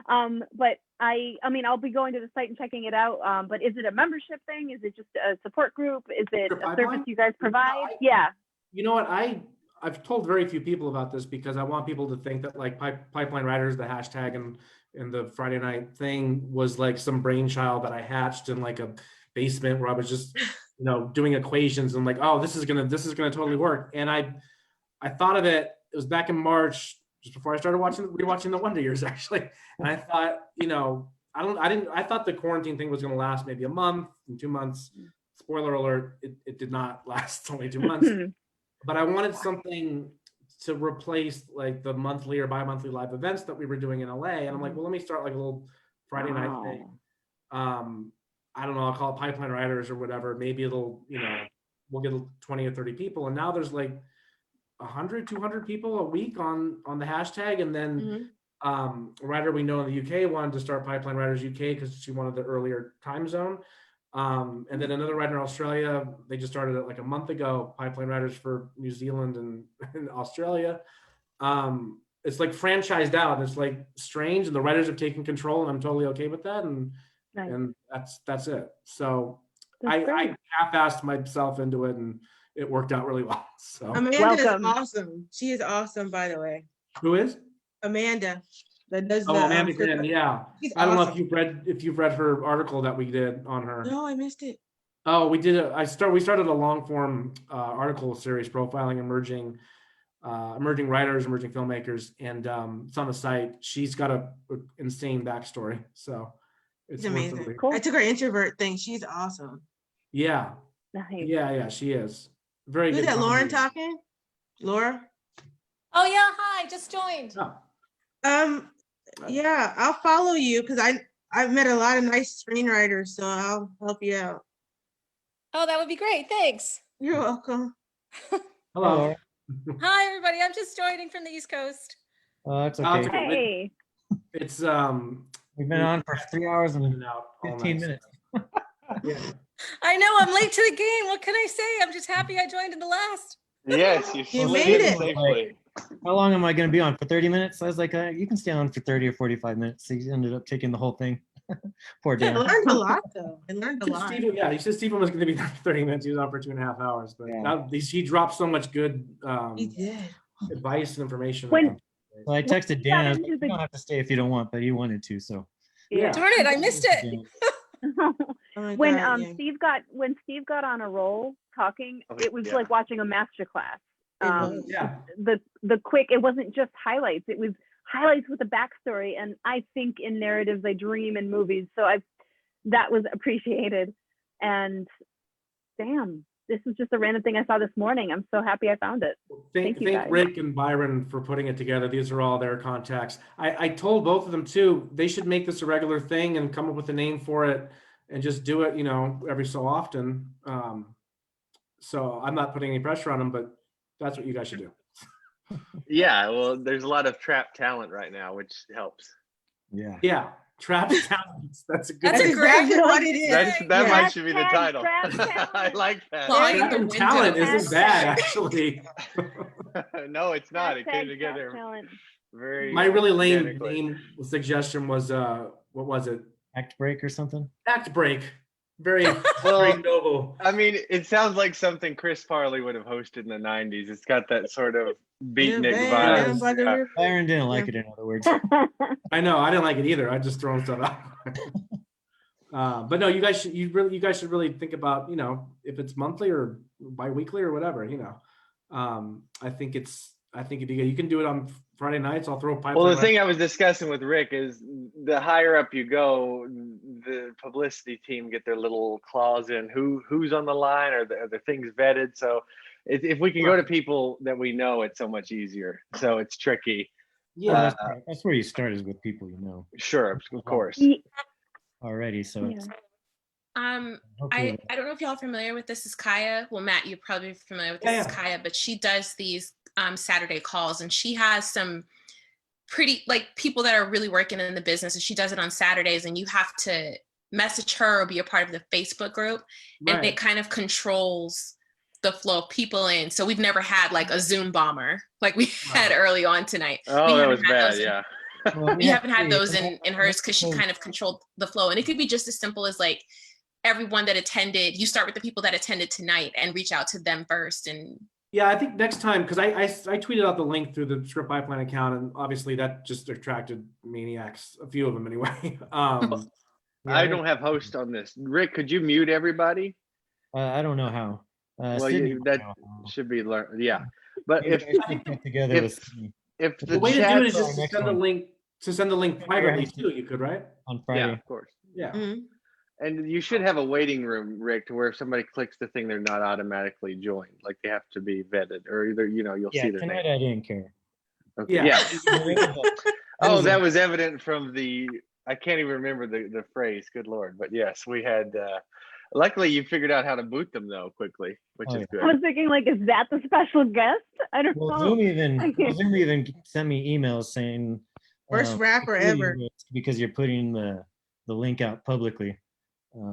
But I mean, I'll be going to the site and checking it out. But is it a membership thing? Is it just a support group? Is it a service you guys provide? Yeah. You know what? I've told very few people about this because I want people to think that like Pipeline Writers, the hashtag and the Friday night thing was like some brainchild that I hatched in like a basement where I was just, doing equations and like, oh, this is gonna totally work. And I thought of it. It was back in March, just before I started rewatching The Wonder Years, actually. And I thought, I thought the quarantine thing was going to last maybe a month and 2 months. Spoiler alert, it did not last only 2 months. But I wanted something to replace like the monthly or bi-monthly live events that we were doing in LA. And I'm like, well, let me start like a little Friday night thing. I don't know, I'll call it Pipeline Writers or whatever. Maybe it'll, we'll get 20 or 30 people. And now there's like 100, 200 people a week on the hashtag. And then a writer we know in the UK wanted to start Pipeline Writers UK because she wanted the earlier time zone. And then another writer in Australia, they just started it like a month ago, Pipeline Writers for New Zealand and Australia. It's like franchised out. It's like strange, and the writers have taken control, and I'm totally okay with that. And that's it. So I half-assed myself into it, and it worked out really well. So Amanda is awesome. She is awesome, by the way. Who is? Amanda. That does Amanda Grin, yeah. She's I don't know awesome. if you've read her article that we did on her. No, I missed it. Oh, we started a long form article series profiling emerging writers, emerging filmmakers, and it's on the site. She's got a insane backstory, so it's amazing. Cool. I took her introvert thing. She's awesome. Yeah. Nice. Yeah, she is. Very good. Is that comedy. Lauren talking? Laura? Oh yeah, hi, just joined. Yeah, I'll follow you because I've met a lot of nice screenwriters, so I'll help you out. Oh, that would be great. Thanks. You're welcome. Hello. Hi, everybody. I'm just joining from the East Coast. It's okay. Hey. It's we've been on for 3 hours and 15 minutes. Yeah. I know I'm late to the game. What can I say? I'm just happy I joined in the last. Yes, you made it. Safely. How long am I going to be on? For 30 minutes? I was like, you can stay on for 30 or 45 minutes. So he ended up taking the whole thing. Poor Dan. I learned a lot, though. I learned a lot. You said Stephen was going to be there for 30 minutes. He was on for 2.5 hours. But he dropped so much good advice and information. So I texted Dan. I was like, you don't have to stay if you don't want, but he wanted to. So yeah. Darn it, I missed it. When Steve got on a roll talking, it was like watching a masterclass. The quick, it wasn't just highlights, it was highlights with a backstory, and I think in narratives I dream in movies, so that was appreciated. And damn, this is just a random thing I saw this morning. I'm so happy I found it. Thank you guys. Thank Rick and Byron for putting it together. These are all their contacts. I told both of them too, they should make this a regular thing and come up with a name for it and just do it, every so often. So I'm not putting any pressure on them, but that's what you guys should do. Yeah, well, there's a lot of trapped talent right now, which helps. Yeah, trapped talent. That's exactly what it is. That might should be the title. I like that. Trapped talent isn't bad, actually. No, it's not. It came together very. My really lame name suggestion was what was it? Act break or something? Act break. Very noble. I mean, it sounds like something Chris Farley would have hosted in the 90s. It's got that sort of beatnik vibe. Byron didn't like it, in other words. I know, I didn't like it either. I just throwing stuff out. But no, you guys should really think about, if it's monthly or bi-weekly or whatever, I think if you can do it on Friday nights, I'll throw a pipeline. Well, the thing I was discussing with Rick is the higher up you go, the publicity team get their little claws in who's on the line, are the things vetted. So if we can go to people that we know, it's so much easier. So it's tricky. Yeah, that's where you start, is with people you know. Sure, of course. Already, so it's. I don't know if y'all are familiar with this. Is Kaya? Well, Matt, you're probably familiar with this. Is Kaya, but she does these Saturday calls, and she has some pretty people that are really working in the business, and she does it on Saturdays, and you have to message her or be a part of the Facebook group, and it kind of controls the flow of people in. So we've never had a Zoom bomber like we had early on tonight. Oh, that was bad. Yeah. We haven't had those in hers because she kind of controlled the flow. And it could be just as simple as like everyone that attended, you start with the people that attended tonight and reach out to them first. And yeah, I think next time, because I tweeted out the link through the Script Pipeline account, and obviously that just attracted maniacs, a few of them anyway. I don't have host on this. Rick, could you mute everybody? I don't know how. Well, Sydney that might know how. should be learned. Yeah, but Maybe if I should get together with Sydney if the way to do it is just to next send the one. link privately too. You could, right? on Friday. yeah, of course. Yeah. And you should have a waiting room, Rick, to where if somebody clicks the thing, they're not automatically joined. Like they have to be vetted, or either you'll Yeah, see their tonight name. I didn't care. Okay. Yeah. Oh, that was evident from the. I can't even remember the phrase. Good Lord, but yes, we had. Luckily, you figured out how to boot them though quickly, which is good. I was thinking, like, is that the special guest? I don't Well, know. Zoom even sent me emails saying Worst rapper ever. because you're putting the link out publicly.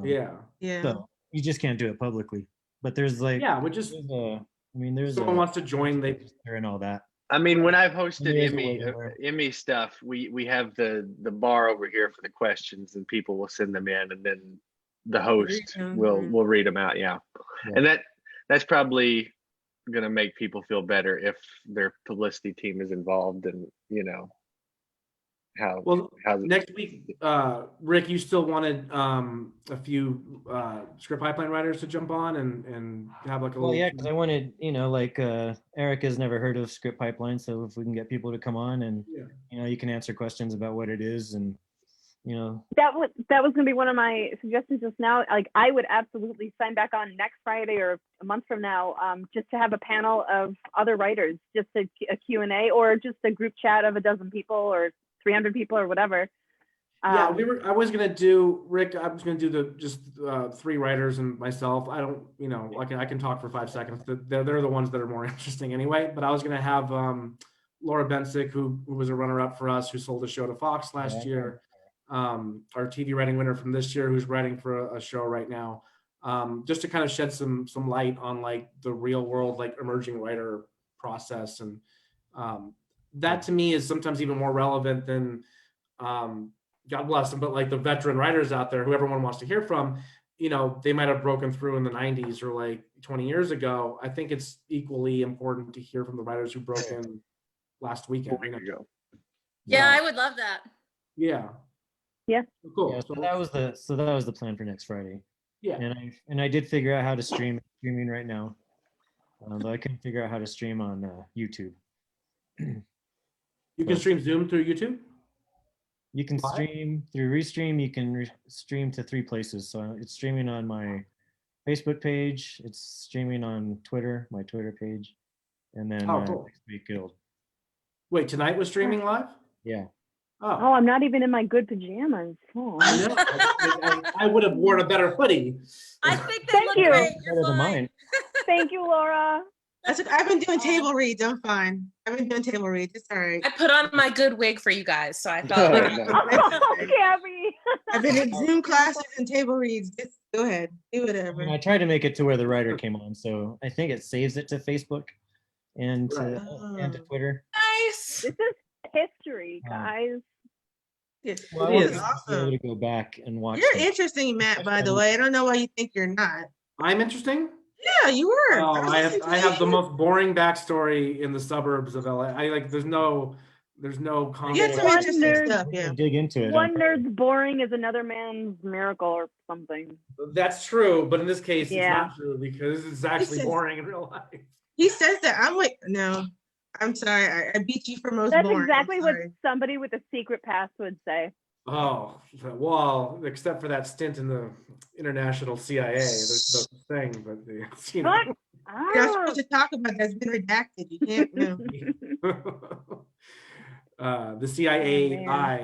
Yeah. So you just can't do it publicly. But there's like we just. there's someone wants to join, they and all that. I mean, when I've hosted There is a Emmy waiting room. Emmy stuff, we have the bar over here for the questions, and people will send them in, and then the host will read them out. Yeah, and that's probably gonna make people feel better if their publicity team is involved, and how next week, Rick, you still wanted a few Script Pipeline writers to jump on and have like a Well, little. yeah, because I wanted, like Erica's never heard of Script Pipeline, so if we can get people to come on and you can answer questions about what it is, and That was going to be one of my suggestions just now. Like, I would absolutely sign back on next Friday or a month from now, just to have a panel of other writers, just a Q&A, or just a group chat of a dozen people or 300 people or whatever. Yeah, I was gonna do, Rick. I was gonna do just 3 writers and myself. I don't, I can talk for 5 seconds. They're the ones that are more interesting anyway. But I was gonna have Laura Bensick, who was a runner-up for us, who sold a show to Fox last year. Our TV writing winner from this year, who's writing for a show right now, just to kind of shed some light on like the real world, like emerging writer process. And that to me is sometimes even more relevant than, God bless them, but like the veteran writers out there who everyone wants to hear from, they might have broken through in the 90s or like 20 years ago. I think it's equally important to hear from the writers who broke in last weekend. Yeah, I would love that. Yeah. Yeah. Cool. Yeah, so that was the plan for next Friday. Yeah. And I did figure out how to streaming right now, but I couldn't figure out how to stream on YouTube. You can stream Zoom through YouTube? You can stream through Restream. You can stream to 3 places. So it's streaming on my Facebook page. It's streaming on Twitter, my Twitter page, and then cool. Next Week Guild. Wait, tonight was streaming live? Yeah. Oh, I'm not even in my good pajamas. Oh. I know. I would have worn a better hoodie. I think they Thank look you. great. You're Better than fine. mine. Thank you, Laura. I've been doing table reads. I'm fine. I've been doing table reads. It's all right. I put on my good wig for you guys, so I felt like Oh, Gabby. I've been in Zoom classes and table reads. Just go ahead, do whatever. I tried to make it to where the writer came on, so I think it saves it to Facebook and to Twitter. nice. This is history, guys. Well, I It want is to be awesome. able to go back and watch. You're them. interesting, Matt, by the way. I don't know why you think you're not. I'm interesting? Yeah, you were. Oh, was I listening to have the you. most boring backstory in the suburbs of LA. There's no You had some interesting stuff, yeah. Dig into it. One nerd's boring is another man's miracle or something. That's true, but in this case, Yeah. it's not true because it's actually says- boring in real life. He says that. I'm like, no. I'm sorry. I beat you for most That's boring. exactly I'm what sorry. somebody with a secret past would say. Oh, well, except for that stint in the international CIA, there's no thing, but you know. What? You're not supposed to talk about that's been redacted. You can't know. The CIA,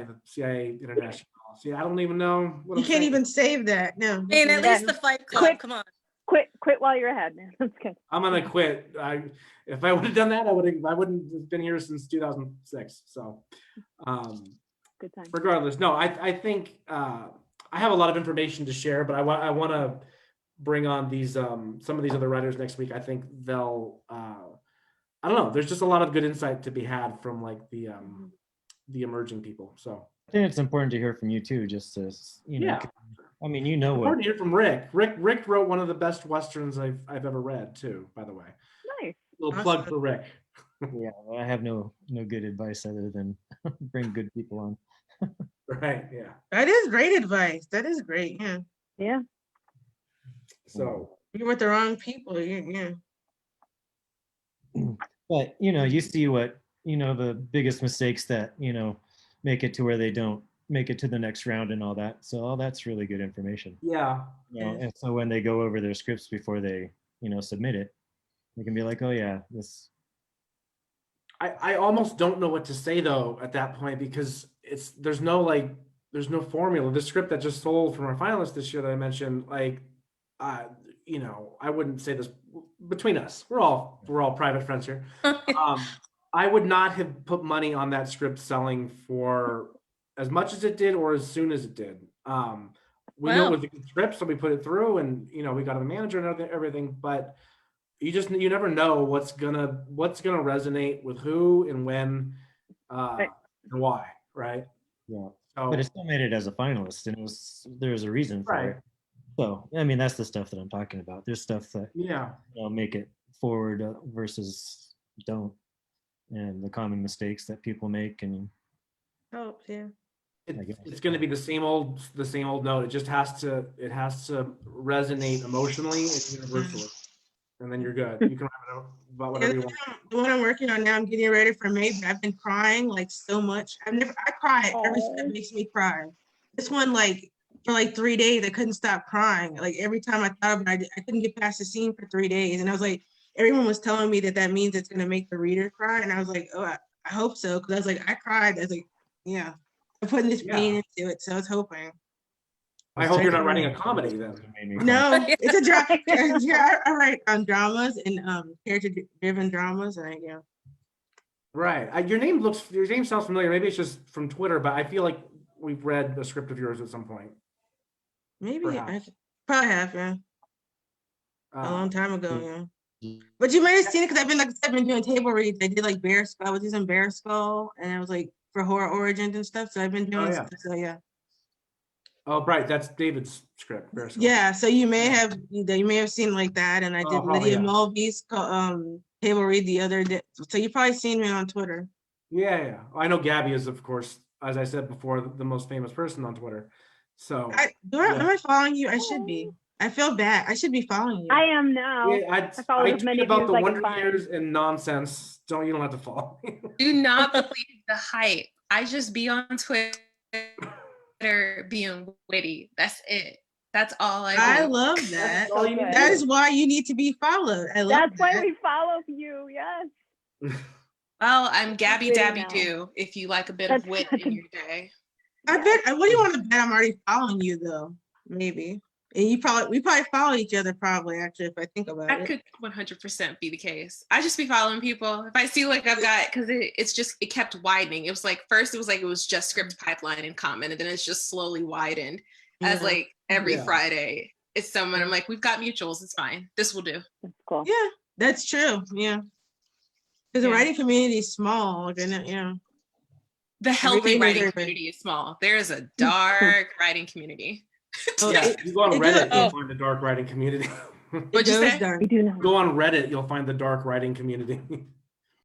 the CIA International. See, I don't even know what You I'm can't saying. even save that. No. I mean, at least the Fight Club. Come on. Quit while you're ahead. That's good. I'm gonna quit. If I would have done that, I wouldn't have been here since 2006. So, good time. Regardless, no, I think I have a lot of information to share, but I want to bring on these some of these other writers next week. I think they'll I don't know. There's just a lot of good insight to be had from like the the emerging people. So I think it's important to hear from you too, just to, you know, yeah. I mean, you know what. Important to hear from Rick. Rick wrote one of the best Westerns I've ever read too, by the way. Nice. Little plug for Rick. Yeah, I have no good advice other than bring good people on. Right, yeah. That is great advice. That is great, yeah. Yeah. So you're with the wrong people, yeah. But, you know, you see what, you know, the biggest mistakes that, you know, make it to where they don't make it to the next round and all that. So all that's really good information. Yeah. You know, and so when they go over their scripts before they, you know, submit it, they can be like, oh yeah, this. I almost don't know what to say though at that point, because there's no formula. The script that just sold from our finalists this year that I mentioned, like, you know, I wouldn't say this between us. We're all private friends here. I would not have put money on that script selling for as much as it did or as soon as it did. We knew it was a good script, so we put it through, and you know, we got a manager and everything. But you never know what's gonna resonate with who and when and why, right? Yeah. So, but it still made it as a finalist, and there was a reason for it. So I mean, that's the stuff that I'm talking about. There's stuff that you know, make it forward versus don't, and the common mistakes that people make. And helps, yeah. It's going to be the same old note. It just has to resonate emotionally and universally, and then you're good. You can write about whatever you want. The one I'm working on now, I'm getting ready for May, but I've been crying like so much. I cry every script makes me cry. This one, like, for like 3 days, I couldn't stop crying. Like every time I thought about it, I couldn't get past the scene for 3 days. And I was like, everyone was telling me that means it's gonna make the reader cry. And I was like, oh, I hope so. Cause I was like, I cried. I was like, yeah, I'm putting this pain into it. So I was hoping. I hope you're not writing a comedy then. No, it's a drama. Yeah, I write dramas and character-driven dramas, and Right. Your name sounds familiar. Maybe it's just from Twitter, but I feel like we've read a script of yours at some point. Maybe I probably have, yeah. A long time ago, yeah. But you might have seen it because I've been doing table reads. I did like Bear Skull. I was using Bear Skull, and it was like for horror origins and stuff. So I've been doing stuff. So yeah. Oh, right. That's David's script. Bear Skull. Yeah. So you may have seen like that, and I did Lydia Mulvey's table read the other day. So you've probably seen me on Twitter. Yeah. I know Gabby is, of course, as I said before, the most famous person on Twitter. So am I following you? I should be. I feel bad. I should be following you. I am now. Yeah, I follow as many about the as I Wonder can Years and nonsense. You don't have to follow me. Do not believe the hype. I just be on Twitter being witty. That's it. That's all I do. I love that. That is why you need to be followed. I love That's why we follow you. Yes. Well, I'm Gabby Dabby Doo if you like a bit of wit in your day. I bet. What do you want to bet? I'm already following you though. Maybe. And we probably follow each other actually, if I think about it. That could 100% be the case. I just be following people. If I see like I've got, because it kept widening. It was like, first it was just Script Pipeline and Comment, and then it's just slowly widened as like every Friday it's someone, I'm like, we've got mutuals, it's fine. This will do. That's cool. Yeah, that's true. Yeah. Because the writing community is small, and the healthy writing community is small. There's a dark writing community. You go on Reddit, you'll find the dark writing community. What'd you say? Go on Reddit, you'll find the dark writing community.